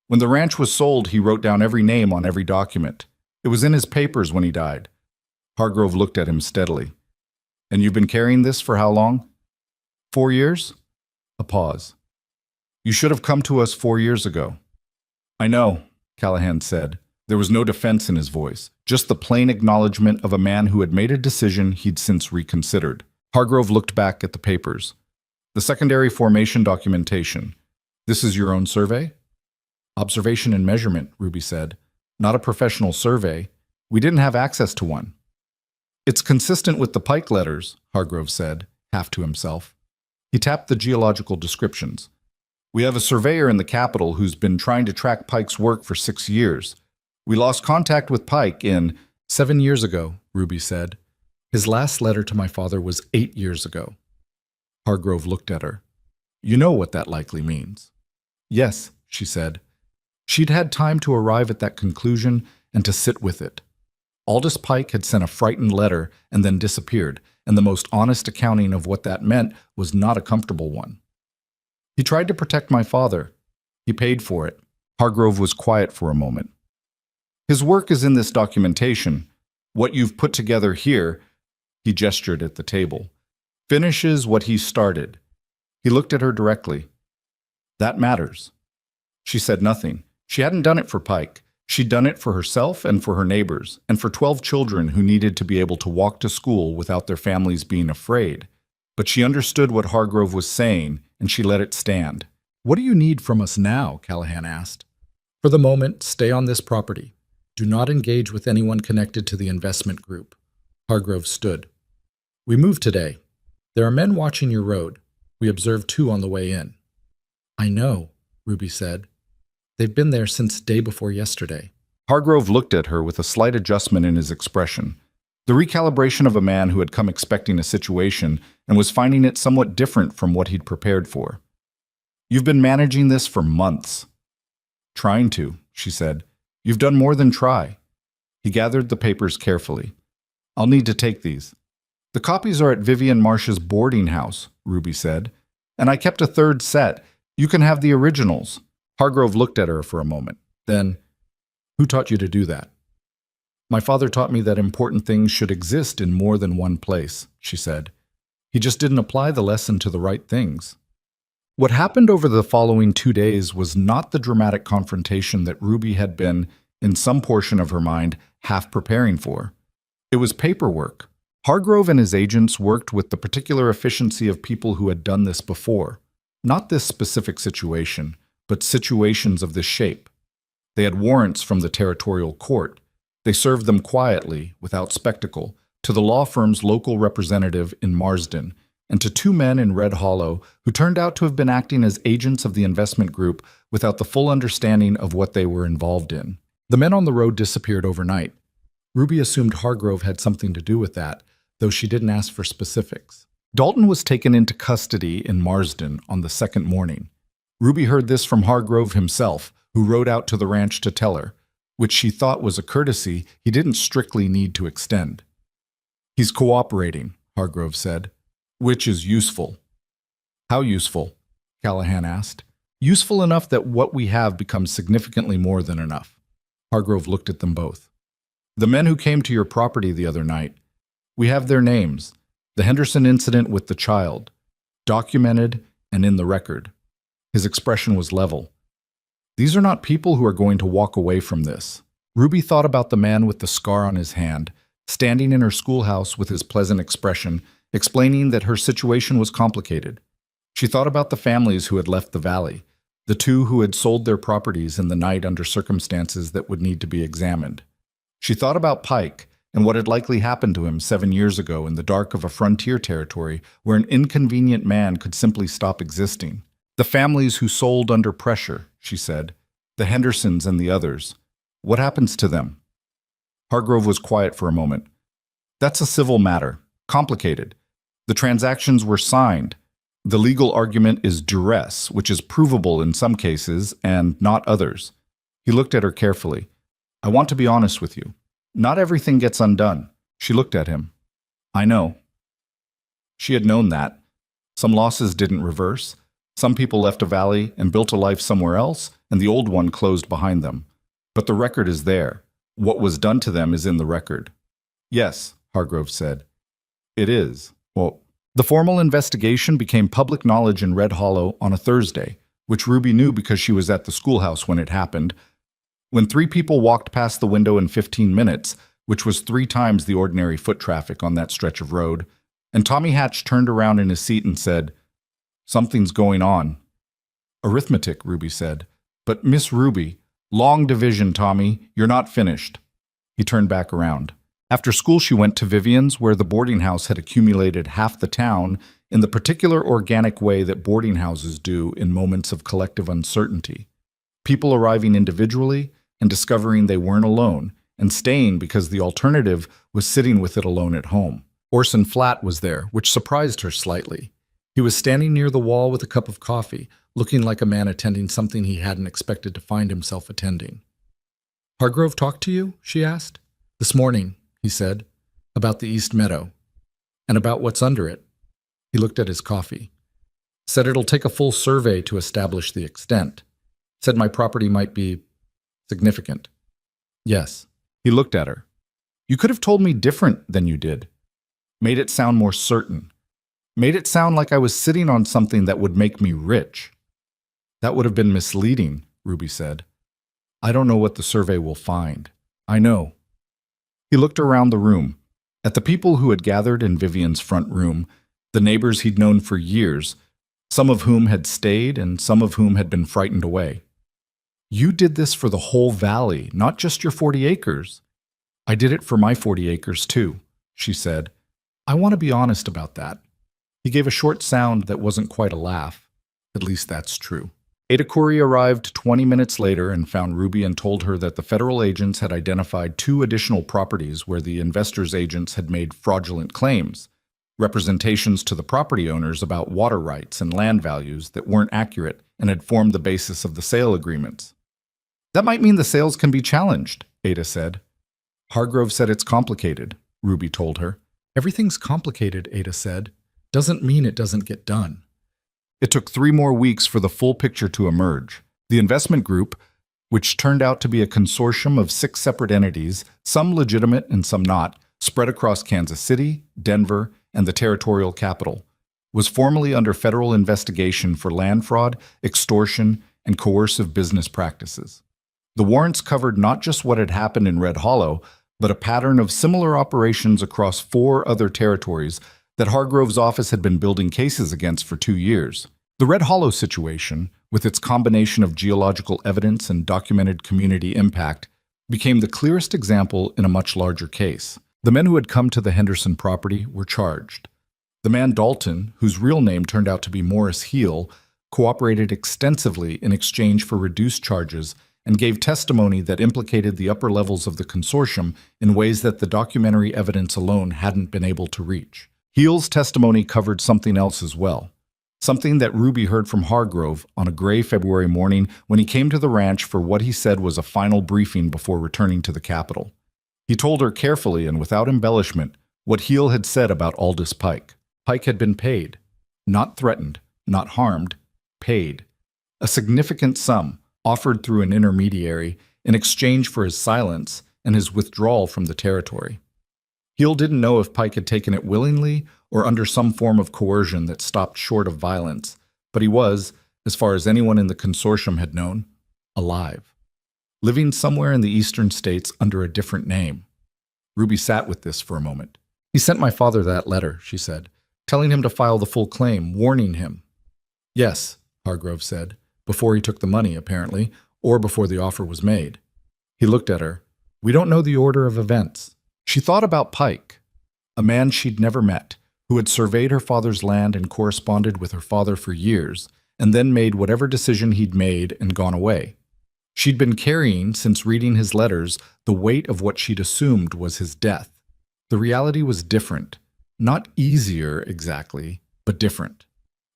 "When the ranch was sold, he wrote down every name on every document. It was in his papers when he died." Hargrove looked at him steadily. "And you've been carrying this for how long?" 4 years? A pause. "You should have come to us 4 years ago." "I know," Callahan said. There was no defense in his voice, just the plain acknowledgement of a man who had made a decision he'd since reconsidered. Hargrove looked back at the papers. "The secondary formation documentation. This is your own survey?" "Observation and measurement," Ruby said. "Not a professional survey. We didn't have access to one." "It's consistent with the Pike letters," Hargrove said, half to himself. He tapped the geological descriptions. "We have a surveyor in the capital who's been trying to track Pike's work for 6 years. We lost contact with Pike in 7 years ago," Ruby said. "His last letter to my father was 8 years ago." Hargrove looked at her. "You know what that likely means." "Yes," she said. She'd had time to arrive at that conclusion and to sit with it. Aldous Pike had sent a frightened letter and then disappeared, and the most honest accounting of what that meant was not a comfortable one. "He tried to protect my father. He paid for it." Hargrove was quiet for a moment. "His work is in this documentation. What you've put together here," he gestured at the table, "finishes what he started." He looked at her directly. "That matters." She said nothing. She hadn't done it for Pike. She'd done it for herself and for her neighbors, and for 12 children who needed to be able to walk to school without their families being afraid. But she understood what Hargrove was saying, and she let it stand. "What do you need from us now?" Callahan asked. "For the moment, stay on this property. Do not engage with anyone connected to the investment group." Hargrove stood. "We moved today. There are men watching your road. We observed 2 on the way in." "I know," Ruby said. "They've been there since day before yesterday." Hargrove looked at her with a slight adjustment in his expression. The recalibration of a man who had come expecting a situation and was finding it somewhat different from what he'd prepared for. "You've been managing this for months." "Trying to," she said. You've done more than try. He gathered the papers carefully. I'll need to take these. The copies are at Vivian Marsh's boarding house, Ruby said. And I kept a third set. You can have the originals. Hargrove looked at her for a moment. Then, who taught you to do that? My father taught me that important things should exist in more than one place, she said. He just didn't apply the lesson to the right things. What happened over the following 2 days was not the dramatic confrontation that Ruby had been, in some portion of her mind, half preparing for. It was paperwork. Hargrove and his agents worked with the particular efficiency of people who had done this before. Not this specific situation, but situations of this shape. They had warrants from the territorial court. They served them quietly, without spectacle, to the law firm's local representative in Marsden, and to 2 men in Red Hollow who turned out to have been acting as agents of the investment group without the full understanding of what they were involved in. The men on the road disappeared overnight. Ruby assumed Hargrove had something to do with that, though she didn't ask for specifics. Dalton was taken into custody in Marsden on the second morning. Ruby heard this from Hargrove himself, who rode out to the ranch to tell her, which she thought was a courtesy he didn't strictly need to extend. He's cooperating, Hargrove said, which is useful. How useful? Callahan asked. Useful enough that what we have becomes significantly more than enough. Hargrove looked at them both. The men who came to your property the other night, we have their names. The Henderson incident with the child, documented and in the record. His expression was level. These are not people who are going to walk away from this. Ruby thought about the man with the scar on his hand, standing in her schoolhouse with his pleasant expression, explaining that her situation was complicated. She thought about the families who had left the valley, the 2 who had sold their properties in the night under circumstances that would need to be examined. She thought about Pike and what had likely happened to him 7 years ago in the dark of a frontier territory where an inconvenient man could simply stop existing. The families who sold under pressure, she said, the Hendersons and the others. What happens to them? Hargrove was quiet for a moment. That's a civil matter, complicated. The transactions were signed. The legal argument is duress, which is provable in some cases and not others. He looked at her carefully. I want to be honest with you. Not everything gets undone. She looked at him. I know. She had known that. Some losses didn't reverse. Some people left a valley and built a life somewhere else, and the old one closed behind them. But the record is there. What was done to them is in the record. Yes, Hargrove said. It is. Well, the formal investigation became public knowledge in Red Hollow on a Thursday, which Ruby knew because she was at the schoolhouse when it happened. When 3 people walked past the window in 15 minutes, which was 3 times the ordinary foot traffic on that stretch of road, and Tommy Hatch turned around in his seat and said, Something's going on. Arithmetic, Ruby said. But Miss Ruby, long division, Tommy, you're not finished. He turned back around. After school she went to Vivian's, where the boarding house had accumulated half the town in the particular organic way that boarding houses do in moments of collective uncertainty. People arriving individually and discovering they weren't alone, and staying because the alternative was sitting with it alone at home. Orson Flatt was there, which surprised her slightly. He was standing near the wall with a cup of coffee, looking like a man attending something he hadn't expected to find himself attending. Hargrove talked to you? She asked. This morning, he said, about the East Meadow, and about what's under it. He looked at his coffee. Said it'll take a full survey to establish the extent. Said my property might be significant. Yes. He looked at her. You could have told me different than you did. Made it sound more certain. Made it sound like I was sitting on something that would make me rich. That would have been misleading, Ruby said. I don't know what the survey will find. I know. He looked around the room, at the people who had gathered in Vivian's front room, the neighbors he'd known for years, some of whom had stayed and some of whom had been frightened away. You did this for the whole valley, not just your 40 acres. I did it for my 40 acres too, she said. I want to be honest about that. He gave a short sound that wasn't quite a laugh. At least that's true. Ada Corey arrived 20 minutes later and found Ruby and told her that the federal agents had identified 2 additional properties where the investors' agents had made fraudulent claims, representations to the property owners about water rights and land values that weren't accurate and had formed the basis of the sale agreements. That might mean the sales can be challenged, Ada said. Hargrove said it's complicated, Ruby told her. Everything's complicated, Ada said. Doesn't mean it doesn't get done. It took 3 more weeks for the full picture to emerge. The investment group, which turned out to be a consortium of 6 separate entities, some legitimate and some not, spread across Kansas City, Denver, and the territorial capital, was formally under federal investigation for land fraud, extortion, and coercive business practices. The warrants covered not just what had happened in Red Hollow, but a pattern of similar operations across 4 other territories that Hargrove's office had been building cases against for 2 years. The Red Hollow situation, with its combination of geological evidence and documented community impact, became the clearest example in a much larger case. The men who had come to the Henderson property were charged. The man Dalton, whose real name turned out to be Morris Heel, cooperated extensively in exchange for reduced charges and gave testimony that implicated the upper levels of the consortium in ways that the documentary evidence alone hadn't been able to reach. Heel's testimony covered something else as well, something that Ruby heard from Hargrove on a gray February morning when he came to the ranch for what he said was a final briefing before returning to the capital. He told her carefully and without embellishment what Heel had said about Aldous Pike. Pike had been paid, not threatened, not harmed, paid. A significant sum, offered through an intermediary, in exchange for his silence and his withdrawal from the territory. Heel didn't know if Pike had taken it willingly or under some form of coercion that stopped short of violence, but he was, as far as anyone in the consortium had known, alive, living somewhere in the eastern states under a different name. Ruby sat with this for a moment. He sent my father that letter, she said, telling him to file the full claim, warning him. Yes, Hargrove said, before he took the money, apparently, or before the offer was made. He looked at her. We don't know the order of events. She thought about Pike, a man she'd never met, who had surveyed her father's land and corresponded with her father for years, and then made whatever decision he'd made and gone away. She'd been carrying, since reading his letters, the weight of what she'd assumed was his death. The reality was different. Not easier, exactly, but different.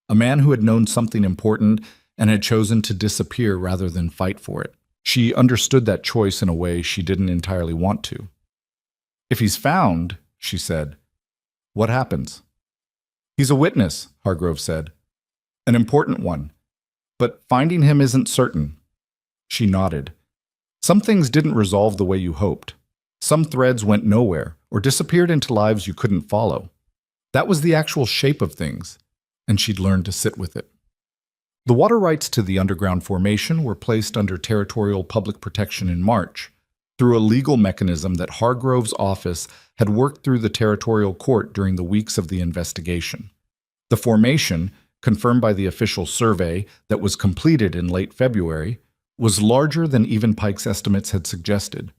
A man who had known something important and had chosen to disappear rather than fight for it. She understood that choice in a way she didn't entirely want to. If he's found, she said, what happens? He's a witness, Hargrove said. An important one. But finding him isn't certain. She nodded. Some things didn't resolve the way you hoped. Some threads went nowhere or disappeared into lives you couldn't follow. That was the actual shape of things, and she'd learned to sit with it. The water rights to the underground formation were placed under territorial public protection in March, through a legal mechanism that Hargrove's office had worked through the territorial court during the weeks of the investigation. The formation, confirmed by the official survey that was completed in late February, was larger than even Pike's estimates had suggested.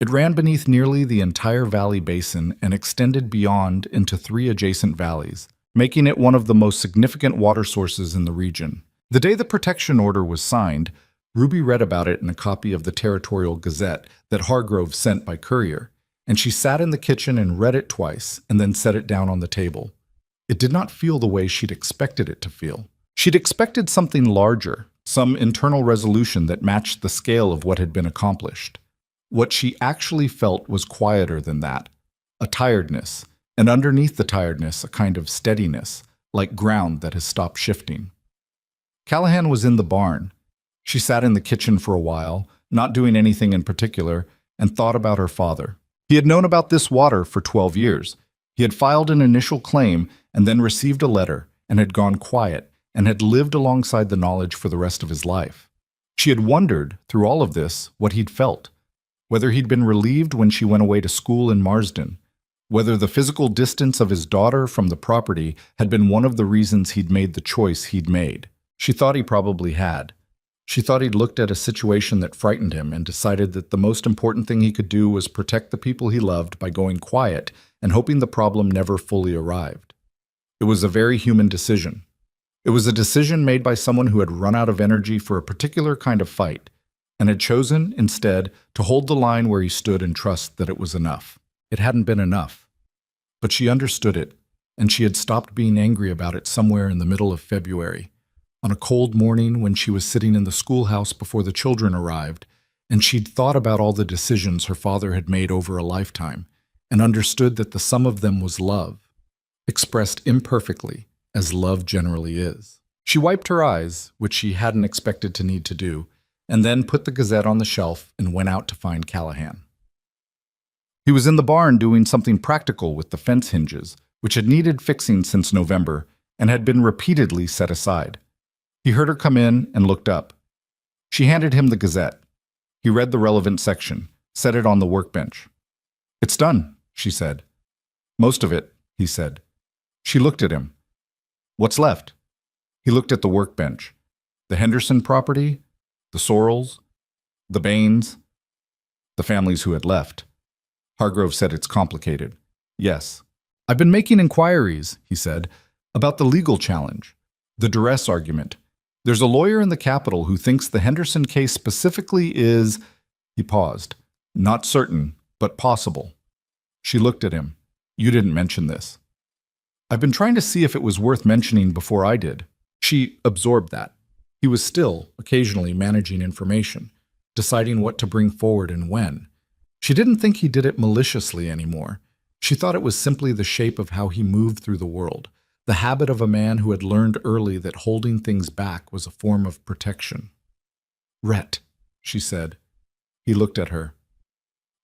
It ran beneath nearly the entire valley basin and extended beyond into 3 adjacent valleys, making it one of the most significant water sources in the region. The day the protection order was signed, Ruby read about it in a copy of the Territorial Gazette that Hargrove sent by courier, and she sat in the kitchen and read it twice and then set it down on the table. It did not feel the way she'd expected it to feel. She'd expected something larger, some internal resolution that matched the scale of what had been accomplished. What she actually felt was quieter than that, a tiredness, and underneath the tiredness, a kind of steadiness, like ground that has stopped shifting. Callahan was in the barn. She sat in the kitchen for a while, not doing anything in particular, and thought about her father. He had known about this water for 12 years. He had filed an initial claim and then received a letter and had gone quiet and had lived alongside the knowledge for the rest of his life. She had wondered, through all of this, what he'd felt, whether he'd been relieved when she went away to school in Marsden, whether the physical distance of his daughter from the property had been one of the reasons he'd made the choice he'd made. She thought he probably had. She thought he'd looked at a situation that frightened him and decided that the most important thing he could do was protect the people he loved by going quiet and hoping the problem never fully arrived. It was a very human decision. It was a decision made by someone who had run out of energy for a particular kind of fight and had chosen, instead, to hold the line where he stood and trust that it was enough. It hadn't been enough. But she understood it, and she had stopped being angry about it somewhere in the middle of February, on a cold morning when she was sitting in the schoolhouse before the children arrived, and she'd thought about all the decisions her father had made over a lifetime, and understood that the sum of them was love, expressed imperfectly, as love generally is. She wiped her eyes, which she hadn't expected to need to do, and then put the Gazette on the shelf and went out to find Callahan. He was in the barn doing something practical with the fence hinges, which had needed fixing since November and had been repeatedly set aside. He heard her come in and looked up. She handed him the Gazette. He read the relevant section, set it on the workbench. "It's done," she said. "Most of it," he said. She looked at him. "What's left?" He looked at the workbench. The Henderson property, the Sorrells, the Baines, the families who had left. Hargrove said, "It's complicated." "Yes." "I've been making inquiries," he said, "about the legal challenge, the duress argument. There's a lawyer in the Capitol who thinks the Henderson case specifically is—" He paused. "Not certain, but possible." She looked at him. "You didn't mention this." "I've been trying to see if it was worth mentioning before I did." She absorbed that. He was still, occasionally, managing information, deciding what to bring forward and when. She didn't think he did it maliciously anymore. She thought it was simply the shape of how he moved through the world, the habit of a man who had learned early that holding things back was a form of protection. "Rhett," she said. He looked at her.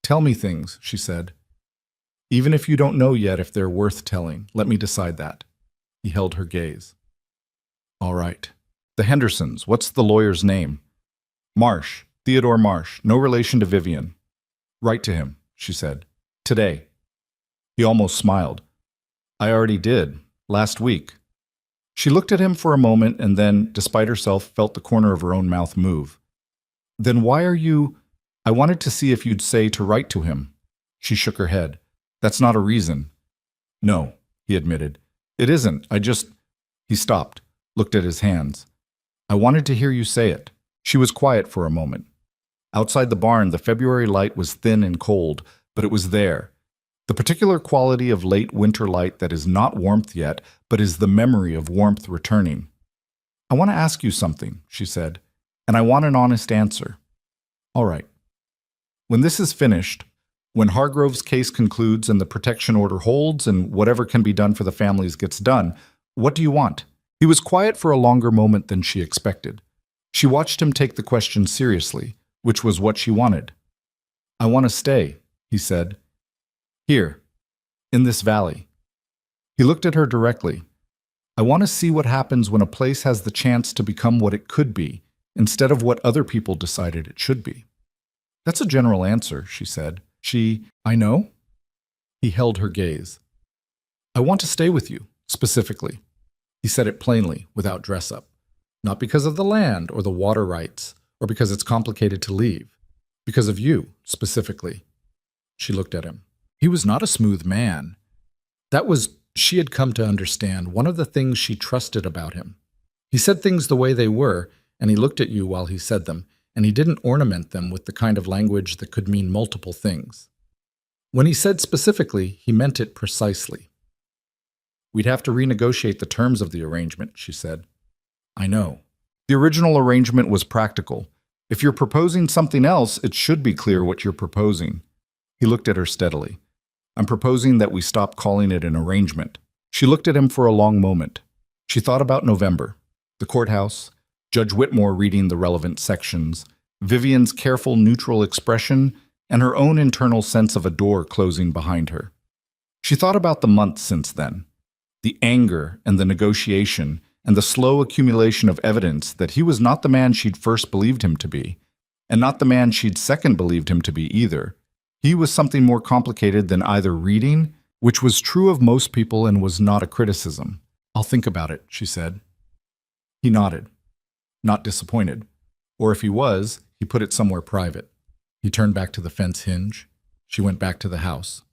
"Tell me things," she said. "Even if you don't know yet if they're worth telling, let me decide that." He held her gaze. "All right. The Hendersons, what's the lawyer's name?" "Marsh, Theodore Marsh, no relation to Vivian." "Write to him," she said. "Today." He almost smiled. "I already did, last week." She looked at him for a moment and then, despite herself, felt the corner of her own mouth move. "Then why are you—" "I wanted to see if you'd say to write to him." She shook her head. "That's not a reason." "No," he admitted. "It isn't. I just—" He stopped, looked at his hands. "I wanted to hear you say it." She was quiet for a moment. Outside the barn, the February light was thin and cold, but it was there. The particular quality of late winter light that is not warmth yet, but is the memory of warmth returning. "I want to ask you something," she said, "and I want an honest answer." "All right. When this is finished, when Hargrove's case concludes and the protection order holds and whatever can be done for the families gets done, what do you want?" He was quiet for a longer moment than she expected. She watched him take the question seriously, which was what she wanted. "I want to stay," he said. "Here, in this valley." He looked at her directly. "I want to see what happens when a place has the chance to become what it could be, instead of what other people decided it should be." "That's a general answer," she said. "I know." He held her gaze. "I want to stay with you, specifically." He said it plainly, without dress-up. "Not because of the land or the water rights, or because it's complicated to leave. Because of you, specifically." She looked at him. He was not a smooth man. That was, she had come to understand, one of the things she trusted about him. He said things the way they were, and he looked at you while he said them, and he didn't ornament them with the kind of language that could mean multiple things. When he said specifically, he meant it precisely. "We'd have to renegotiate the terms of the arrangement," she said. "I know. The original arrangement was practical. If you're proposing something else, it should be clear what you're proposing." He looked at her steadily. "I'm proposing that we stop calling it an arrangement." She looked at him for a long moment. She thought about November, the courthouse, Judge Whitmore reading the relevant sections, Vivian's careful, neutral expression, and her own internal sense of a door closing behind her. She thought about the months since then, the anger and the negotiation, and the slow accumulation of evidence that he was not the man she'd first believed him to be, and not the man she'd second believed him to be either. He was something more complicated than either reading, which was true of most people and was not a criticism. "I'll think about it," she said. He nodded, not disappointed. Or if he was, he put it somewhere private. He turned back to the fence hinge. She went back to the house.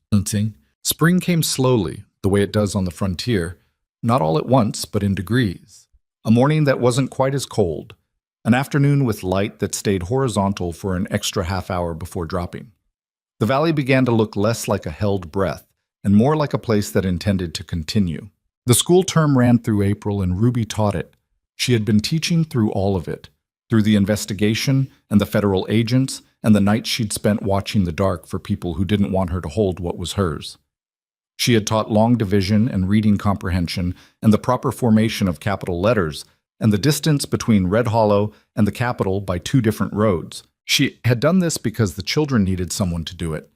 Spring came slowly, the way it does on the frontier, not all at once, but in degrees. A morning that wasn't quite as cold. An afternoon with light that stayed horizontal for an extra half hour before dropping. The valley began to look less like a held breath, and more like a place that intended to continue. The school term ran through April, and Ruby taught it. She had been teaching through all of it, through the investigation and the federal agents and the nights she'd spent watching the dark for people who didn't want her to hold what was hers. She had taught long division and reading comprehension and the proper formation of capital letters and the distance between Red Hollow and the capital by 2 different roads. She had done this because the children needed someone to do it,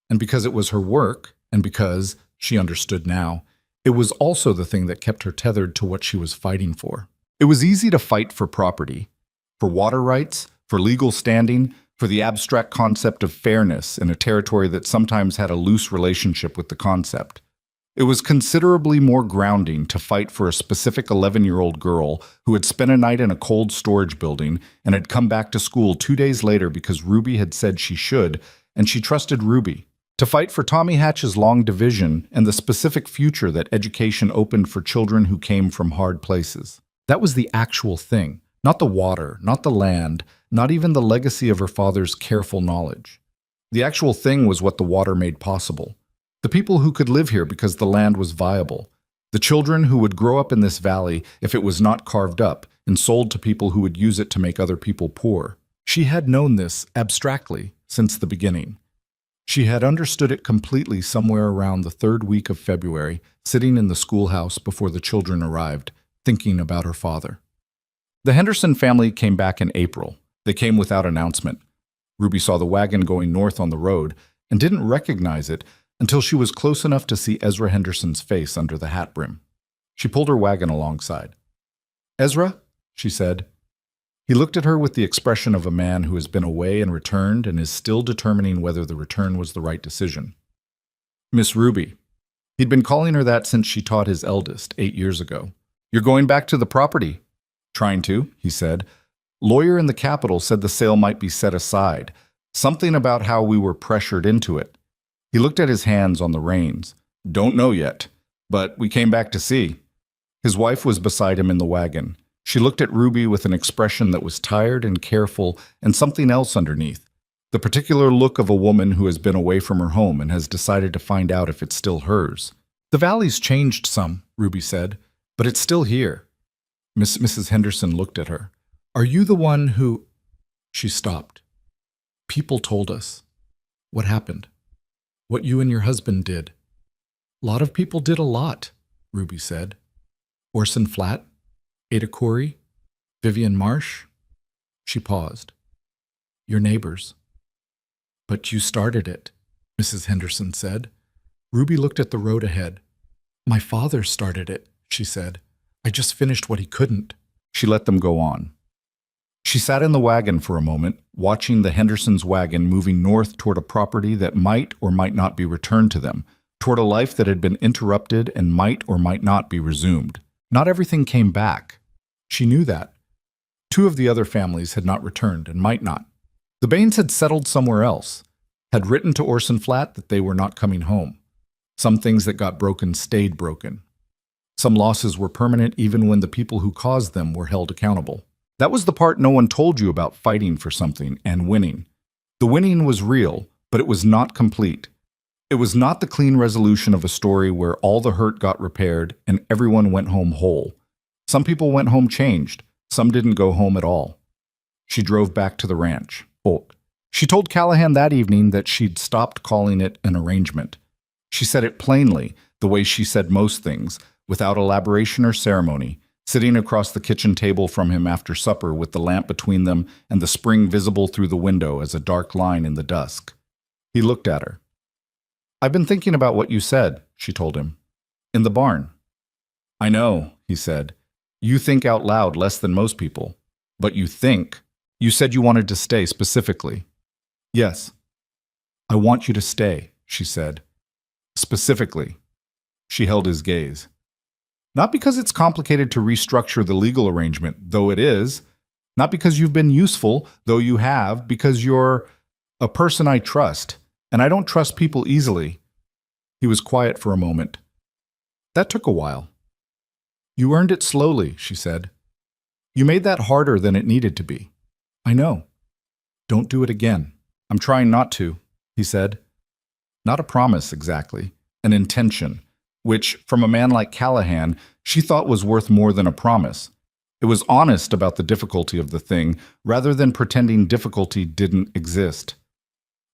and because it was her work, and because, she understood now, it was also the thing that kept her tethered to what she was fighting for. It was easy to fight for property, for water rights, for legal standing, for the abstract concept of fairness in a territory that sometimes had a loose relationship with the concept. It was considerably more grounding to fight for a specific 11-year-old girl who had spent a night in a cold storage building and had come back to school 2 days later because Ruby had said she should, and she trusted Ruby. To fight for Tommy Hatch's long division and the specific future that education opened for children who came from hard places. That was the actual thing, not the water, not the land, not even the legacy of her father's careful knowledge. The actual thing was what the water made possible. The people who could live here because the land was viable. The children who would grow up in this valley if it was not carved up and sold to people who would use it to make other people poor. She had known this abstractly since the beginning. She had understood it completely somewhere around the 3rd week of February, sitting in the schoolhouse before the children arrived, thinking about her father. The Henderson family came back in April. They came without announcement. Ruby saw the wagon going north on the road and didn't recognize it until she was close enough to see Ezra Henderson's face under the hat brim. She pulled her wagon alongside. "Ezra," she said. He looked at her with the expression of a man who has been away and returned and is still determining whether the return was the right decision. "Miss Ruby." He'd been calling her that since she taught his eldest 8 years ago. "You're going back to the property." "Trying to," he said. "Lawyer in the capital said the sale might be set aside. Something about how we were pressured into it." He looked at his hands on the reins. "Don't know yet, but we came back to see." His wife was beside him in the wagon. She looked at Ruby with an expression that was tired and careful and something else underneath. The particular look of a woman who has been away from her home and has decided to find out if it's still hers. "The valley's changed some," Ruby said, "but it's still here." Mrs. Henderson looked at her. "Are you the one who—" She stopped. "People told us. What happened? What you and your husband did." "A lot of people did a lot," Ruby said. "Orson Flatt, Ada Corey, Vivian Marsh." She paused. "Your neighbors." "But you started it," Mrs. Henderson said. Ruby looked at the road ahead. "My father started it," she said. "I just finished what he couldn't." She let them go on. She sat in the wagon for a moment, watching the Hendersons' wagon moving north toward a property that might or might not be returned to them, toward a life that had been interrupted and might or might not be resumed. Not everything came back. She knew that. 2 of the other families had not returned and might not. The Baines had settled somewhere else, had written to Orson Flatt that they were not coming home. Some things that got broken stayed broken. Some losses were permanent even when the people who caused them were held accountable. That was the part no one told you about fighting for something and winning. The winning was real, but it was not complete. It was not the clean resolution of a story where all the hurt got repaired and everyone went home whole. Some people went home changed. Some didn't go home at all. She drove back to the ranch. She told Callahan that evening that she'd stopped calling it an arrangement. She said it plainly, the way she said most things, without elaboration or ceremony, sitting across the kitchen table from him after supper with the lamp between them and the spring visible through the window as a dark line in the dusk. He looked at her. "I've been thinking about what you said," she told him. "In the barn." "I know," he said. "You think out loud less than most people. But you think. You said you wanted to stay specifically." "Yes." "I want you to stay," she said. "Specifically." She held his gaze. "Not because it's complicated to restructure the legal arrangement, though it is. Not because you've been useful, though you have, because you're a person I trust, and I don't trust people easily." He was quiet for a moment. "That took a while." "You earned it slowly," she said. "You made that harder than it needed to be." "I know." "Don't do it again." "I'm trying not to," he said. Not a promise, exactly. An intention, which, from a man like Callahan, she thought was worth more than a promise. It was honest about the difficulty of the thing, rather than pretending difficulty didn't exist.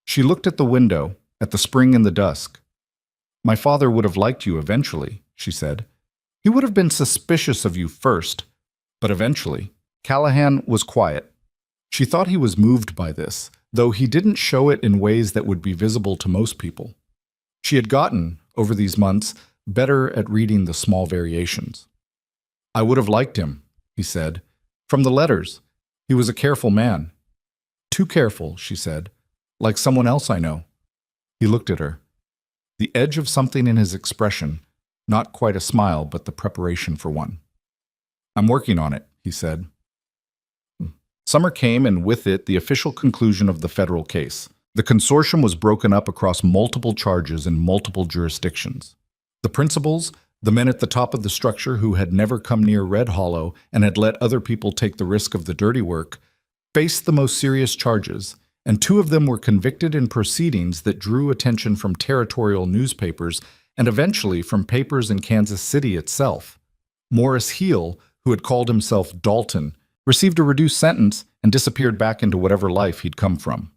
She looked at the window, at the spring in the dusk. "My father would have liked you eventually," she said. "He would have been suspicious of you first, but eventually." Callahan was quiet. She thought he was moved by this, though he didn't show it in ways that would be visible to most people. She had gotten, over these months, better at reading the small variations. "I would have liked him," he said. "From the letters. He was a careful man." "Too careful," she said. "Like someone else I know." He looked at her. The edge of something in his expression, not quite a smile, but the preparation for one. "I'm working on it," he said. Summer came, and with it the official conclusion of the federal case. The consortium was broken up across multiple charges in multiple jurisdictions. The principals, the men at the top of the structure who had never come near Red Hollow and had let other people take the risk of the dirty work, faced the most serious charges, and 2 of them were convicted in proceedings that drew attention from territorial newspapers and eventually from papers in Kansas City itself. Morris Heel, who had called himself Dalton, received a reduced sentence and disappeared back into whatever life he'd come from.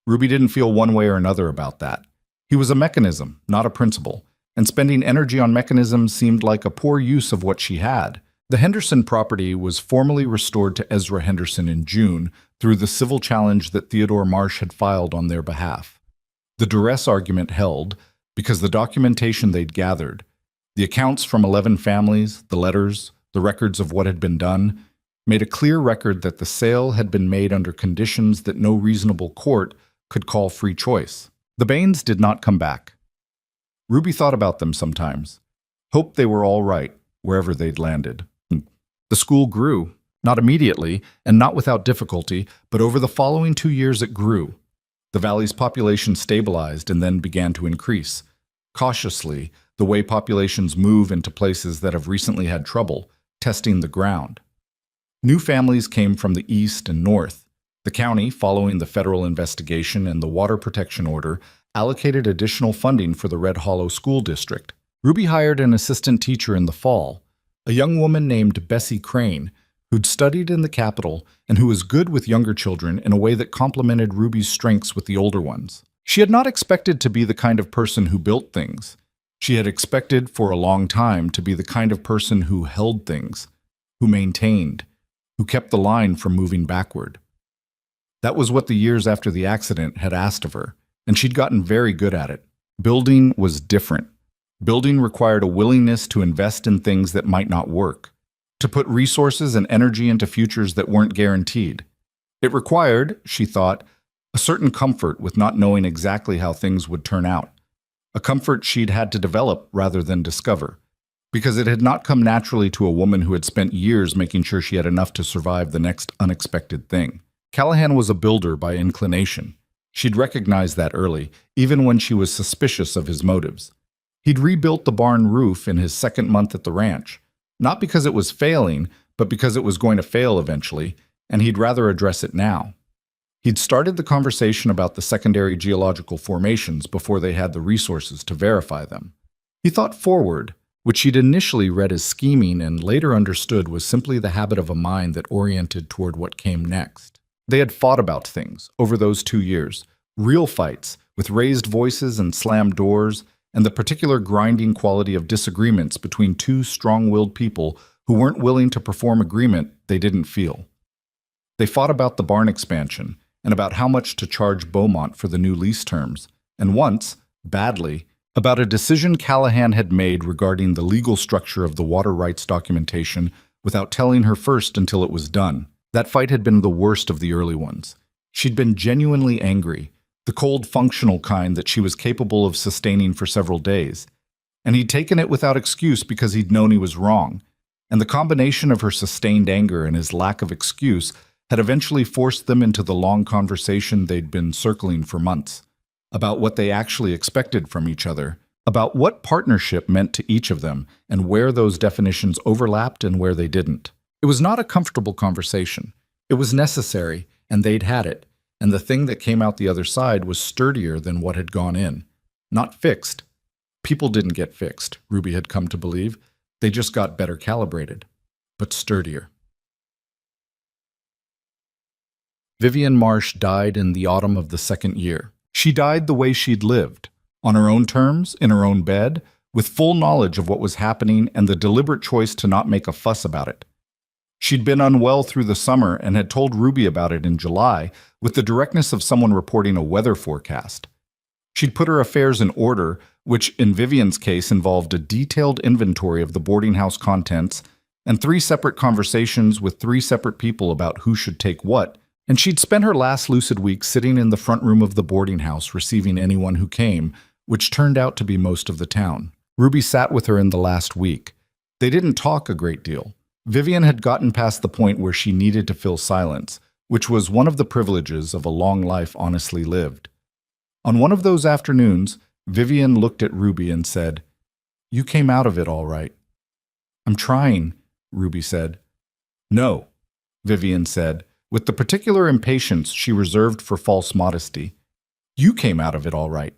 Ruby didn't feel one way or another about that. He was a mechanism, not a principle, and spending energy on mechanisms seemed like a poor use of what she had. The Henderson property was formally restored to Ezra Henderson in June through the civil challenge that Theodore Marsh had filed on their behalf. The duress argument held because the documentation they'd gathered, the accounts from 11 families, the letters, the records of what had been done, made a clear record that the sale had been made under conditions that no reasonable court could call free choice. The Baines did not come back. Ruby thought about them sometimes, hoped they were all right, wherever they'd landed. The school grew, not immediately and not without difficulty, but over the following 2 years it grew. The valley's population stabilized and then began to increase. Cautiously, the way populations move into places that have recently had trouble, testing the ground. New families came from the east and north. The county, following the federal investigation and the water protection order, allocated additional funding for the Red Hollow School District. Ruby hired an assistant teacher in the fall, a young woman named Bessie Crane, who'd studied in the capital and who was good with younger children in a way that complemented Ruby's strengths with the older ones. She had not expected to be the kind of person who built things. She had expected for a long time to be the kind of person who held things, who maintained, who kept the line from moving backward. That was what the years after the accident had asked of her, and she'd gotten very good at it. Building was different. Building required a willingness to invest in things that might not work, to put resources and energy into futures that weren't guaranteed. It required, she thought, a certain comfort with not knowing exactly how things would turn out, a comfort she'd had to develop rather than discover, because it had not come naturally to a woman who had spent years making sure she had enough to survive the next unexpected thing. Callahan was a builder by inclination. She'd recognized that early, even when she was suspicious of his motives. He'd rebuilt the barn roof in his 2nd month at the ranch, not because it was failing, but because it was going to fail eventually, and he'd rather address it now. He'd started the conversation about the secondary geological formations before they had the resources to verify them. He thought forward, which she'd initially read as scheming and later understood was simply the habit of a mind that oriented toward what came next. They had fought about things over those 2 years, real fights with raised voices and slammed doors, and the particular grinding quality of disagreements between 2 strong-willed people who weren't willing to perform agreement they didn't feel. They fought about the barn expansion and about how much to charge Beaumont for the new lease terms, and once, badly, about a decision Callahan had made regarding the legal structure of the water rights documentation without telling her first until it was done. That fight had been the worst of the early ones. She'd been genuinely angry, the cold, functional kind that she was capable of sustaining for several days. And he'd taken it without excuse because he'd known he was wrong. And the combination of her sustained anger and his lack of excuse had eventually forced them into the long conversation they'd been circling for months, about what they actually expected from each other, about what partnership meant to each of them, and where those definitions overlapped and where they didn't. It was not a comfortable conversation. It was necessary, and they'd had it, and the thing that came out the other side was sturdier than what had gone in. Not fixed. People didn't get fixed, Ruby had come to believe. They just got better calibrated, but sturdier. Vivian Marsh died in the autumn of the second year. She died the way she'd lived, on her own terms, in her own bed, with full knowledge of what was happening and the deliberate choice to not make a fuss about it. She'd been unwell through the summer and had told Ruby about it in July with the directness of someone reporting a weather forecast. She'd put her affairs in order, which in Vivian's case involved a detailed inventory of the boarding house contents and 3 separate conversations with 3 separate people about who should take what, and she'd spent her last lucid week sitting in the front room of the boarding house receiving anyone who came, which turned out to be most of the town. Ruby sat with her in the last week. They didn't talk a great deal. Vivian had gotten past the point where she needed to fill silence, which was one of the privileges of a long life honestly lived. On one of those afternoons, Vivian looked at Ruby and said, "You came out of it all right." "I'm trying," Ruby said. "No," Vivian said, with the particular impatience she reserved for false modesty. "You came out of it all right.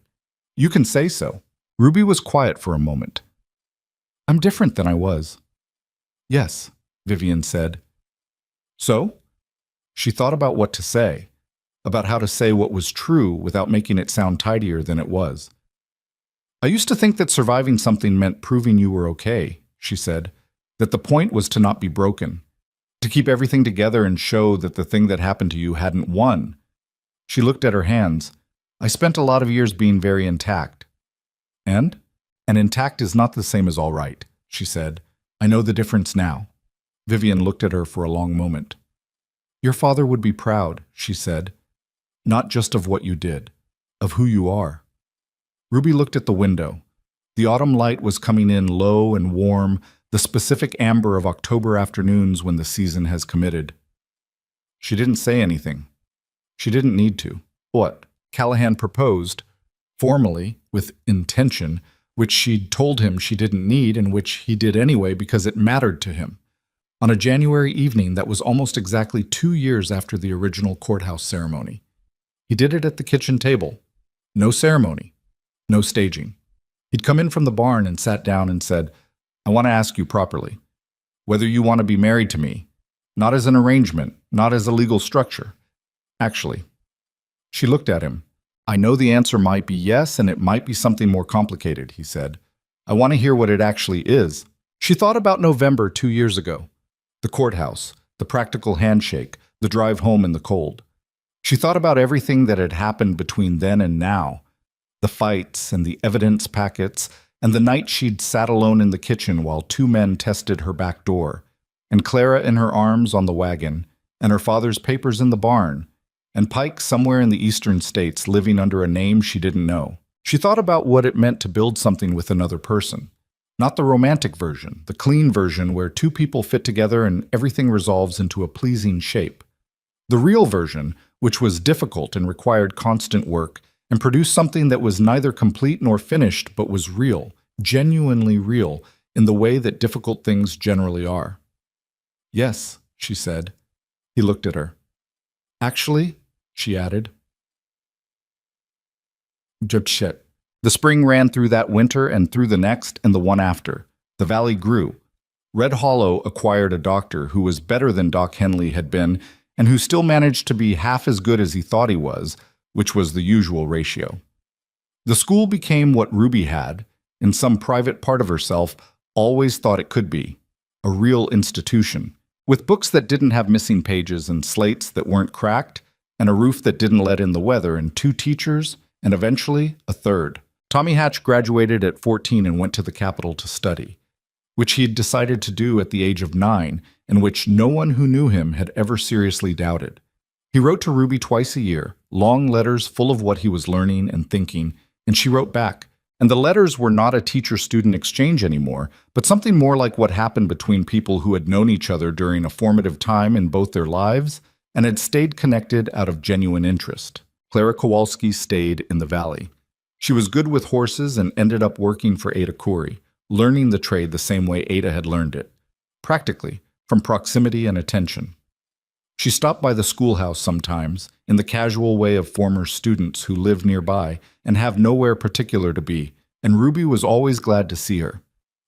You can say so." Ruby was quiet for a moment. "I'm different than I was." "Yes," Vivian said. "So?" She thought about what to say, about how to say what was true without making it sound tidier than it was. "I used to think that surviving something meant proving you were okay," she said, "that the point was to not be broken, to keep everything together and show that the thing that happened to you hadn't won." She looked at her hands. "I spent a lot of years being very intact." And intact is not the same as all right," she said. "I know the difference now." Vivian looked at her for a long moment. "Your father would be proud," she said, "not just of what you did, of who you are." Ruby looked at the window. The autumn light was coming in low and warm, the specific amber of October afternoons when the season has committed. She didn't say anything. She didn't need to. What? Callahan proposed, formally, with intention, which she'd told him she didn't need and which he did anyway because it mattered to him, on a January evening that was almost exactly 2 years after the original courthouse ceremony. He did it at the kitchen table. No ceremony. No staging. He'd come in from the barn and sat down and said, "I want to ask you properly, whether you want to be married to me, not as an arrangement, not as a legal structure. Actually." She looked at him. "I know the answer might be yes, and it might be something more complicated," he said. "I want to hear what it actually is." She thought about November 2 years ago. The courthouse, the practical handshake, the drive home in the cold. She thought about everything that had happened between then and now, the fights and the evidence packets, and the night she'd sat alone in the kitchen while 2 men tested her back door, and Clara in her arms on the wagon, and her father's papers in the barn, and Pike somewhere in the eastern states living under a name she didn't know. She thought about what it meant to build something with another person. Not the romantic version, the clean version where 2 people fit together and everything resolves into a pleasing shape. The real version, which was difficult and required constant work, and produced something that was neither complete nor finished but was real, genuinely real, in the way that difficult things generally are. "Yes," she said. He looked at her. "Actually," she added. Shit. The spring ran through that winter and through the next and the one after. The valley grew. Red Hollow acquired a doctor who was better than Doc Henley had been and who still managed to be half as good as he thought he was, which was the usual ratio. The school became what Ruby had, in some private part of herself, always thought it could be, a real institution, with books that didn't have missing pages and slates that weren't cracked, and a roof that didn't let in the weather, and 2 teachers, and eventually a 3rd. Tommy Hatch graduated at 14 and went to the capital to study, which he had decided to do at the age of 9, and which no one who knew him had ever seriously doubted. He wrote to Ruby twice a year, long letters full of what he was learning and thinking, and she wrote back. And the letters were not a teacher-student exchange anymore, but something more like what happened between people who had known each other during a formative time in both their lives and had stayed connected out of genuine interest. Clara Kowalski stayed in the valley. She was good with horses and ended up working for Ada Khoury, learning the trade the same way Ada had learned it, practically, from proximity and attention. She stopped by the schoolhouse sometimes, in the casual way of former students who live nearby and have nowhere particular to be, and Ruby was always glad to see her.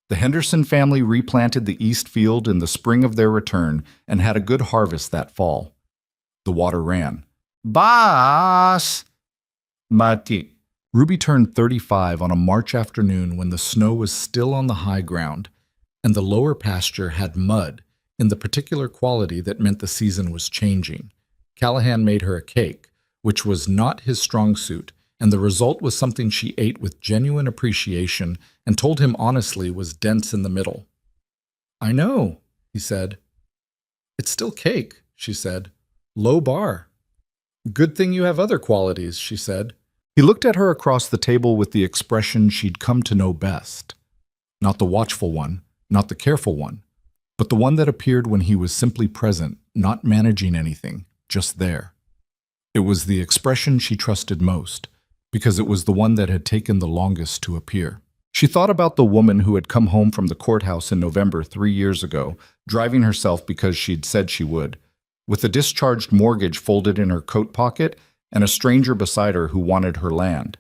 The Henderson family replanted the east field in the spring of their return and had a good harvest that fall. The water ran. Boss! Mati. Ruby turned 35 on a March afternoon when the snow was still on the high ground, and the lower pasture had mud in the particular quality that meant the season was changing. Callahan made her a cake, which was not his strong suit, and the result was something she ate with genuine appreciation and told him honestly was dense in the middle. I know, he said. It's still cake, she said. Low bar. Good thing you have other qualities, she said. He looked at her across the table with the expression she'd come to know best. Not the watchful one, not the careful one, but the one that appeared when he was simply present, not managing anything, just there. It was the expression she trusted most, because it was the one that had taken the longest to appear. She thought about the woman who had come home from the courthouse in November 3 years ago, driving herself because she'd said she would, with a discharged mortgage folded in her coat pocket and a stranger beside her who wanted her land.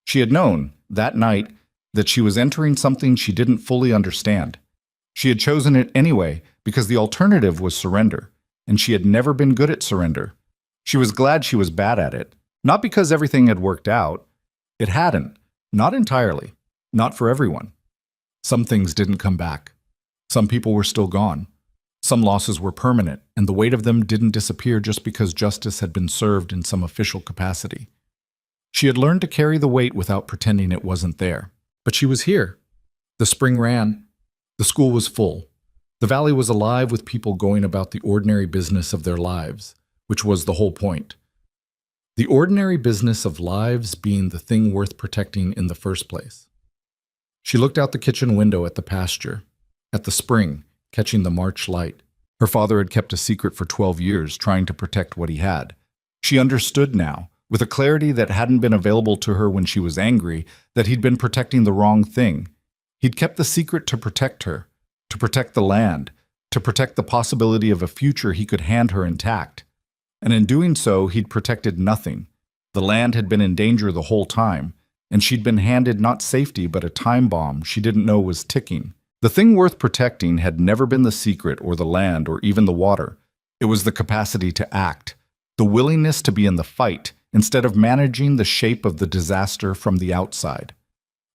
She had known, that night, that she was entering something she didn't fully understand. She had chosen it anyway because the alternative was surrender, and she had never been good at surrender. She was glad she was bad at it, not because everything had worked out. It hadn't, not entirely, not for everyone. Some things didn't come back. Some people were still gone. Some losses were permanent, and the weight of them didn't disappear just because justice had been served in some official capacity. She had learned to carry the weight without pretending it wasn't there. But she was here. The spring ran. The school was full. The valley was alive with people going about the ordinary business of their lives, which was the whole point. The ordinary business of lives being the thing worth protecting in the first place. She looked out the kitchen window at the pasture, at the spring, catching the March light. Her father had kept a secret for 12 years, trying to protect what he had. She understood now, with a clarity that hadn't been available to her when she was angry, that he'd been protecting the wrong thing. He'd kept the secret to protect her, to protect the land, to protect the possibility of a future he could hand her intact. And in doing so, he'd protected nothing. The land had been in danger the whole time, and she'd been handed not safety but a time bomb she didn't know was ticking. The thing worth protecting had never been the secret or the land or even the water. It was the capacity to act, the willingness to be in the fight instead of managing the shape of the disaster from the outside.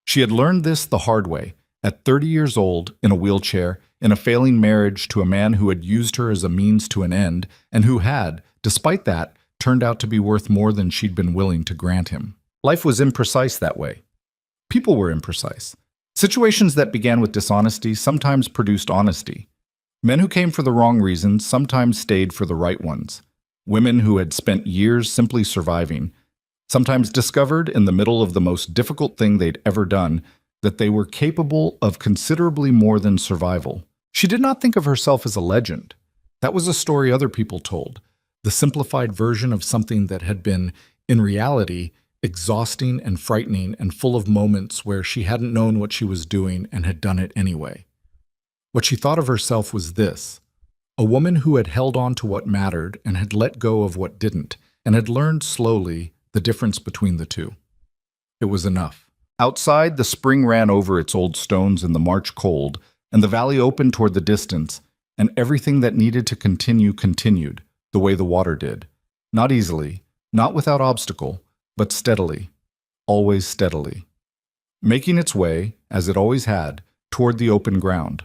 She had learned this the hard way, at 30 years old, in a wheelchair, in a failing marriage to a man who had used her as a means to an end, and who had, despite that, turned out to be worth more than she'd been willing to grant him. Life was imprecise that way. People were imprecise. Situations that began with dishonesty sometimes produced honesty. Men who came for the wrong reasons sometimes stayed for the right ones. Women who had spent years simply surviving sometimes discovered in the middle of the most difficult thing they'd ever done that they were capable of considerably more than survival. She did not think of herself as a legend. That was a story other people told, the simplified version of something that had been, in reality, exhausting and frightening and full of moments where she hadn't known what she was doing and had done it anyway. What she thought of herself was this: a woman who had held on to what mattered and had let go of what didn't, and had learned slowly the difference between the two. It was enough. Outside, the spring ran over its old stones in the March cold, and the valley opened toward the distance, and everything that needed to continue continued, the way the water did. Not easily, not without obstacle, but steadily, always steadily, making its way, as it always had, toward the open ground.